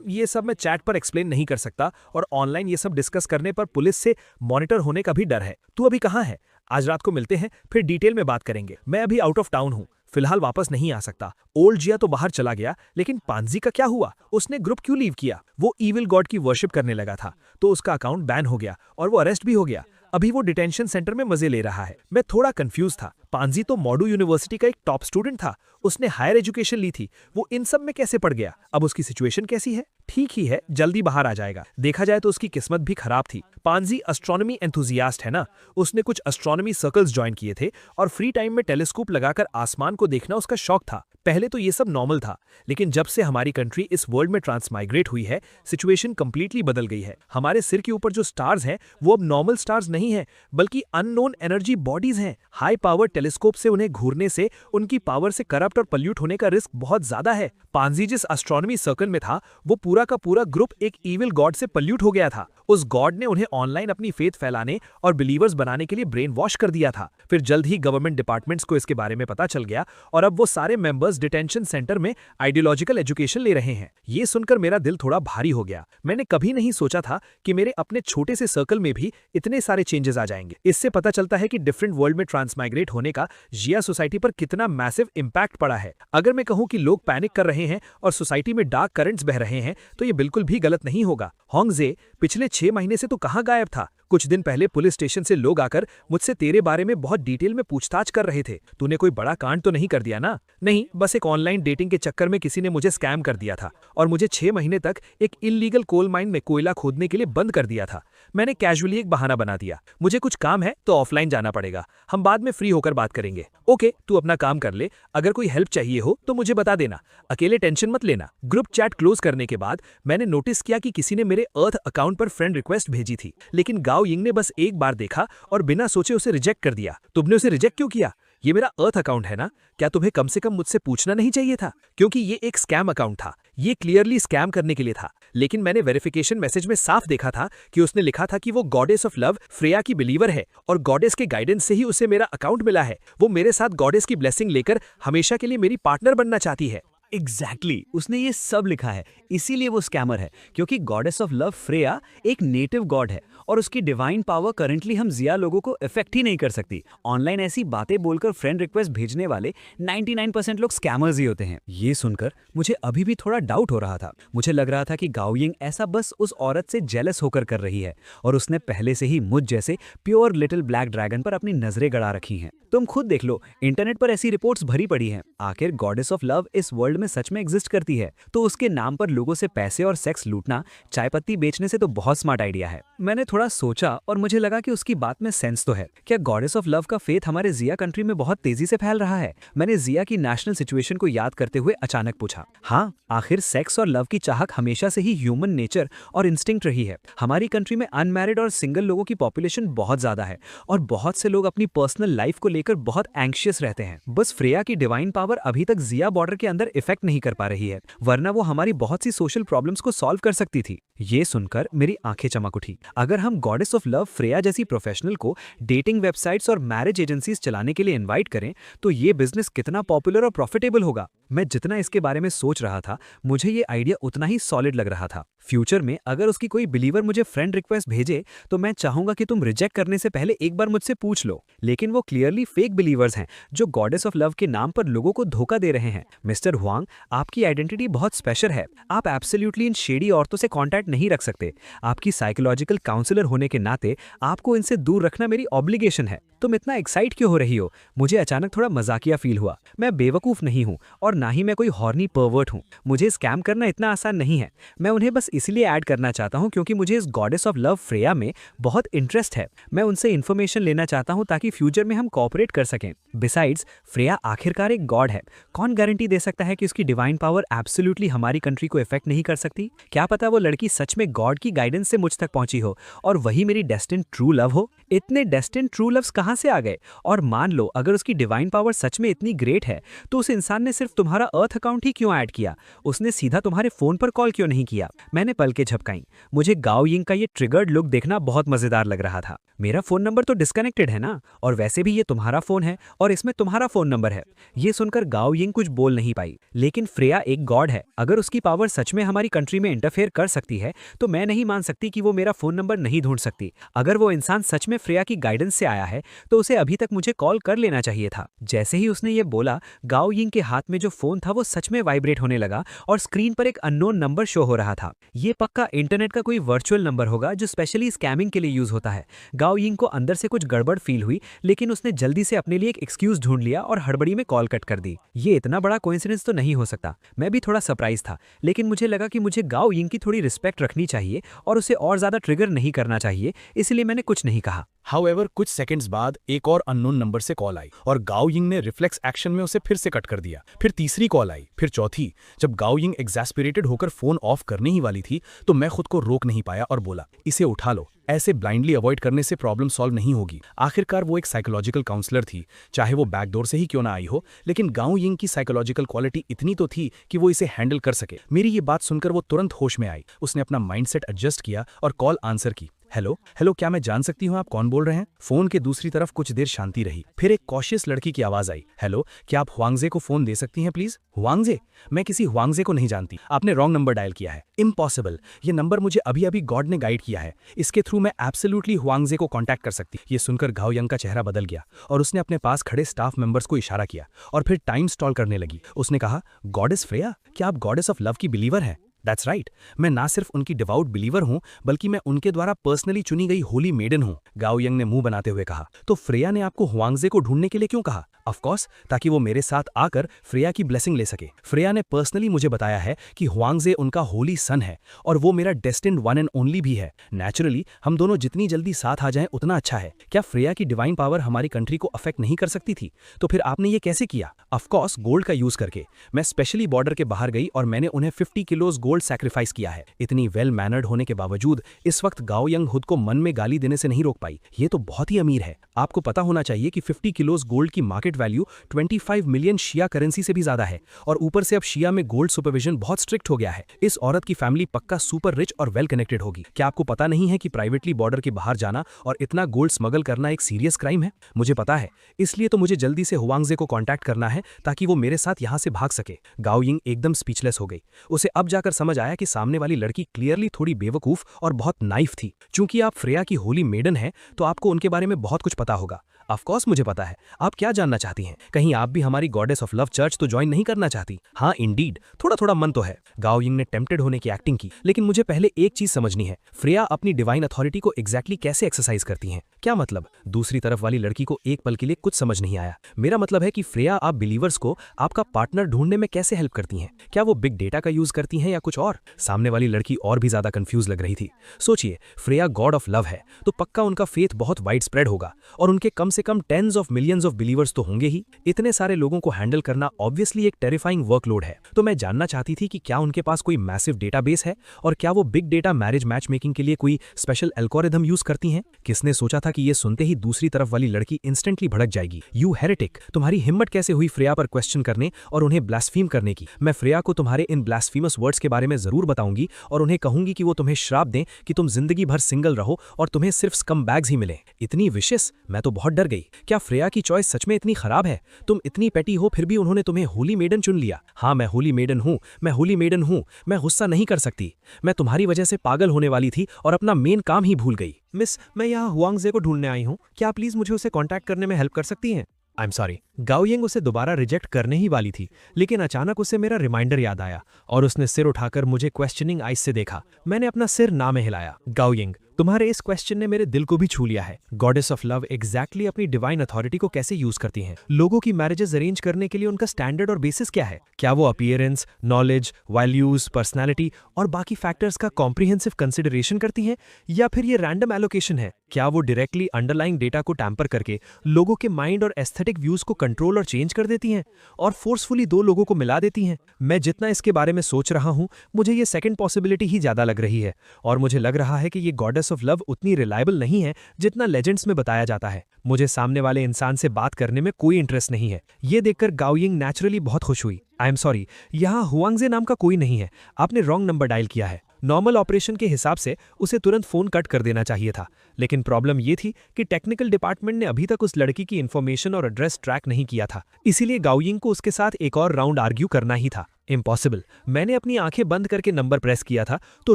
ये सब मैं चैट पर एक्सप्लेन नहीं कर सकता और ऑनलाइन ये सब डिस्कस करने पर पुलिस से मॉनिटर होने का भी डर है। तू अभी कहाँ है? आज रात को मिलते हैं, फिर डिटेल में बात करेंगे। मैं अभी आउट ऑफ टाउन हूँ, फिलहाल वापस नहीं आ सकता। ओल्ड जिया तो बाहर चला गया, लेकिन पांजी का क्या हुआ? उसने ग्रुप क्यों लीव किया? वो ईविल गॉड की वर्शिप करने लगा था, तो उसका अकाउंट बैन हो गया और वो अरेस्ट भी हो गया। अभी वो डिटेंशन सेंटर में मजे ले रहा है। मैं थोड़ा कंफ्यूज था। पांजी तो मॉडू यूनिवर्सिटी का एक टॉप स्टूडेंट था, उसने हायर एजुकेशन ली थी। वो इन सब में कैसे पड़ गया? अब उसकी सिचुएशन कैसी है? ठीक ही है, जल्दी बाहर आ जाएगा। देखा जाए तो उसकी किस्मत भी खराब थी। पांजी एस्ट्रोनॉमी एंथुजियास्ट है ना, उसने कुछ एस्ट्रोनॉमी सर्कल्स ज्वाइन किए थे और फ्री टाइम में टेलीस्कोप लगाकर आसमान को देखना उसका शौक था। पहले तो ये सब नॉर्मल था, लेकिन जब से हमारी कंट्री इस वर्ल्ड में ट्रांसमाइग्रेट हुई है, सिचुएशन कंप्लीटली बदल गई है। हमारे सिर के ऊपर जो स्टार्स हैं वो अब नॉर्मल स्टार्स नहीं हैं, बल्कि अननोन एनर्जी बॉडीज हैं। हाई पावर टेलीस्कोप से उन्हें घूरने से उनकी पावर से करप्ट और पल्यूट होने का रिस्क बहुत ज्यादा है। पांजी जिस एस्ट्रोनॉमी सर्कल में था, वो पूरा का पूरा ग्रुप एक ईविल गॉड से पल्यूट हो गया था। उस गॉड ने उन्हें ऑनलाइन अपनी फेथ फैलाने और बिलीवर्स बनाने के लिए ब्रेन वॉश कर दिया था। फिर जल्द ही गवर्नमेंट डिपार्टमेंट्स को इसके बारे में पता चल गया और अब वो सारे मेंबर्स डिटेंशन सेंटर में आइडियोलॉजिकल एजुकेशन ले रहे हैं। ये सुनकर मेरा दिल थोड़ा भारी हो गया। मैंने कभी नहीं सोचा था कि मेरे अपने छोटे से सर्कल में भी इतने सारे चेंजेस आ जाएंगे। इससे पता चलता है कि डिफरेंट वर्ल्ड में ट्रांसमाइग्रेट होने का जिया सोसाइटी पर कितना मैसिव इंपैक्ट पड़ा है। अगर मैं कहूं कि लोग पैनिक कर रहे हैं और सोसाइटी में डार्क करंट्स बह रहे हैं, तो ये बिल्कुल भी गलत नहीं होगा। होंगजे, पिछले 6 महीने से तो कहां गायब था? कुछ दिन पहले पुलिस स्टेशन से लोग आकर मुझसे तेरे बारे में बहुत डिटेल में पूछताछ कर रहे थे। तूने कोई बड़ा कांड तो नहीं कर दिया ना? नहीं, बस एक ऑनलाइन डेटिंग के चक्कर में किसी ने मुझे स्कैम कर दिया था और मुझे 6 महीने तक एक इल्लीगल कोल माइन में कोयला खोदने के लिए बंद कर दिया था। मैंने कैजुअली एक बहाना बना दिया। मुझे कुछ काम है तो ऑफलाइन जाना पड़ेगा, हम बाद में फ्री होकर बात करेंगे। ओके, तू अपना काम कर ले। अगर कोई हेल्प चाहिए हो तो मुझे बता देना, अकेले टेंशन मत लेना। ग्रुप चैट क्लोज करने के बाद मैंने नोटिस किया कि किसी ने मेरे अर्थ अकाउंट पर फ्रेंड रिक्वेस्ट भेजी थी, लेकिन गाओ यिंग ने बस एक बार देखा और बिना सोचे उसे रिजेक्ट कर दिया। तुमने उसे रिजेक्ट क्यों किया? ये मेरा अर्थ अकाउंट है ना, क्या तुम्हें कम से कम मुझसे पूछना नहीं चाहिए था? क्योंकि ये एक स्कैम अकाउंट था, ये क्लियरली स्कैम करने के लिए था। लेकिन मैंने वेरिफिकेशन मैसेज में साफ देखा था कि उसने लिखा था कि वो गॉडेस ऑफ लव फ्रेया की बिलीवर है और गॉडेस के गाइडेंस से ही उसे मेरा अकाउंट मिला है। वो मेरे साथ गॉडेस की ब्लेसिंग लेकर हमेशा के लिए मेरी पार्टनर बनना चाहती है। एग्जैक्टली, उसने ये सब लिखा है, इसीलिए वो स्कैमर है। क्योंकि गॉडेस ऑफ लव फ्रेया एक नेटिव गॉड है और उसकी डिवाइन पावर करंटली हम जिया लोगों को इफेक्ट ही नहीं कर सकती। ऑनलाइन ऐसी बातें बोलकर फ्रेंड रिक्वेस्ट भेजने वाले 99% लोग स्कैमर्स ही होते हैं। ये सुनकर मुझे अभी भी थोड़ा डाउट हो रहा था। मुझे लग रहा था कि गाओ यिंग ऐसा बस उस औरत से जेलस होकर कर रही है और उसने पहले से ही मुझ जैसे प्योर लिटिल ब्लैक ड्रैगन पर अपनी नजरें गड़ा रखी हैं। तुम खुद देख लो, इंटरनेट पर ऐसी रिपोर्ट्स भरी पड़ी हैं। आखिर गॉडेस ऑफ लव इस वर्ल्ड में सच में एग्जिस्ट करती है, तो उसके नाम पर लोगों से पैसे और सेक्स लूटना चाय पत्ती बेचने से तो बहुत स्मार्ट आइडिया है। मैंने थोड़ा सोचा और मुझे लगा कि उसकी बात में सेंस तो है। क्या गॉडेस ऑफ लव का फेथ हमारे जिया कंट्री में बहुत तेजी से फैल रहा है? मैंने जिया की नेशनल सिचुएशन को याद करते हुए अचानक पूछा। हाँ, आखिर सेक्स और लव की चाहक हमेशा से ही ह्यूमन नेचर और इंस्टिंक्ट रही है। हमारी कंट्री में अनमैरिड और सिंगल लोगों की पॉपुलेशन बहुत ज्यादा है और बहुत से लोग अपनी पर्सनल लाइफ को लेकर बहुत एंग्शियस रहते हैं। बस फ्रेया की डिवाइन पावर अभी तक जिया बॉर्डर के अंदर इफेक्ट नहीं कर पा रही है, वरना वो हमारी बहुत सी सोशल प्रॉब्लम्स को सॉल्व कर सकती थी। ये सुनकर मेरी आंखें चमक उठी। अगर हम गॉडेस ऑफ लव फ्रेया जैसी प्रोफेशनल को डेटिंग वेबसाइट्स और मैरिज एजेंसीज चलाने के लिए इनवाइट करें तो ये बिजनेस कितना पॉपुलर और प्रॉफिटेबल होगा। मैं जितना इसके बारे में सोच रहा था, मुझे ये आइडिया उतना ही सॉलिड लग रहा था। फ्यूचर में अगर उसकी कोई बिलीवर मुझे फ्रेंड रिक्वेस्ट भेजे तो मैं चाहूंगा कि तुम रिजेक्ट करने से पहले एक बार मुझसे पूछ लो। लेकिन वो क्लियरली फेक बिलीवर्स हैं जो गॉडेस ऑफ लव के नाम पर लोगों को धोखा दे रहे हैं। मिस्टर हुआंग, आपकी आइडेंटिटी बहुत स्पेशल है। आप एब्सोल्युटली इन शेडी औरतों से कांटेक्ट नहीं रख सकते। आपकी साइकोलॉजिकल काउंसलर होने के नाते आपको इनसे दूर रखना मेरी ऑब्लिगेशन है। तुम इतना एक्साइट क्यों हो रही हो? मुझे अचानक थोड़ा मजाकिया फील हुआ। मैं बेवकूफ नहीं हूँ और ना ही मैं कोई हॉर्नी परवर्ट हूँ। मुझे स्कैम करना इतना आसान नहीं है। मैं उन्हें बस इसलिए ऐड करना चाहता हूँ क्योंकि मुझे इस गॉडेस ऑफ लव फ्रेया में बहुत इंटरेस्ट है। मैं उनसे इन्फॉर्मेशन लेना चाहता हूँ ताकि फ्यूचर में हम कोऑपरेट कर सकें। बिसाइड्स, फ्रेया आखिरकार एक गॉड है। कौन गारंटी दे सकता है कि उसकी डिवाइन पावर एब्सोल्युटली हमारी कंट्री को इफेक्ट नहीं कर सकती? क्या पता वो लड़की सच में गॉड की गाइडेंस से मुझ तक पहुंची हो और वही मेरी डेस्टिन्ड ट्रू लव हो। इतने डेस्टिन्ड ट्रू लव्स कहाँ से आ गए? और मान लो अगर उसकी डिवाइन पावर सच में इतनी ग्रेट है तो उस इंसान ने सिर्फ तुम्हारा अर्थ अकाउंट ही क्यों ऐड किया? उसने सीधा तुम्हारे फोन पर कॉल क्यों नहीं किया? मैंने पलकें झपकाईं। मुझे गाओ यिंग का ये ट्रिगर्ड लुक देखना बहुत मजेदार लग रहा था। मेरा फोन नंबर तो डिस्कनेक्टेड है ना, और वैसे भी ये तुम्हारा फोन है और इसमें तुम्हारा फोन नंबर है। ये सुनकर गाओ यिंग कुछ बोल नहीं पाई। लेकिन फ्रेया एक गॉड है। अगर उसकी पावर सच में हमारी कंट्री में इंटरफेयर कर सकती है तो मैं नहीं मान सकती कि वो मेरा फोन नंबर नहीं ढूंढ सकती। अगर वो इंसान सच में फ्रेया की गाइडेंस से आया है तो उसे अभी तक मुझे कॉल कर लेना चाहिए था। जैसे ही उसने ये बोला, गाओ यिंग के हाथ में जो फोन था वो सच में वाइब्रेट होने लगा और स्क्रीन पर एक अननोन नंबर शो हो रहा था। ये पक्का इंटरनेट का कोई वर्चुअल नंबर होगा जो स्पेशली स्कैमिंग के लिए यूज होता है। गाओ यिंग को अंदर से कुछ गड़बड़ फील हुई, लेकिन उसने जल्दी से अपने लिए एक एक्सक्यूज ढूंढ लिया और हड़बड़ी में कॉल कट कर दी। ये इतना बड़ा कोइंसिडेंस तो नहीं हो सकता। मैं भी थोड़ा सरप्राइज था, लेकिन मुझे लगा कि मुझे गाओ यिंग की थोड़ी रिस्पेक्ट रखनी चाहिए और उसे और ज्यादा ट्रिगर नहीं करना चाहिए, इसलिए मैंने कुछ नहीं कहा। हाउएवर कुछ सेकंड्स बाद एक और अननोन नंबर से कॉल आई और गाओ यिंग ने रिफ्लेक्स एक्शन में उसे फिर से कट कर दिया। फिर तीसरी कॉल आई, फिर चौथी। जब गाओ यिंग एग्जैस्पिरेटेड होकर फोन ऑफ करने ही वाली थी तो मैं खुद को रोक नहीं पाया और बोला, इसे उठा लो। ऐसे ब्लाइंडली अवॉइड करने से प्रॉब्लम सॉल्व नहीं होगी। आखिरकार वो एक साइकोलॉजिकल काउंसलर थी, चाहे वो बैकडोर से ही क्यों ना आई हो, लेकिन गाओ यिंग की साइकोलॉजिकल क्वालिटी इतनी तो थी कि वो इसे हैंडल कर सके। मेरी ये बात सुनकर वो तुरंत होश में आई। उसने अपना माइंडसेट एडजस्ट किया और कॉल आंसर की। हेलो हेलो, क्या मैं जान सकती हूँ आप कौन बोल रहे हैं? फोन के दूसरी तरफ कुछ देर शांति रही। फिर एक कॉशियस लड़की की आवाज आई, हेलो, क्या आप हुआंगजे को फोन दे सकती हैं प्लीज? हुआंगजे? मैं किसी हुआंगजे को नहीं जानती। आपने रॉन्ग नंबर डायल किया है। इम्पॉसिबल। ये नंबर मुझे अभी अभी गॉड ने गाइड किया है। इसके थ्रू मैं एब्सोल्युटली हुआंगजे को कांटेक्ट कर सकती। ये सुनकर गाओ यंग का चेहरा बदल गया और उसने अपने पास खड़े स्टाफ मेंबर्स को इशारा किया और फिर टाइम स्टॉल करने लगी। उसने कहा, गॉडेस फ्रेया, क्या आप गॉडेस ऑफ लव की बिलीवर हैं? That's right. मैं ना सिर्फ उनकी डिवाउट बिलीवर हूं बल्कि मैं उनके द्वारा पर्सनली चुनी गई होली मेडन हूं। गाओ यंग ने मुंह बनाते हुए कहा, तो फ्रेया ने आपको हुआंगजे को ढूंढने के लिए क्यों कहा? ऑफ कोर्स, ताकि वो मेरे साथ आकर फ्रेया की ब्लेसिंग ले सके। फ्रेया ने पर्सनली मुझे बताया है कि हुआंगजे उनका होली सन है और वो मेरा डेस्टिन्ड वन एंड ओनली भी है। नेचुरली हम दोनों जितनी जल्दी साथ आ जाएं उतना अच्छा है। क्या फ्रेया की डिवाइन पावर हमारी कंट्री को अफेक्ट नहीं कर सकती थी? तो फिर आपने ये कैसे किया? ऑफ कोर्स गोल्ड का यूज करके। मैं स्पेशली बॉर्डर के बाहर गई और मैंने उन्हें 50 किलोज गोल्ड सैक्रिफाइस किया है। इतनी वेल मैनर्ड होने के बावजूद इस वक्त गाओ यंग खुद को मन में गाली देने से नहीं रोक पाई। ये तो बहुत ही अमीर है। आपको पता होना चाहिए कि 50 किलोज गोल्ड की मार्केट वैल्यू 25 मिलियन शिया करेंसी से भी ज्यादा है और ऊपर से अब शिया में गोल्ड सुपरविजन बहुत स्ट्रिक्ट हो गया है। इस औरत की फैमिली पक्का सुपर रिच और वेल कनेक्टेड होगी। क्या आपको पता नहीं है कि प्राइवेटली बॉर्डर के बाहर जाना और इतना गोल्ड स्मगल करना एक सीरियस क्राइम है? मुझे पता है, इसलिए तो मुझे जल्दी से हुआंगजे को कांटेक्ट करना है ताकि वो मेरे साथ यहाँ से भाग सके। गाओ यिंग एकदम स्पीचलेस हो गई। उसे अब जाकर समझ आया कि सामने वाली लड़की क्लियरली थोड़ी बेवकूफ और बहुत नाइफ थी। चूंकि आप फ्रेया की होली मेडन हैं तो आपको उनके बारे में बहुत कुछ पता होगा। ऑफ कोर्स मुझे पता है। आप क्या जानना चाहती हैं? कहीं आप भी हमारी गॉडेस ऑफ लव चर्च तो ज्वाइन नहीं करना चाहती? हाँ इंडीड, थोड़ा थोड़ा मन तो है। गाओ यिंग ने टेम्प्टेड होने की एक्टिंग की, लेकिन मुझे पहले एक चीज समझनी है, फ्रेया अपनी डिवाइन अथॉरिटी को एग्जैक्टली कैसे एक्सरसाइज करती हैं? क्या मतलब? दूसरी तरफ वाली लड़की को एक पल के लिए कुछ समझ नहीं आया। मेरा मतलब है कि फ्रेया आप बिलीवर्स को आपका पार्टनर ढूंढने में कैसे हेल्प करती हैं? क्या वो बिग डेटा का यूज करती हैं या कुछ और? सामने वाली लड़की और भी ज्यादा कंफ्यूज लग रही थी। सोचिए, फ्रेया गॉड ऑफ लव है तो पक्का उनका फेथ बहुत वाइड स्प्रेड होगा और उनके कम से कम tens of millions of believers तो होंगे ही। इतने सारे लोगों को हैंडल करना ऑब्वियसली एक टेरिफाइंग वर्कलोड है। तो मैं जानना चाहती थी कि क्या उनके पास कोई मैसिव डेटाबेस है और क्या वो big data marriage match making के लिए कोई स्पेशल एल्गोरिथम यूज करती हैं? किसने सोचा था कि ये सुनते ही दूसरी तरफ वाली लड़की इंस्टेंटली भड़क जाएगी। यू हेरेटिक, तुम्हारी हिम्मत कैसे हुई फ्रेया पर क्वेश्चन करने और उन्हें ब्लास्फीम करने की? मैं फ्रेया को तुम्हारे इन ब्लास्फीमस वर्ड्स के बारे में जरूर बताऊंगी और उन्हें कहूंगी कि वो तुम्हें श्राप दें कि तुम जिंदगी भर सिंगल रहो और तुम्हें सिर्फ स्कम बैग्स ही मिले। इतनी विशेष? मैं तो बहुत डर डर गई। क्या फ्रेया की चॉइस सच में इतनी खराब है? तुम इतनी पेटी हो फिर भी उन्होंने तुम्हें होली मेडन चुन लिया। हाँ, मैं होली मेडन हूँ, मैं होली मेडन हूँ। मैं गुस्सा नहीं कर सकती। मैं तुम्हारी वजह से पागल होने वाली थी और अपना मेन काम ही भूल गई। मिस, मैं यहाँ हुआंगजे को ढूंढने आई हूँ। क्या आप प्लीज मुझे उसे कांटेक्ट करने में हेल्प कर सकती हैं? I am sorry. गाओयिंग उसे दोबारा रिजेक्ट करने ही वाली थी, लेकिन अचानक उसे मेरा रिमाइंडर याद आया और उसने सिर उठाकर मुझे क्वेश्चनिंग आइज से देखा। मैंने अपना सिर ना में हिलाया। गाओयिंग, तुम्हारे इस क्वेश्चन ने मेरे दिल को भी छू लिया है। गॉडेस ऑफ लव एग्जैक्टली अपनी डिवाइन अथॉरिटी को कैसे यूज करती हैं? लोगों की मैरिजेस अरेंज करने के लिए उनका स्टैंडर्ड और बेसिस क्या है? क्या वो अपीयरेंस, नॉलेज, वैल्यूज, पर्सनैलिटी और बाकी फैक्टर्स का कॉम्प्रिहेंसिव कंसिडरेशन करती हैं, या फिर ये रैंडम एलोकेशन है? क्या वो डायरेक्टली अंडरलाइंग डेटा को टैम्पर करके लोगों के माइंड और एस्थेटिक व्यूज को कंट्रोल और चेंज कर देती हैं और फोर्सफुली दो लोगों को मिला देती हैं? मैं जितना इसके बारे में सोच रहा हूं, मुझे ये सेकंड पॉसिबिलिटी ही ज्यादा लग रही है, और मुझे लग रहा है कि ये गॉडेस ऑफ लव उतनी रिलायबल नहीं है जितना लेजेंड्स में बताया जाता है। मुझे सामने वाले इंसान से बात करने में कोई इंटरेस्ट नहीं है। ये देखकर गाओयिंग नेचुरली बहुत खुश हुई। आई एम सॉरी, यहाँ हुआंगजे नाम का कोई नहीं है। आपने रॉन्ग नंबर डायल किया है। नॉर्मल ऑपरेशन के हिसाब से उसे तुरंत फोन कट कर देना चाहिए था, लेकिन प्रॉब्लम ये थी कि टेक्निकल डिपार्टमेंट ने अभी तक उस लड़की की इन्फॉर्मेशन और एड्रेस ट्रैक नहीं किया था। इसीलिए गाओयिंग को उसके साथ एक और राउंड आर्ग्यू करना ही था। इम्पॉसिबल। मैंने अपनी आंखें बंद करके नंबर प्रेस किया था, तो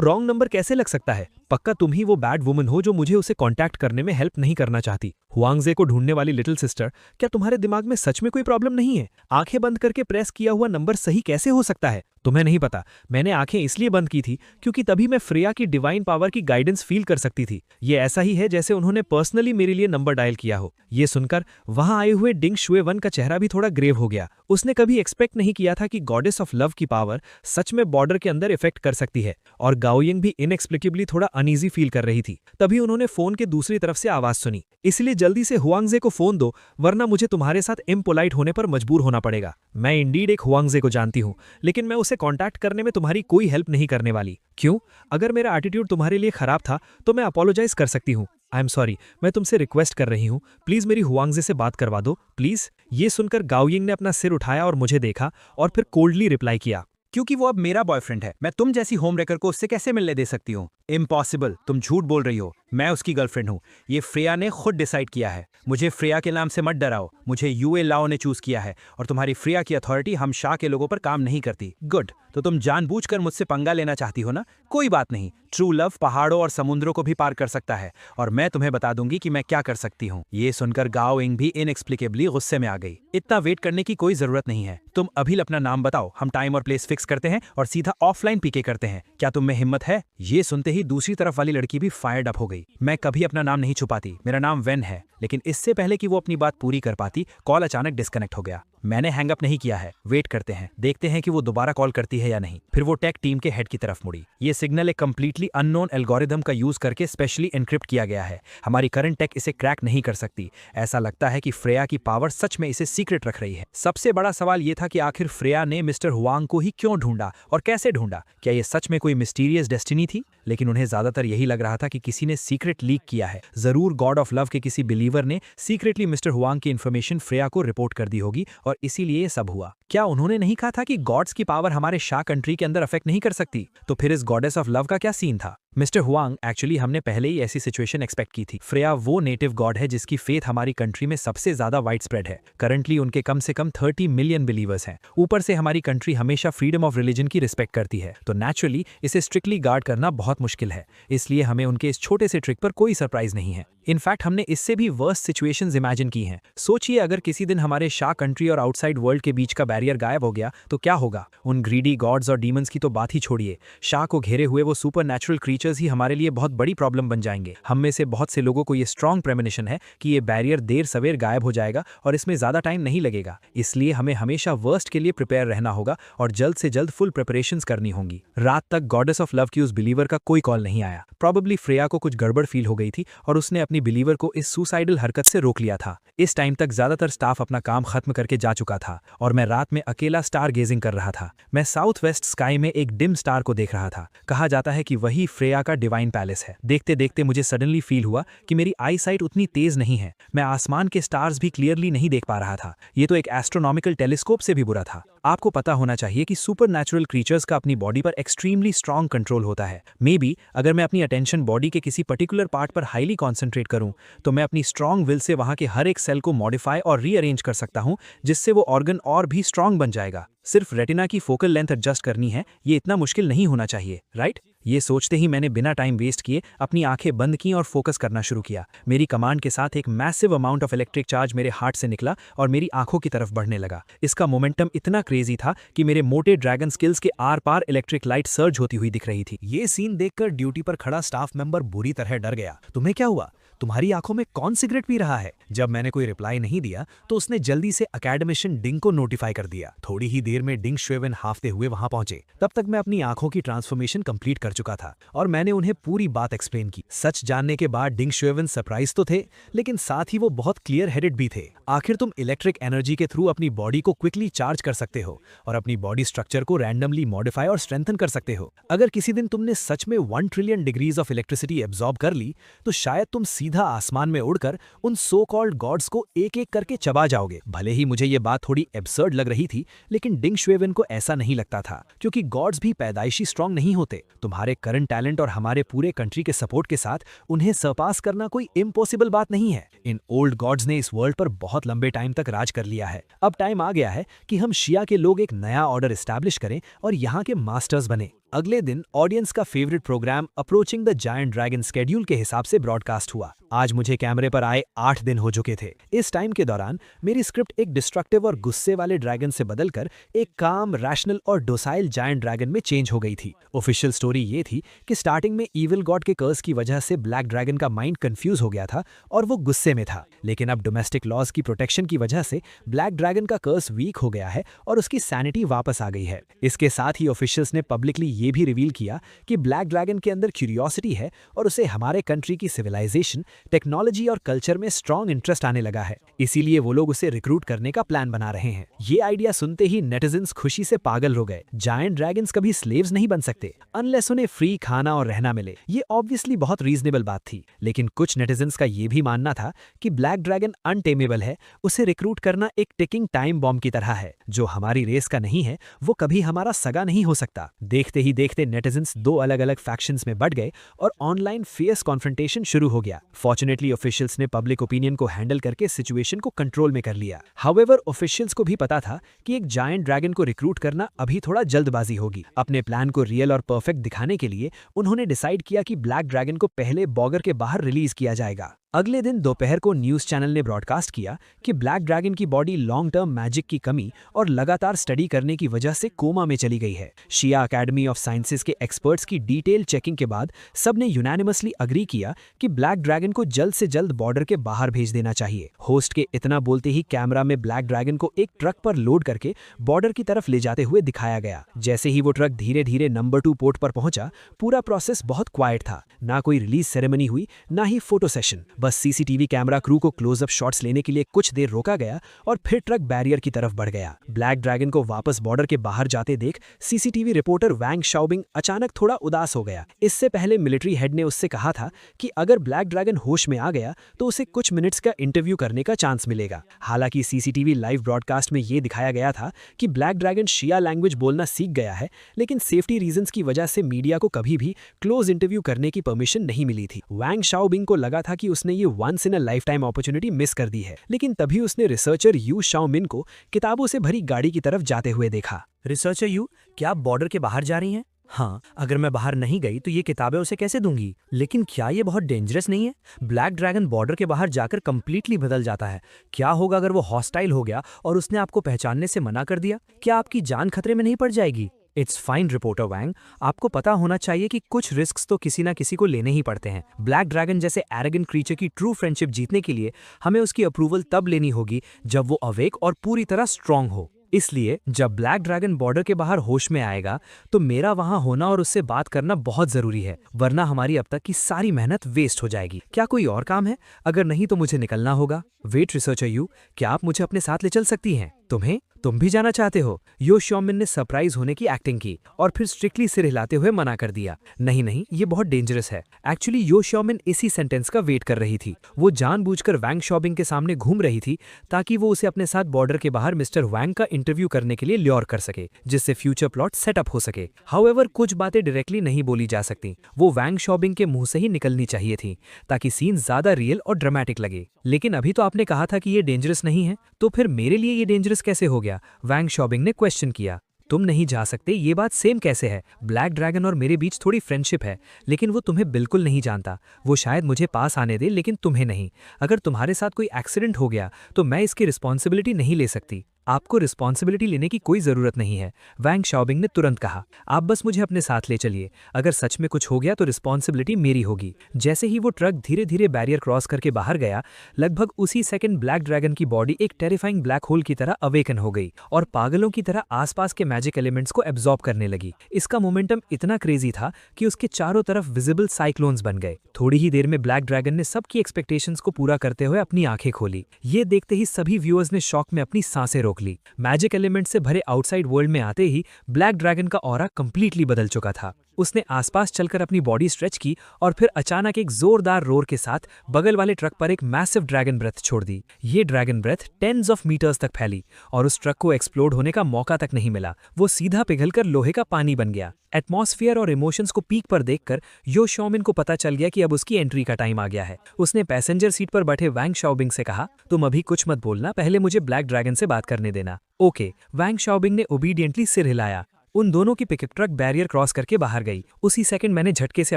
रॉन्ग नंबर कैसे लग सकता है? पक्का तुम ही वो बैड वुमन हो जो मुझे उसे कांटेक्ट करने में हेल्प नहीं करना चाहती। हुआंगजे को ढूंढने वाली लिटिल सिस्टर, क्या तुम्हारे दिमाग में सच में कोई प्रॉब्लम नहीं है? आंखें बंद करके प्रेस किया हुआ नंबर सही कैसे हो सकता है? तुम्हें नहीं पता, मैंने आंखें इसलिए बंद की थी क्योंकि तभी मैं फ्रेया की डिवाइन पावर की गाइडेंस फील कर सकती थी। ये ऐसा ही है जैसे उन्होंने पर्सनली मेरे लिए नंबर डायल किया हो। ये सुनकर वहां आए हुए डिंग शुए वन का चेहरा भी थोड़ा ग्रेव हो गया। उसने कभी एक्सपेक्ट नहीं किया था कि गॉडेस ऑफ लव की पावर सच में बॉर्डर के अंदर इफेक्ट कर सकती है, और गाओयिंग भी इनएक्सप्लिकेबली थोड़ा अनईजी फील कर रही थी। तभी उन्होंने फोन के दूसरी तरफ से आवाज सुनी। इसलिए जल्दी से हुआंगजे को फोन दो, वरना मुझे तुम्हारे साथ इम्पोलाइट होने पर मजबूर होना पड़ेगा। मैं इंडीड एक हुआंगजे को जानती हूँ, लेकिन मैं उसे कॉन्टैक्ट करने में तुम्हारी कोई हेल्प नहीं करने वाली। क्यों? अगर मेरा एटीट्यूड तुम्हारे लिए खराब था तो मैं अपोलोजाइज कर सकती हूँ। आई एम सॉरी, मैं तुमसे रिक्वेस्ट कर रही हूँ, प्लीज मेरी हुआंगजे से बात करवा दो, प्लीज। ये सुनकर गाओयिंग ने अपना सिर उठाया और मुझे देखा और फिर कोल्डली रिप्लाई किया, क्योंकि वो अब मेरा बॉयफ्रेंड है। मैं तुम जैसी होम रेकर को उससे कैसे मिलने दे सकती हूँ? इम्पॉसिबल। तुम झूठ बोल रही हो। मैं उसकी गर्लफ्रेंड हूँ। ये फ्रेया ने खुद डिसाइड किया है। मुझे फ्रेया के नाम से मत डराओ। मुझे यूए लाओ ने चूज किया है, और तुम्हारी फ्रेया की अथॉरिटी हम शाह के लोगों पर काम नहीं करती। गुड, तो तुम जानबूझकर मुझसे पंगा लेना चाहती हो ना? कोई बात नहीं। ट्रू लव पहाड़ों और समुद्रों को भी पार कर सकता है, और मैं तुम्हें बता दूंगी कि मैं क्या कर सकती हूँ। ये सुनकर गाओयिंग भी इनएक्सप्लिकेबली गुस्से में आ गई। इतना वेट करने की कोई जरूरत नहीं है। तुम अभी अपना नाम बताओ, हम टाइम और प्लेस फिक्स करते हैं और सीधा ऑफलाइन पीके करते हैं। क्या तुम में हिम्मत है? ये सुनते ही दूसरी तरफ वाली लड़की भी फायर्ड अप हो गई। मैं कभी अपना नाम नहीं छुपाती। मेरा नाम वेन है। लेकिन इससे पहले कि वो अपनी बात पूरी कर पाती, कॉल अचानक डिस्कनेक्ट हो गया। मैंने हैंग अप नहीं किया है। वेट करते हैं, देखते हैं कि वो दोबारा कॉल करती है या नहीं। फिर वो टेक टीम के हेड की तरफ मुड़ी। ये सिग्नल एक कंप्लीटली अननोन एल्गोरिथम का यूज करके स्पेशली एनक्रिप्ट किया गया है। हमारी करंट टेक इसे क्रैक नहीं कर सकती। ऐसा लगता है कि फ्रेया की पावर सच में इसे सीक्रेट रख रही है। सबसे बड़ा सवाल ये था कि आखिर फ्रेया ने मिस्टर हुआंग को ही क्यों ढूंढा और कैसे ढूंढा? क्या ये सच में कोई मिस्टीरियस डेस्टिनी थी? लेकिन उन्हें ज्यादातर यही लग रहा था कि किसी ने सीक्रेट लीक किया है। जरूर गॉड ऑफ लव के किसी बिलीवर ने सीक्रेटली मिस्टर हुआंग की इन्फॉर्मेशन फ्रेया को रिपोर्ट कर दी होगी, और इसीलिए ये सब हुआ। क्या उन्होंने नहीं कहा था कि गॉड्स की पावर हमारे शाह कंट्री के अंदर अफेक्ट नहीं कर सकती? तो फिर इस गॉडेस ऑफ लव का क्या सीन था? मिस्टर हुआंग, एक्चुअली हमने पहले ही ऐसी सिचुएशन एक्सपेक्ट की थी। फ्रेया वो नेटिव गॉड है जिसकी फेथ हमारी कंट्री में सबसे ज्यादा वाइड स्प्रेड है। करंटली उनके कम से कम 30 मिलियन बिलीवर्स हैं। ऊपर से हमारी कंट्री हमेशा फ्रीडम ऑफ रिलीजन की रिस्पेक्ट करती है, तो नेचुरली इसे स्ट्रिक्टली गार्ड करना बहुत मुश्किल है। इसलिए हमें उनके इस छोटे से ट्रिक पर कोई सरप्राइज नहीं है। इनफैक्ट हमने इससे भी वर्स्ट सिचुएशंस इमेजिन की हैं। सोचिए, अगर किसी दिन हमारे शाह कंट्री और आउटसाइड वर्ल्ड के बीच का बैरियर गायब हो गया तो क्या होगा? उन ग्रीडी गॉड्स और डीमंस की तो बात ही छोड़िए, शाह को घेरे हुए वो सुपर नेचुरल क्रीचर्स ही हमारे लिए बहुत बड़ी प्रॉब्लम बन जाएंगे। हम में से बहुत से लोगों को ये स्ट्रॉन्ग प्रेमोनिशन है कि ये बैरियर देर सवेर गायब हो जाएगा और इसमें ज्यादा टाइम नहीं लगेगा। इसलिए हमें हमेशा वर्स्ट के लिए प्रिपेयर रहना होगा और जल्द से जल्द फुल प्रिपरेशंस करनी होंगी। रात तक गॉडेस ऑफ लव की उस बिलीवर का कोई कॉल नहीं आया। प्रॉबेबली फ्रेया को कुछ गड़बड़ फील हो गई थी और उसने अपनी बिलीवर को इस सुसाइडल हरकत से रोक लिया था। इस टाइम तक ज्यादातर स्टाफ अपना काम खत्म करके जा चुका था और मैं रात में अकेला स्टार गेजिंग कर रहा था। मैं साउथ वेस्ट स्काई में एक डिम स्टार को देख रहा था। कहा जाता है कि वही फ्रेया श्रेया का डिवाइन पैलेस है। देखते देखते मुझे सडनली फील हुआ कि मेरी आई साइट उतनी तेज नहीं है। मैं आसमान के स्टार्स भी क्लियरली नहीं देख पा रहा था। ये तो एक एस्ट्रोनॉमिकल टेलीस्कोप से भी बुरा था। आपको पता होना चाहिए कि सुपरनैचुरल क्रीचर्स का अपनी बॉडी पर एक्सट्रीमली स्ट्रांग कंट्रोल होता है। मे बी अगर मैं अपनी अटेंशन बॉडी के किसी पर्टिकुलर पार्ट पर हाईली कॉन्सेंट्रेट करूं तो मैं अपनी स्ट्रांग विल से वहां के हर एक सेल को मॉडिफाई और रीअरेंज कर सकता हूं, जिससे वो ऑर्गन और भी स्ट्रांग बन जाएगा। सिर्फ रेटिना की फोकल लेंथ एडजस्ट करनी है, ये इतना मुश्किल नहीं होना चाहिए, राइट? ये सोचते ही मैंने बिना टाइम वेस्ट किए अपनी आंखें बंद की और फोकस करना शुरू किया। मेरी कमांड के साथ एक massive amount of electric charge मेरे हार्ट से निकला और मेरी आंखों की तरफ बढ़ने लगा। इसका मोमेंटम इतना क्रेजी था कि मेरे मोटे ड्रैगन स्किल्स के आर पार इलेक्ट्रिक लाइट सर्ज होती हुई दिख रही थी। ये सीन देखकर ड्यूटी पर खड़ा स्टाफ मेंबर बुरी तरह डर गया। तुम्हें क्या हुआ? तुम्हारी आंखों में कौन सिगरेट पी रहा है? जब मैंने कोई रिप्लाई नहीं दिया तो उसने जल्दी से अकेडमिशियन डिंग को नोटिफाई कर दिया। थोड़ी ही देर में डिंग श्वेवन हाफते हुए वहां पहुंचे। तब तक मैं अपनी आंखों की ट्रांसफॉर्मेशन कंप्लीट कर चुका था और मैंने उन्हें पूरी बात एक्सप्लेन की। सच जानने के बाद डिंग श्वेवन सरप्राइज तो थे, लेकिन साथ ही वो बहुत क्लियर हेडेड भी थे। आखिर तुम इलेक्ट्रिक एनर्जी के थ्रू अपनी बॉडी को क्विकली चार्ज कर सकते हो और अपनी बॉडी स्ट्रक्चर को रैंडमली मॉडिफाई और स्ट्रेंथन कर सकते हो। अगर किसी दिन तुमने सच में 1 trillion degrees of electricity absorb कर ली तो शायद तुम सीधा आसमान में उड़कर उन सो कॉल्ड गॉड्स को एक एक करके चबा जाओगे। भले ही मुझे ये बात थोड़ी एब्सर्ड लग रही थी, लेकिन डिंग श्वेवन को ऐसा नहीं लगता था, क्योंकि गॉड्स भी पैदाइशी स्ट्रांग नहीं होते। तुम्हारे करंट टैलेंट और हमारे पूरे कंट्री के सपोर्ट के साथ उन्हें सरपास करना कोई इम्पॉसिबल बात नहीं है। इन ओल्ड गॉड्स ने इस वर्ल्ड पर बहुत लंबे टाइम तक राज कर लिया है। अब टाइम आ गया है कि हम शिया के लोग एक नया ऑर्डर एस्टैब्लिश करें और यहाँ के मास्टर्स बने। अगले दिन ऑडियंस का favourite programme approaching the giant dragon schedule के हिसाब से ब्रॉडकास्ट हुआ। आज मुझे कैमरे पर आए 8 दिन हो चुके थे। इस टाइम के दौरान मेरी स्क्रिप्ट एक डिस्ट्रक्टिव और गुस्से वाले ड्रैगन से बदलकर एक काम, रैशनल और डोसाइल जायंट ड्रैगन में चेंज हो गई थी। ऑफिशियल स्टोरी ये थी कि स्टार्टिंग में ईविल गॉड के कर्स की वजह से ब्लैक ड्रैगन का माइंड कंफ्यूज हो गया था और वो गुस्से में था। लेकिन अब डोमेस्टिक लॉज की प्रोटेक्शन की वजह से ब्लैक ड्रैगन का कर्स वीक हो गया है और उसकी सैनिटी वापस आ गई है। इसके साथ ही ऑफिशियल्स ने पब्लिकली ये भी रिवील किया कि ब्लैक ड्रैगन के अंदर क्यूरियोसिटी है और उसे हमारे कंट्री की सिविलाइजेशन, टेक्नोलॉजी और कल्चर में स्ट्रॉन्ग इंटरेस्ट आने लगा है। इसीलिए वो लोग उसे रिक्रूट करने का प्लान बना रहे हैं। ये आइडिया सुनते ही नेटिजन्स खुशी से पागल हो गए। जायंट ड्रैगन्स कभी स्लेव्स नहीं बन सकते अनलेस उन्हें फ्री खाना और रहना मिले। ये ऑब्वियसली बहुत रीजनेबल बात थी, लेकिन कुछ नेटिजन्स का ये भी मानना था कि ब्लैक ड्रैगन अनटेमेबल है। उसे रिक्रूट करना एक टिकिंग टाइम बॉम्ब की तरह है। जो हमारी रेस का नहीं है वो कभी हमारा सगा नहीं हो सकता। देखते ही देखते नेटिजन्स 2 अलग अलग फैक्शंस में बढ़ गए और ऑनलाइन फियर्स कॉन्फ्रंटेशन शुरू हो गया। फॉर्चुनेटली ऑफिशियल्स ने पब्लिक ओपिनियन को हैंडल करके सिचुएशन को कंट्रोल में कर लिया। हाउएवर ऑफिशियल्स को भी पता था कि एक जायंट ड्रैगन को रिक्रूट करना अभी थोड़ा जल्दबाजी होगी। अपने प्लान को रियल और परफेक्ट दिखाने के लिए उन्होंने डिसाइड किया कि ब्लैक ड्रैगन को पहले बॉगर के बाहर रिलीज किया जाएगा। अगले दिन दोपहर को न्यूज चैनल ने ब्रॉडकास्ट किया कि ब्लैक ड्रैगन की बॉडी लॉन्ग टर्म मैजिक की कमी और लगातार स्टडी करने की वजह से कोमा में चली गई है। शिया अकेडमी ऑफ साइंसेज के एक्सपर्ट्स की डिटेल चेकिंग के बाद सबने यूनानिमसली अग्री किया कि ब्लैक ड्रैगन को जल्द से जल्द बॉर्डर के बाहर भेज देना चाहिए। होस्ट के इतना बोलते ही कैमरा में ब्लैक ड्रैगन को एक ट्रक पर लोड करके बॉर्डर की तरफ ले जाते हुए दिखाया गया। जैसे ही वो ट्रक धीरे धीरे नंबर 2 पोर्ट पर पहुंचा, पूरा प्रोसेस बहुत क्वाइट था। ना कोई रिलीज सेरेमनी हुई, ना ही फोटो सेशन। बस सीसीटीवी कैमरा क्रू को क्लोजअप शॉट्स लेने के लिए कुछ देर रोका गया और फिर ट्रक बैरियर की तरफ बढ़ गया। ब्लैक ड्रैगन को वापस बॉर्डर के बाहर जाते देख सीसीटीवी रिपोर्टर वैंग शाओबिंग अचानक थोड़ा उदास हो गया। इससे पहले मिलिट्री हेड ने उससे कहा था कि अगर ब्लैक ड्रैगन होश में आ गया तो उसे कुछ मिनट्स का इंटरव्यू करने का चांस मिलेगा। हालांकि सीसीटीवी लाइव ब्रॉडकास्ट में यह दिखाया गया था कि ब्लैक ड्रैगन शिया लैंग्वेज बोलना सीख गया है, लेकिन सेफ्टी रीजंस की वजह से मीडिया को कभी भी क्लोज इंटरव्यू करने की परमिशन नहीं मिली थी। वैंग शाओबिंग को लगा था कि उसने ये once in a lifetime opportunity miss कर दी है, लेकिन तभी उसने रिसर्चर यू शाओमिन को किताबों से भरी गाड़ी की तरफ जाते हुए देखा। रिसर्चर यू, क्या आप बॉर्डर के बाहर जा रही हैं? हाँ, अगर मैं बाहर नहीं गई तो ये किताबें उसे कैसे दूंगी? लेकिन क्या ये बहुत डेंजरस नहीं है? ब्लैक ड्रैगन बॉर्डर के बाहर जाकर कंप्लीटली बदल जाता है। क्या होगा अगर वो हॉस्टाइल हो गया और उसने आपको पहचानने से मना कर दिया? क्या आपकी जान खतरे में नहीं पड़ जाएगी? इट्स फाइन रिपोर्टर वैंग, आपको पता होना चाहिए कि कुछ रिस्क्स तो किसी ना किसी को लेने ही पड़ते हैं। ब्लैक ड्रैगन जैसे एरोगेंट क्रीचर की ट्रू फ्रेंडशिप जीतने के लिए हमें उसकी अप्रूवल तब लेनी होगी जब वो अवेक और पूरी तरह स्ट्रांग हो। इसलिए जब ब्लैक ड्रैगन बॉर्डर के बाहर होश में आएगा तो मेरा वहां होना और उससे बात करना बहुत जरूरी है, वरना हमारी अब तक की सारी मेहनत वेस्ट हो जाएगी। क्या कोई और काम है? अगर नहीं तो मुझे निकलना होगा। वेट रिसर्चर यू, क्या आप मुझे अपने साथ ले चल सकती हैं? तुम्हें? तुम भी जाना चाहते हो? यो शॉमिन ने सरप्राइज होने की एक्टिंग की और फिर स्ट्रिक्टली सिर हिलाते हुए मना कर दिया। नहीं नहीं, ये बहुत डेंजरस है। एक्चुअली यो शॉमिन इसी सेंटेंस का वेट कर रही थी। वो जानबूझकर वैंग शॉबिंग के सामने घूम रही थी ताकि वो उसे अपने साथ बॉर्डर के बाहर मिस्टर वैंग का इंटरव्यू करने के लिए ल्योर कर सके, जिससे फ्यूचर प्लॉट सेटअप हो सके। हाउएवर कुछ बातें डायरेक्टली नहीं बोली जा सकती, वो वैंग शॉबिंग के मुंह से ही निकलनी चाहिए थी ताकि सीन ज्यादा रियल और ड्रामेटिक लगे। लेकिन अभी तो आपने कहा था कि ये डेंजरस नहीं है, तो फिर मेरे लिए ये डेंजरस कैसे हो गया? वैंग शॉबिंग ने क्वेश्चन किया। तुम नहीं जा सकते, ये बात सेम कैसे है? ब्लैक ड्रैगन और मेरे बीच थोड़ी फ्रेंडशिप है, लेकिन वो तुम्हें बिल्कुल नहीं जानता। वो शायद मुझे पास आने दे, लेकिन तुम्हें नहीं। अगर तुम्हारे साथ कोई एक्सीडेंट हो गया तो मैं इसकी रिस्पॉन्सिबिलिटी नहीं ले सकती। आपको रिस्पॉन्सिबिलिटी लेने की कोई जरूरत नहीं है, वैंग शाओबिंग ने तुरंत कहा। आप बस मुझे अपने साथ ले चलिए। अगर सच में कुछ हो गया तो रिस्पॉन्सिबिलिटी मेरी होगी। जैसे ही वो ट्रक धीरे धीरे बैरियर क्रॉस करके बाहर गया, लगभग उसी सेकंड ब्लैक ड्रैगन की बॉडी एक टेरिफाइंग ब्लैक होल की तरह अवेकन हो गई और पागलों की तरह आसपास के मैजिक एलिमेंट्स को एब्जॉर्ब करने लगी। इसका मोमेंटम इतना क्रेजी था कि उसके चारों तरफ विजिबल साइक्लोन्स बन गए। थोड़ी ही देर में ब्लैक ड्रैगन ने सबकी एक्सपेक्टेशंस को पूरा करते हुए अपनी आंखें खोली। ये देखते ही सभी व्यूअर्स ने शॉक में अपनी सांसें रोक ली। मैजिक एलिमेंट से भरे आउटसाइड वर्ल्ड में आते ही ब्लैक ड्रैगन का ऑरा कंप्लीटली बदल चुका था। उसने आसपास चलकर अपनी बॉडी स्ट्रेच की और फिर अचानक एक जोरदार रोर के साथ बगल वाले ट्रक पर एक मैसिव ड्रैगन ब्रेथ छोड़ दी। ये dragon breath tens of metres तक फैली और उस ट्रक को एक्सप्लोड होने का मौका तक नहीं मिला। वो सीधा पिघलकर लोहे का पानी बन गया। एटमॉस्फेयर और इमोशंस को पीक पर देखकर यो शॉमिन को पता चल गया कि अब उसकी एंट्री का टाइम आ गया है। उसने पैसेंजर सीट पर बैठे वैंग शाओबिंग से कहा, तुम अभी कुछ मत बोलना, पहले मुझे ब्लैक ड्रैगन से बात करने देना। ओके, वैंग शाओबिंग ने ओबीडियंटली सिर हिलाया। उन दोनों की पिकअप ट्रक बैरियर क्रॉस करके बाहर गई। उसी सेकंड मैंने झटके से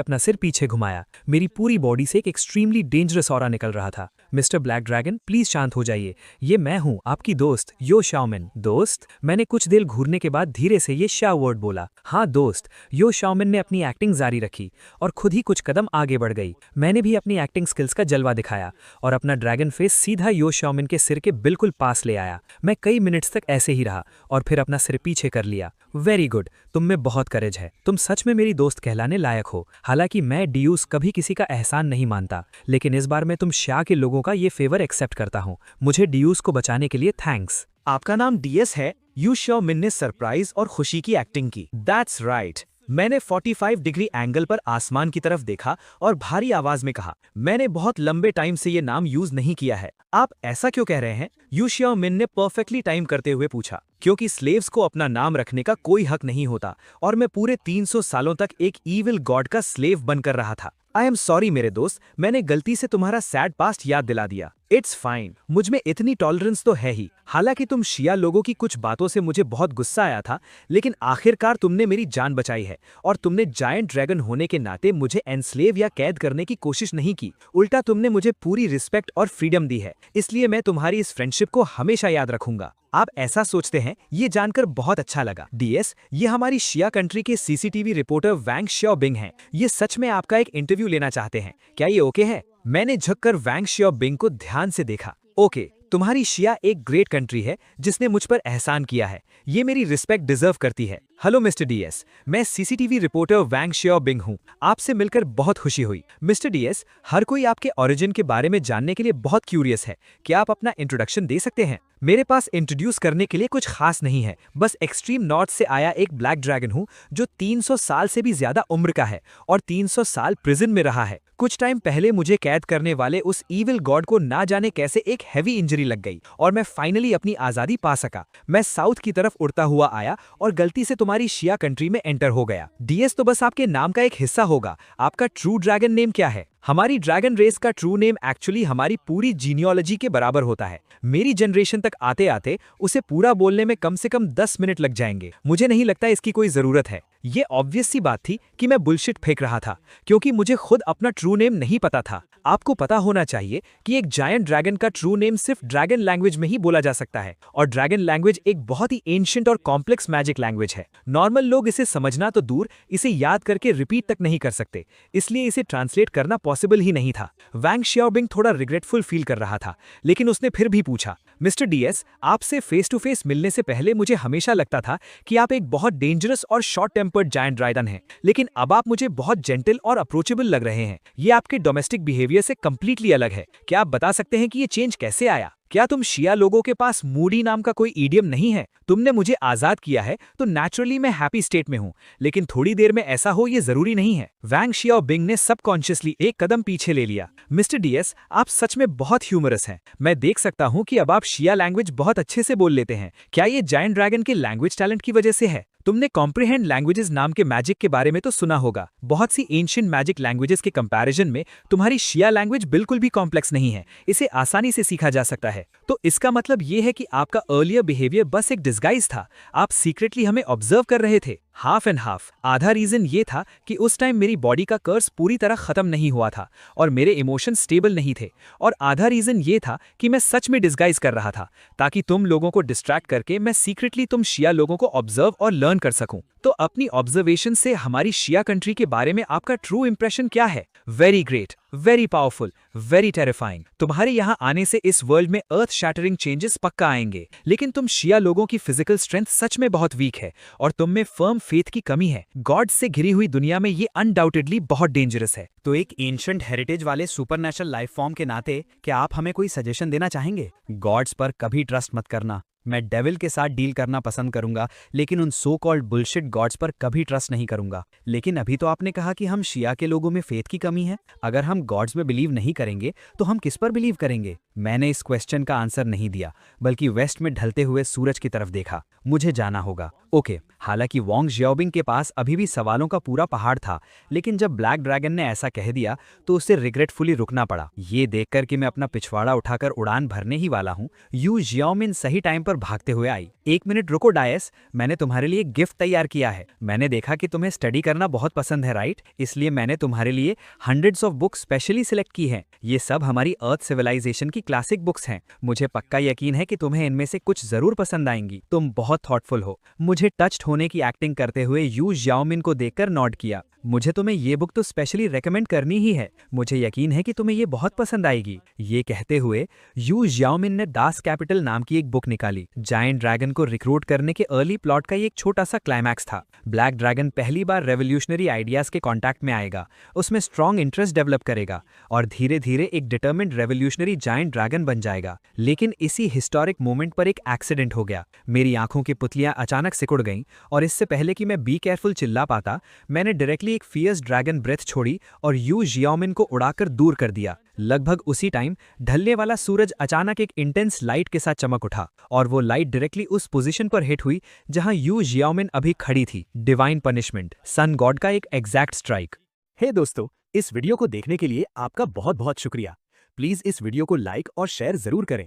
अपना सिर पीछे घुमाया। मेरी पूरी बॉडी से एक एक्सट्रीमली डेंजरस ऑरा निकल रहा था। मिस्टर ब्लैक ड्रैगन, प्लीज शांत हो जाइए। ये मैं हूं, आपकी दोस्त यो शाओमिन। दोस्त? मैंने कुछ देर घूरने के बाद धीरे से ये शा वर्ड बोला। हाँ दोस्त। यो शाओमिन ने अपनी एक्टिंग जारी रखी और खुद ही कुछ कदम आगे बढ़ गई। मैंने भी अपनी एक्टिंग स्किल्स का जलवा दिखाया और अपना ड्रैगन फेस सीधा यो शाओमिन के सिर के बिल्कुल पास ले आया। मैं कई मिनट्स तक ऐसे ही रहा और फिर अपना सिर पीछे कर लिया। वेरी गुड, तुम में बहुत करेज है। तुम सच में मेरी दोस्त कहलाने लायक हो। हालांकि मैं डियूस कभी किसी का एहसान नहीं मानता, लेकिन इस बार मैं तुम शाह के लोगों का ये फेवर एक्सेप्ट करता हूँ। मुझे डियूस को बचाने के लिए थैंक्स। आपका नाम डीएस है? यू शाओमिन ने सरप्राइज और खुशी की एक्टिंग की। That's right. मैंने 45 डिग्री एंगल पर आसमान की तरफ देखा और भारी आवाज में कहा, मैंने बहुत लंबे टाइम से ये नाम यूज नहीं किया है। आप ऐसा क्यों कह रहे हैं? यू शाओमिन ने परफेक्टली टाइम करते हुए पूछा। क्योंकि स्लेव्स को अपना नाम रखने का कोई हक नहीं होता और मैं पूरे 300 सालों तक एक ईविल गॉड का स्लेव बनकर रहा था। आई एम सॉरी मेरे दोस्त, मैंने गलती से तुम्हारा सैड पास्ट याद दिला दिया। इट्स फाइन, मुझ में इतनी टॉलरेंस तो है ही। हालांकि तुम शिया लोगों की कुछ बातों से मुझे बहुत गुस्सा आया था, लेकिन आखिरकार तुमने मेरी जान बचाई है और तुमने जायंट ड्रैगन होने के नाते मुझे एनस्लेव या कैद करने की कोशिश नहीं की। उल्टा तुमने मुझे पूरी रिस्पेक्ट और फ्रीडम दी है, इसलिए मैं तुम्हारी इस फ्रेंडशिप को हमेशा याद रखूंगा। आप ऐसा सोचते हैं, ये जानकर बहुत अच्छा लगा। डीएस, ये हमारी शिया कंट्री के सीसीटीवी रिपोर्टर वैंग शाओबिंग हैं। ये सच में आपका एक इंटरव्यू लेना चाहते हैं, क्या ये ओके है? मैंने झुककर वैंग शाओबिंग को ध्यान से देखा। ओके, तुम्हारी शिया एक ग्रेट कंट्री है जिसने मुझ पर एहसान किया है। ये मेरी रिस्पेक्ट डिजर्व करती है। हेलो मिस्टर डीएस, मैं सीसीटीवी रिपोर्टर वैंग शाओबिंग हूँ। आपसे मिलकर बहुत खुशी हुई। मिस्टर डीएस, हर कोई आपके ओरिजिन के बारे में जानने के लिए बहुत क्यूरियस है। क्या आप अपना इंट्रोडक्शन दे सकते हैं? मेरे पास इंट्रोड्यूस करने के लिए कुछ खास नहीं है, बस एक्सट्रीम नॉर्थ से आया एक ब्लैक ड्रैगन हूँ जो 300 साल से भी ज्यादा उम्र का है और 300 साल प्रिजन में रहा है। कुछ टाइम पहले मुझे कैद करने वाले उस ईविल गॉड को ना जाने कैसे एक हैवी इंजरी लग गई और मैं फाइनली अपनी आजादी पा सका। मैं साउथ की तरफ उड़ता हुआ आया और गलती से तुम्हारी शिया कंट्री में एंटर हो गया। डीएस तो बस आपके नाम का एक हिस्सा होगा। आपका ट्रू ड्रैगन नेम क्या है? हमारी ड्रैगन रेस का ट्रू नेम एक्चुअली हमारी पूरी जीनियोलॉजी के बराबर होता है। मेरी जनरेशन तक आते आते उसे पूरा बोलने में कम से कम 10 मिनट लग जाएंगे। मुझे नहीं लगता इसकी कोई जरूरत है। ये ऑब्वियस सी बात थी कि मैं बुलशिट फेंक रहा था, क्योंकि मुझे खुद अपना ट्रू नेम नहीं पता था। आपको पता होना चाहिए कि एक जायंट ड्रैगन का ट्रू नेम सिर्फ ड्रैगन लैंग्वेज में ही बोला जा सकता है और ड्रैगन लैंग्वेज एक बहुत ही एंशिएंट और कॉम्प्लेक्स मैजिक लैंग्वेज है। नॉर्मल लोग इसे समझना तो दूर, इसे याद करके रिपीट तक नहीं कर सकते, इसलिए इसे ट्रांसलेट करना पॉसिबल ही नहीं था। वैंग शाओबिंग थोड़ा रिग्रेटफुल फील कर रहा था, लेकिन उसने फिर भी पूछा, मिस्टर डीएस, आपसे फेस टू फेस मिलने से पहले मुझे हमेशा लगता था कि आप एक बहुत डेंजरस और शॉर्ट टेम्पर्ड जायंट ड्रैगन हैं, लेकिन अब आप मुझे बहुत जेंटल और अप्रोचेबल लग रहे हैं। ये आपके डोमेस्टिक बिहेवियर बिहेवियर से कंप्लीटली अलग है। क्या आप बता सकते हैं कि ये चेंज कैसे आया? क्या तुम शिया लोगों के पास मूडी नाम का कोई ईडियम नहीं है? तुमने मुझे आजाद किया है तो नेचुरली मैं हैप्पी स्टेट में हूँ, लेकिन थोड़ी देर में ऐसा हो ये जरूरी नहीं है। वैंग शियाओबिंग ने सबकॉन्शियसली एक कदम पीछे ले लिया। मिस्टर डीएस, आप सच में बहुत ह्यूमरस हैं। मैं देख सकता हूँ कि अब आप शिया लैंग्वेज बहुत अच्छे से बोल लेते हैं। क्या ये जायंट ड्रैगन के लैंग्वेज टैलेंट की वजह से है? तुमने कॉम्प्रिहेंड लैंग्वेजेस नाम के मैजिक के बारे में तो सुना होगा। बहुत सी एंशिएंट मैजिक लैंग्वेजेस के कंपैरिजन में तुम्हारी शिया लैंग्वेज बिल्कुल भी कॉम्प्लेक्स नहीं है। इसे आसानी से सीखा जा सकता है। तो इसका मतलब ये है कि आपका अर्लियर बिहेवियर बस एक डिस्गाइज था। आप सीक्रेटली हमें ऑब्जर्व कर रहे थे। Half and half. आधा रीजन ये था कि उस टाइम मेरी बॉडी का कर्स पूरी तरह खत्म नहीं हुआ था और मेरे इमोशन स्टेबल नहीं थे, और आधा रीजन ये था कि मैं सच में डिस्गाइज कर रहा था ताकि तुम लोगों को डिस्ट्रैक्ट करके मैं सीक्रेटली तुम शिया लोगों को ऑब्जर्व और लर्न कर सकूं। तो अपनी ऑब्जर्वेशन से हमारी शिया कंट्री के बारे में आपका ट्रू इंप्रेशन क्या है? Very great, very powerful, very terrifying. तुम्हारे यहाँ आने से इस वर्ल्ड में अर्थ शैटरिंग चेंजेस पक्का आएंगे, लेकिन तुम शिया लोगों की फिजिकल स्ट्रेंथ सच में बहुत वीक है और तुम में फर्म फेथ की कमी है। गॉड से घिरी हुई दुनिया में ये अनडाउटेडली बहुत डेंजरस है। तो एक एंशंट हेरिटेज वाले सुपरनेचुरल लाइफ फॉर्म के नाते क्या आप हमें कोई सजेशन देना चाहेंगे? गॉड्स पर कभी ट्रस्ट मत करना। मैं डेविल के साथ डील करना पसंद करूंगा, लेकिन उन सो कॉल्ड बुलशिट गॉड्स पर कभी ट्रस्ट नहीं करूंगा। लेकिन अभी तो आपने कहा कि हम शिया के लोगों में फेथ की कमी है। अगर हम गॉड्स में बिलीव नहीं करेंगे तो हम किस पर बिलीव करेंगे? मैंने इस क्वेश्चन का आंसर नहीं दिया, बल्कि वेस्ट में ढलते हुए सूरज की तरफ देखा। मुझे जाना होगा। ओके, हालांकि वांग जियाओबिंग के पास अभी भी सवालों का पूरा पहाड़ था, लेकिन जब ब्लैक ड्रैगन ने ऐसा कह दिया तो उसे रिग्रेटफुली रुकना पड़ा। ये देखकर कि मैं अपना पिछवाड़ा उठाकर उड़ान भरने ही वाला हूँ, यू जियाओमिन सही टाइम पर भागते हुए आई। 1 मिनट रुको डायस, मैंने तुम्हारे लिए गिफ्ट तैयार किया है। मैंने देखा कि तुम्हें स्टडी करना बहुत पसंद है, राइट? इसलिए मैंने तुम्हारे लिए hundreds of books specially select की हैं। ये सब हमारी अर्थ सिविलाइजेशन की क्लासिक बुक्स हैं। मुझे पक्का यकीन है कि तुम्हें इनमें से कुछ जरूर पसंद आएंगी। तुम बहुत थॉटफुल हो। मुझे टच्ड होने की एक्टिंग करते हुए यू जियाओमिन को देखकर नॉड किया। मुझे तुम्हें ये बुक तो स्पेशली रेकमेंड करनी ही है। मुझे यकीन है कि तुम्हें ये बहुत पसंद आएगी। ये कहते हुए यू जियाओमिन ने दास कैपिटल नाम की एक बुक निकाली। जायंट ड्रैगन को रिक्रूट करने के अर्ली प्लॉट का ये एक छोटा सा क्लाइमैक्स था। ब्लैक ड्रैगन पहली बार रेवोल्यूशनरी आइडियाज के कॉन्टैक्ट में आएगा, उसमें स्ट्रॉन्ग इंटरेस्ट डेवलप करेगा और धीरे धीरे एक डिटर्मिन्ड रेवोल्यूशनरी जायंट ड्रैगन बन जाएगा। लेकिन इसी हिस्टोरिक मोमेंट पर एक एक्सीडेंट हो गया। मेरी आंखों की पुतलियां अचानक सिकुड़ गईं और इससे पहले कि मैं बी केयरफुल चिल्ला पाता, मैंने डायरेक्टली एक फियर्स ड्रैगन ब्रेथ छोड़ी और यू जियाओमिन को उड़ाकर दूर कर दिया। लगभग उसी टाइम ढलने वाला सूरज अचानक एक इंटेंस लाइट के साथ चमक उठा और वो लाइट डायरेक्टली उस पोजीशन पर हिट हुई जहां यू जियाओमिन अभी खड़ी थी। डिवाइन पनिशमेंट, सन गॉड का एक एग्जैक्ट स्ट्राइक। हे दोस्तों, इस वीडियो को देखने के लिए आपका बहुत बहुत शुक्रिया। प्लीज इस वीडियो को लाइक और शेयर जरूर करें।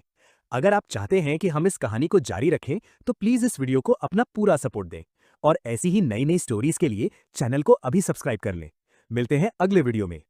अगर आप चाहते हैं कि हम इस कहानी को जारी रखें तो प्लीज इस वीडियो को अपना पूरा सपोर्ट दें और ऐसी ही नई नई स्टोरीज के लिए चैनल को अभी सब्सक्राइब कर लें। मिलते हैं अगले वीडियो में।